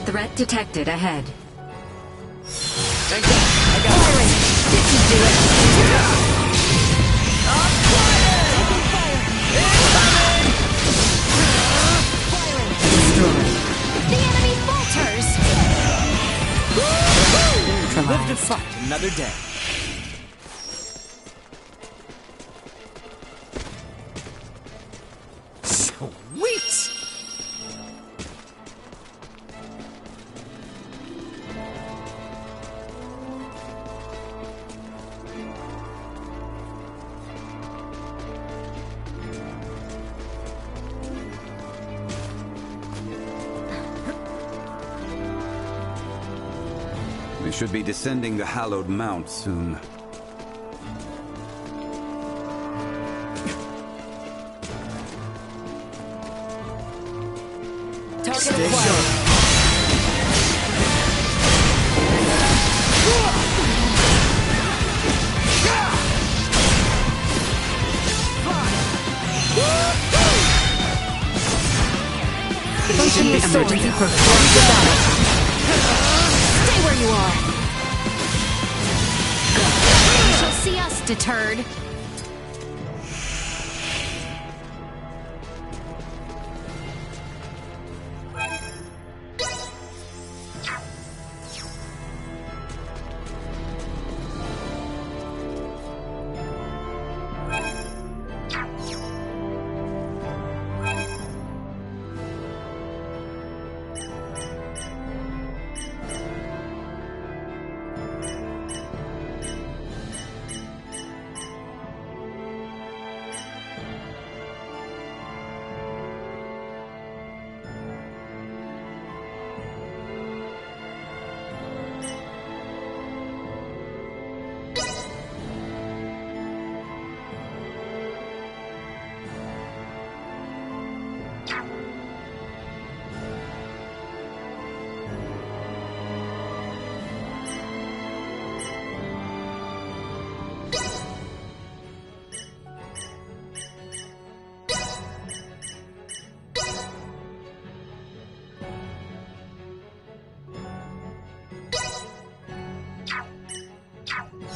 Threat detected ahead. Thank God. I got it. This should do it. The enemy falters! Live to fight another day. Sweet! We should be descending the hallowed mount soon. Stay sharp. Functioning emergency protocol. Stay where you are. You shall see us deterred.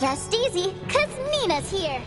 Rest easy, 'cause Nina's here.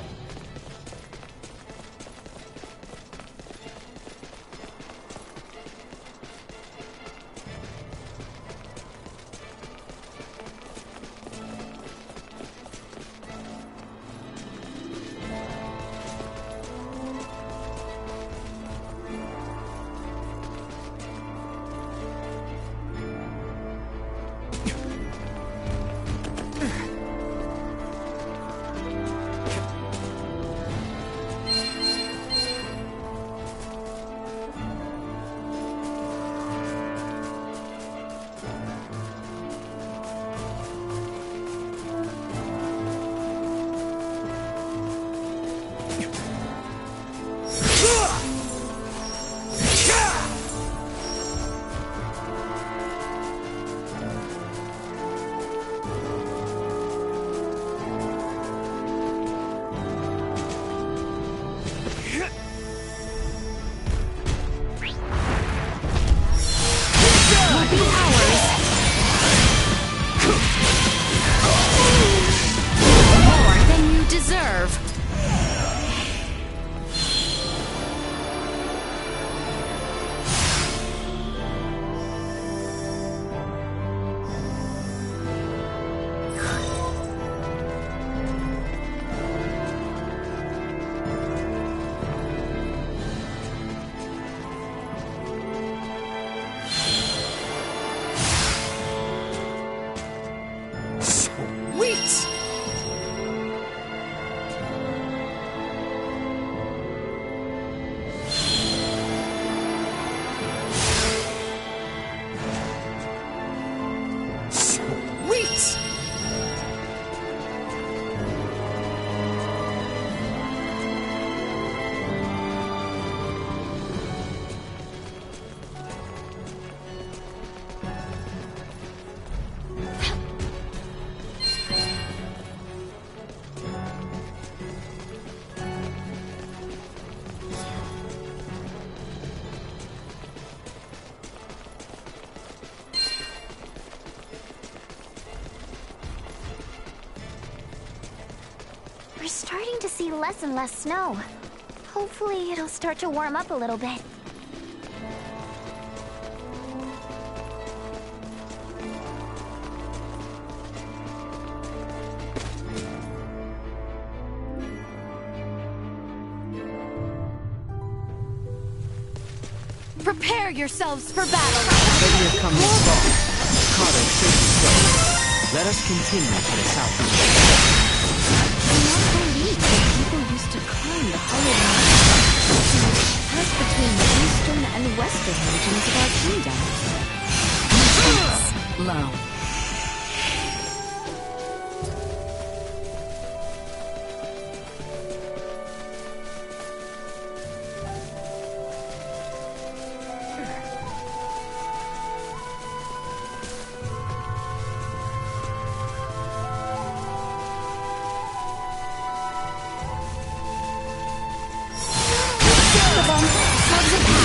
starting to see less and less snow. Hopefully it'll start to warm up a little bit. Prepare yourselves for battle! Heavier comes fall. Carter should stay. Let us continue to the southeast. I cannot believe that people used to climb the Hollow Mountain to pass between the eastern and western regions of our kingdom. Defense low.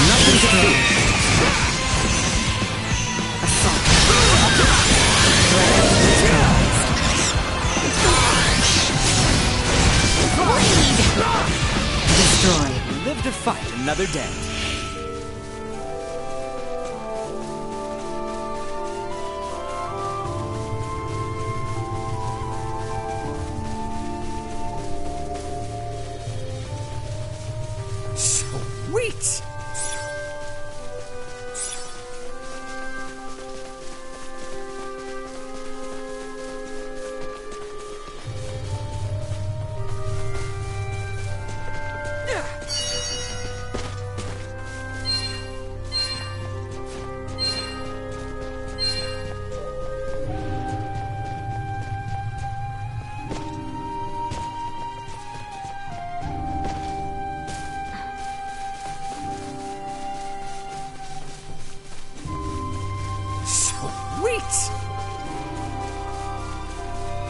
Nothing to fear. Assault. Destroy. Live to fight another day. Sweet!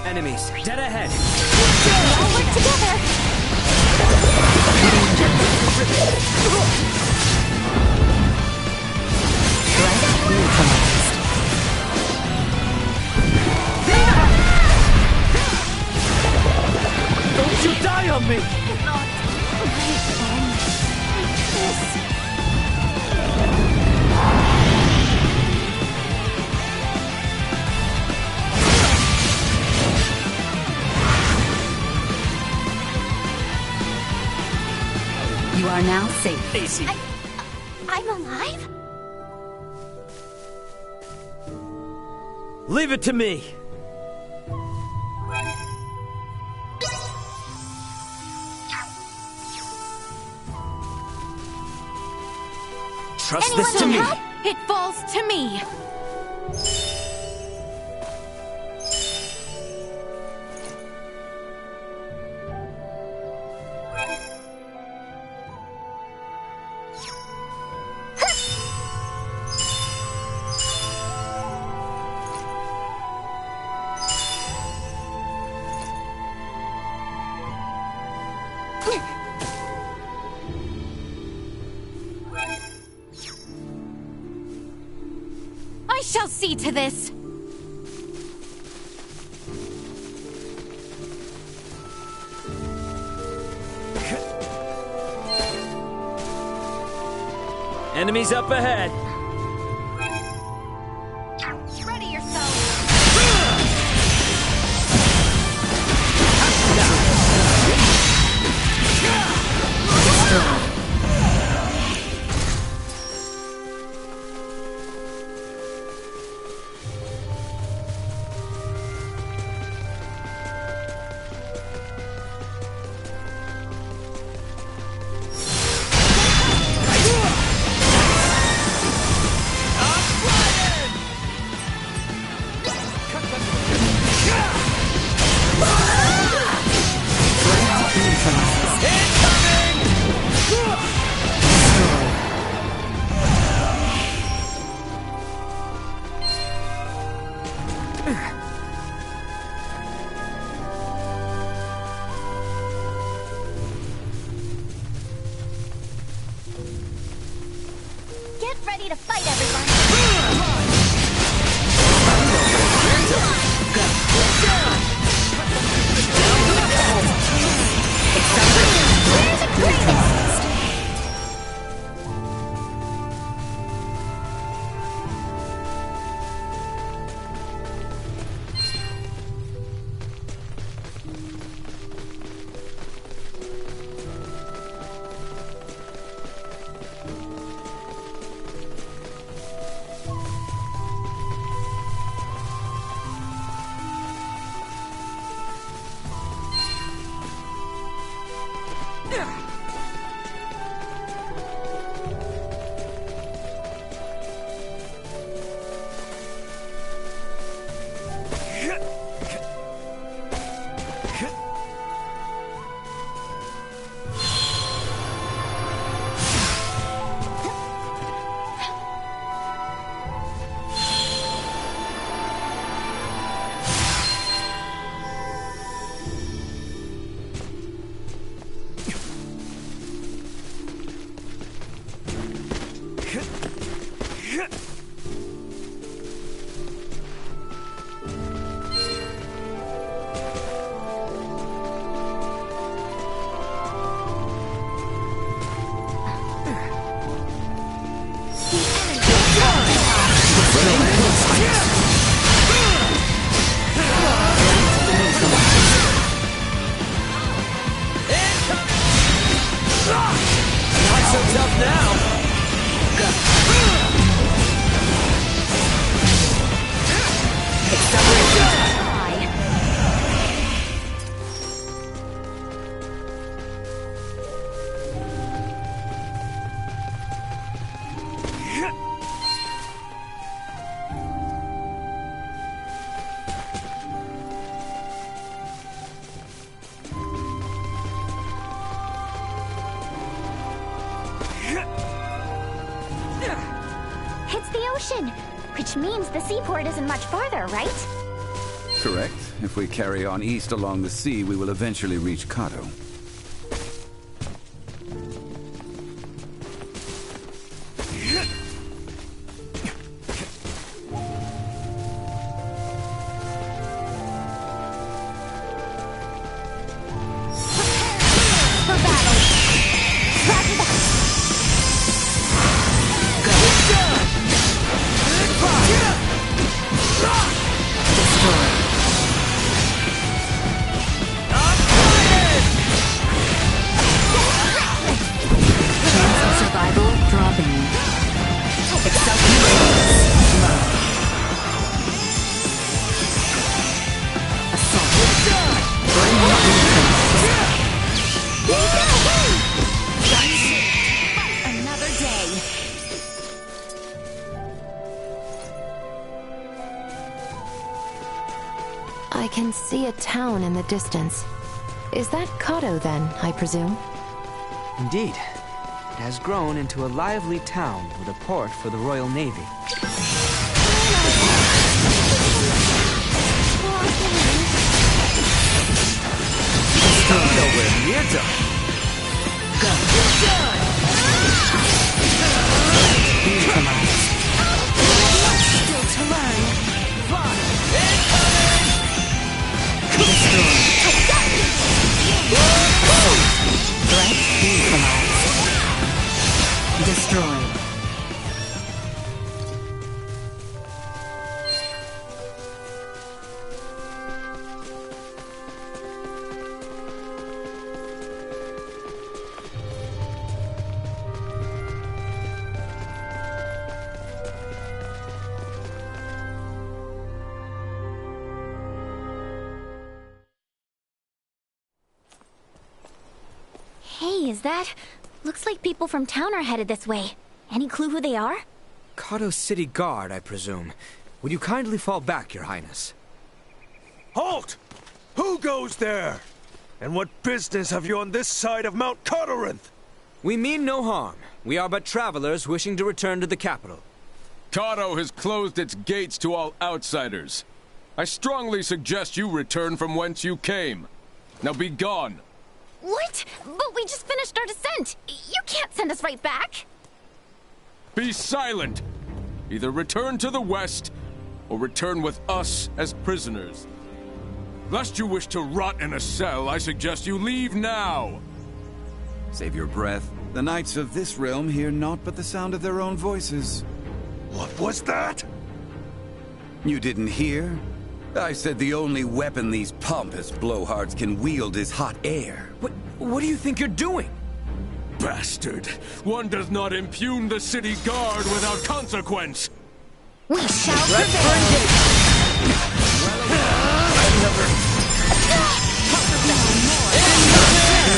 Enemies, dead ahead! All work together! Don't you die on me! You are now safe. Easy. I'm alive? Leave it to me. Trust this to me. It falls to me. I shall see to this. Enemies up ahead. Ready yourself. ocean, which means the seaport isn't much farther, right? Correct. If we carry on east along the sea, we will eventually reach Kato. I can see a town in the distance. Is that Kato then, I presume? Indeed. It has grown into a lively town with a port for the Royal Navy. Nowhere near done. Still to learn. Threat neutralized. Destroyed. Hey, is that... Looks like people from town are headed this way. Any clue who they are? Kato City Guard, I presume. Would you kindly fall back, Your Highness? Halt! Who goes there? And what business have you on this side of Mount Carteranth? We mean no harm. We are but travelers wishing to return to the capital. Kato has closed its gates to all outsiders. I strongly suggest you return from whence you came. Now be gone. What? But we just finished our descent! You can't send us right back! Be silent! Either return to the west, or return with us as prisoners. Lest you wish to rot in a cell, I suggest you leave now! Save your breath. The knights of this realm hear naught but the sound of their own voices. What was that? You didn't hear? I said the only weapon these pompous blowhards can wield is hot air. What do you think you're doing? Bastard! One does not impugn the city guard without consequence! We shall prevail!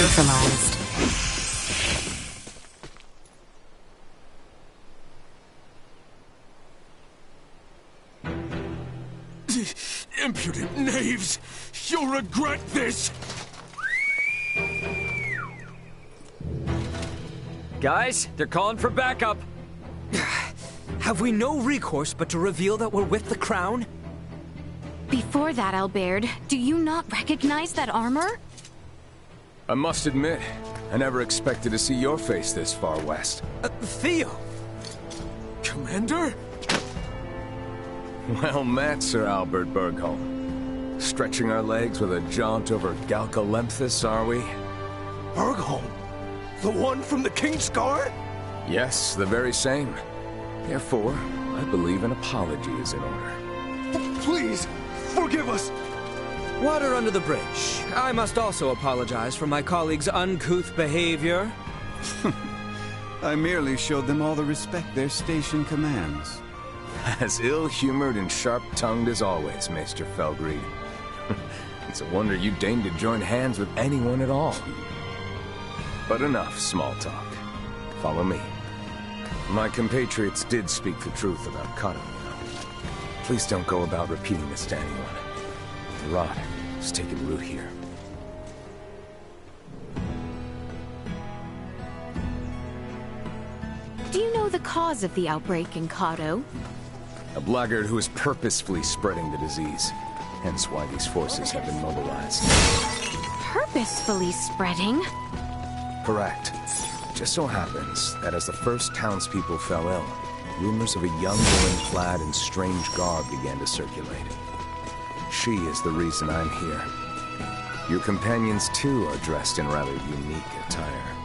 Neutralized. Impudent knaves! You'll regret this! Guys, they're calling for backup. Have we no recourse but to reveal that we're with the crown? Before that, Albert, do you not recognize that armor? I must admit, I never expected to see your face this far west. Theo! Commander? Well met, Sir Albert Bergholm. Stretching our legs with a jaunt over Galcalemthus, are we? Bergholm? The one from the King's Guard? Yes, the very same. Therefore, I believe an apology is in order. Please, forgive us! Water under the bridge. I must also apologize for my colleagues' uncouth behavior. I merely showed them all the respect their station commands. As ill-humored and sharp-tongued as always, Maester Felgreed. It's a wonder you deigned to join hands with anyone at all. But enough small talk. Follow me. My compatriots did speak the truth about Kato, you know. Please don't go about repeating this to anyone. The rot has taken root here. Do you know the cause of the outbreak in Kato? A blackguard who is purposefully spreading the disease. Hence why these forces have been mobilized. Purposefully spreading? Correct. Just so happens that as the first townspeople fell ill, rumors of a young woman clad in strange garb began to circulate. She is the reason I'm here. Your companions, too, are dressed in rather unique attire.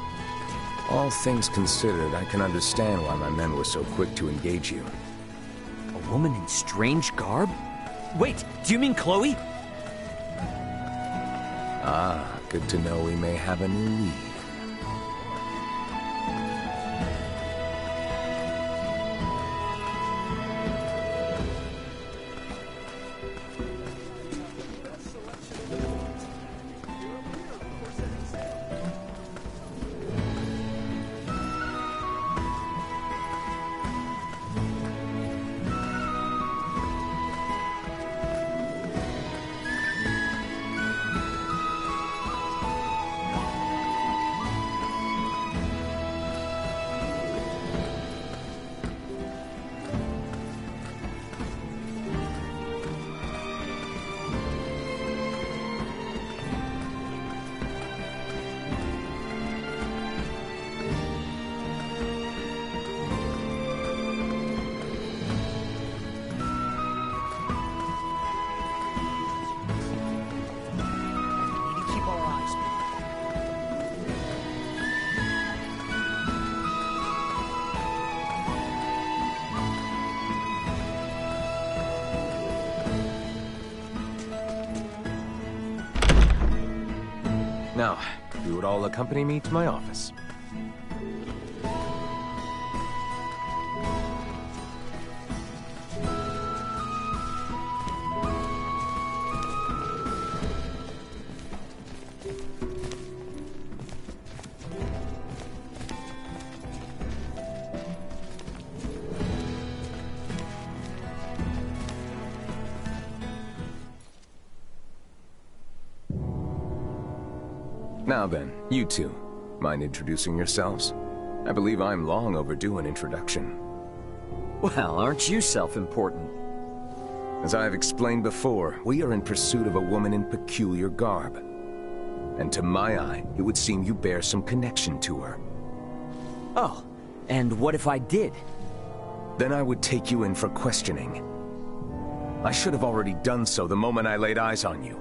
All things considered, I can understand why my men were so quick to engage you. A woman in strange garb? Wait, do you mean Chloe? Ah, good to know we may have a new lead. Now, you would all accompany me to my office. Now then, you two, mind introducing yourselves? I believe I'm long overdue an introduction. Well, aren't you self-important? As I have explained before, we are in pursuit of a woman in peculiar garb. And to my eye, it would seem you bear some connection to her. Oh, and what if I did? Then I would take you in for questioning. I should have already done so the moment I laid eyes on you.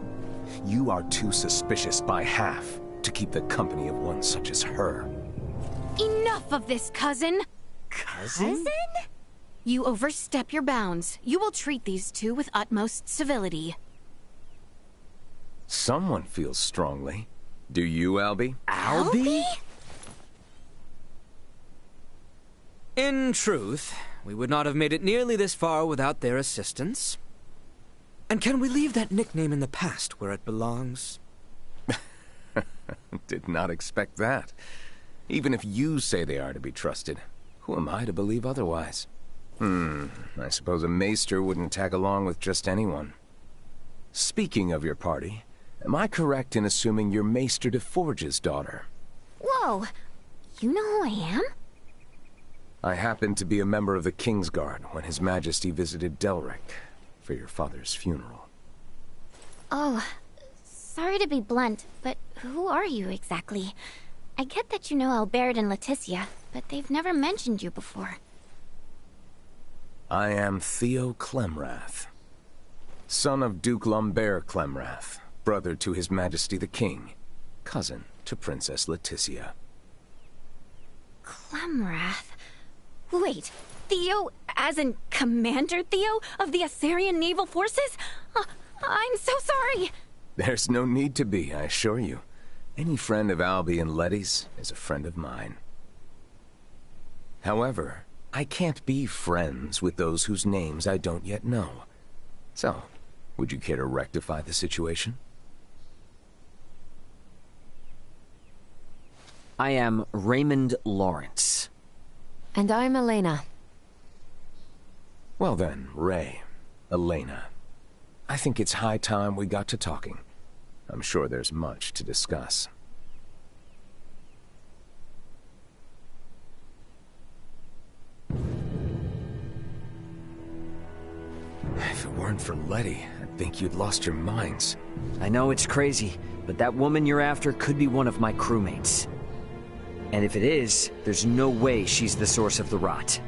You are too suspicious by half to keep the company of one such as her. Enough of this, cousin! Cousin? You overstep your bounds. You will treat these two with utmost civility. Someone feels strongly. Do you, Albie? Albie? In truth, we would not have made it nearly this far without their assistance. And can we leave that nickname in the past where it belongs? Did not expect that. Even if you say they are to be trusted, who am I to believe otherwise? I suppose a maester wouldn't tag along with just anyone. Speaking of your party, am I correct in assuming you're Maester de Forge's daughter? Whoa, you know who I am? I happened to be a member of the Kingsguard when His Majesty visited Delric for your father's funeral. Oh, sorry to be blunt, but who are you exactly? I get that you know Albert and Leticia, but they've never mentioned you before. I am Theo Clemrath, son of Duke Lambert Clemrath, brother to His Majesty the King, cousin to Princess Leticia. Clemrath? Wait, Theo, as in Commander Theo of the Assyrian Naval Forces? I'm so sorry! There's no need to be, I assure you. Any friend of Albie and Letty's is a friend of mine. However, I can't be friends with those whose names I don't yet know. So, would you care to rectify the situation? I am Raymond Lawrence. And I'm Elena. Well then, Ray, Elena. I think it's high time we got to talking. I'm sure there's much to discuss. If it weren't for Letty, I'd think you'd lost your minds. I know it's crazy, but that woman you're after could be one of my crewmates. And if it is, there's no way she's the source of the rot.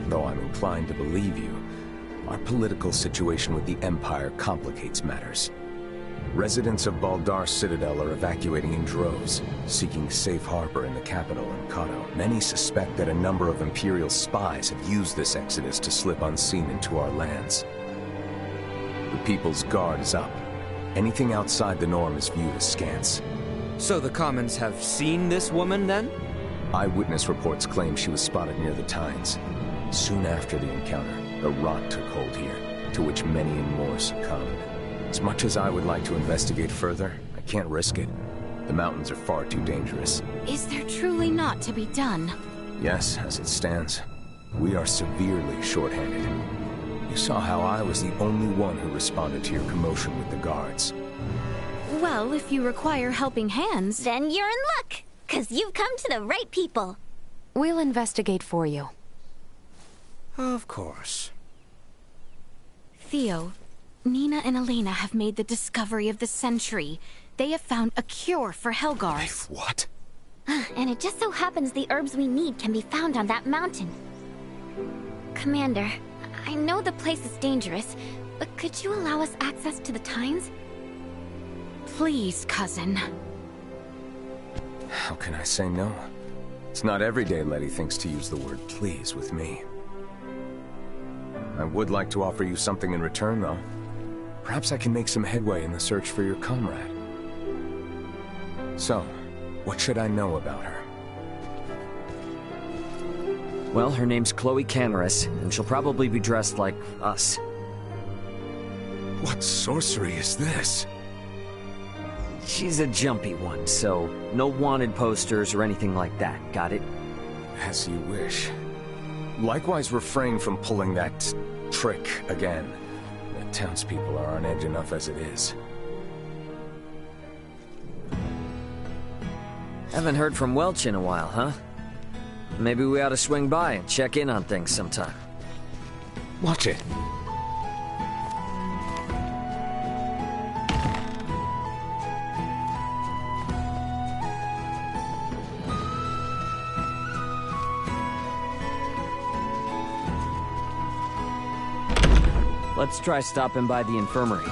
Though I'm inclined to believe you, our political situation with the Empire complicates matters. Residents of Baldar's Citadel are evacuating in droves, seeking safe harbor in the capital, Kato. Many suspect that a number of Imperial spies have used this exodus to slip unseen into our lands. The People's Guard is up. Anything outside the norm is viewed as scants. So the Commons have seen this woman, then? Eyewitness reports claim she was spotted near the Tines. Soon after the encounter, the rot took hold here, to which many and more succumbed. As much as I would like to investigate further, I can't risk it. The mountains are far too dangerous. Is there truly not to be done? Yes, as it stands. We are severely short-handed. You saw how I was the only one who responded to your commotion with the guards. Well, if you require helping hands... Then you're in luck, 'cause you've come to the right people. We'll investigate for you. Of course. Theo, Nina and Elena have made the discovery of the century. They have found a cure for Helgars. What? And it just so happens the herbs we need can be found on that mountain. Commander, I know the place is dangerous, but could you allow us access to the Tines? Please, cousin. How can I say no? It's not every day Letty thinks to use the word please with me. I would like to offer you something in return, though. Perhaps I can make some headway in the search for your comrade. So, what should I know about her? Well, her name's Chloe Canaris, and she'll probably be dressed like us. What sorcery is this? She's a jumpy one, so no wanted posters or anything like that, got it? As you wish. Likewise, refrain from pulling that trick again. The townspeople are on edge enough as it is. Haven't heard from Welch in a while, huh? Maybe we ought to swing by and check in on things sometime. Watch it. Let's try stopping by the infirmary.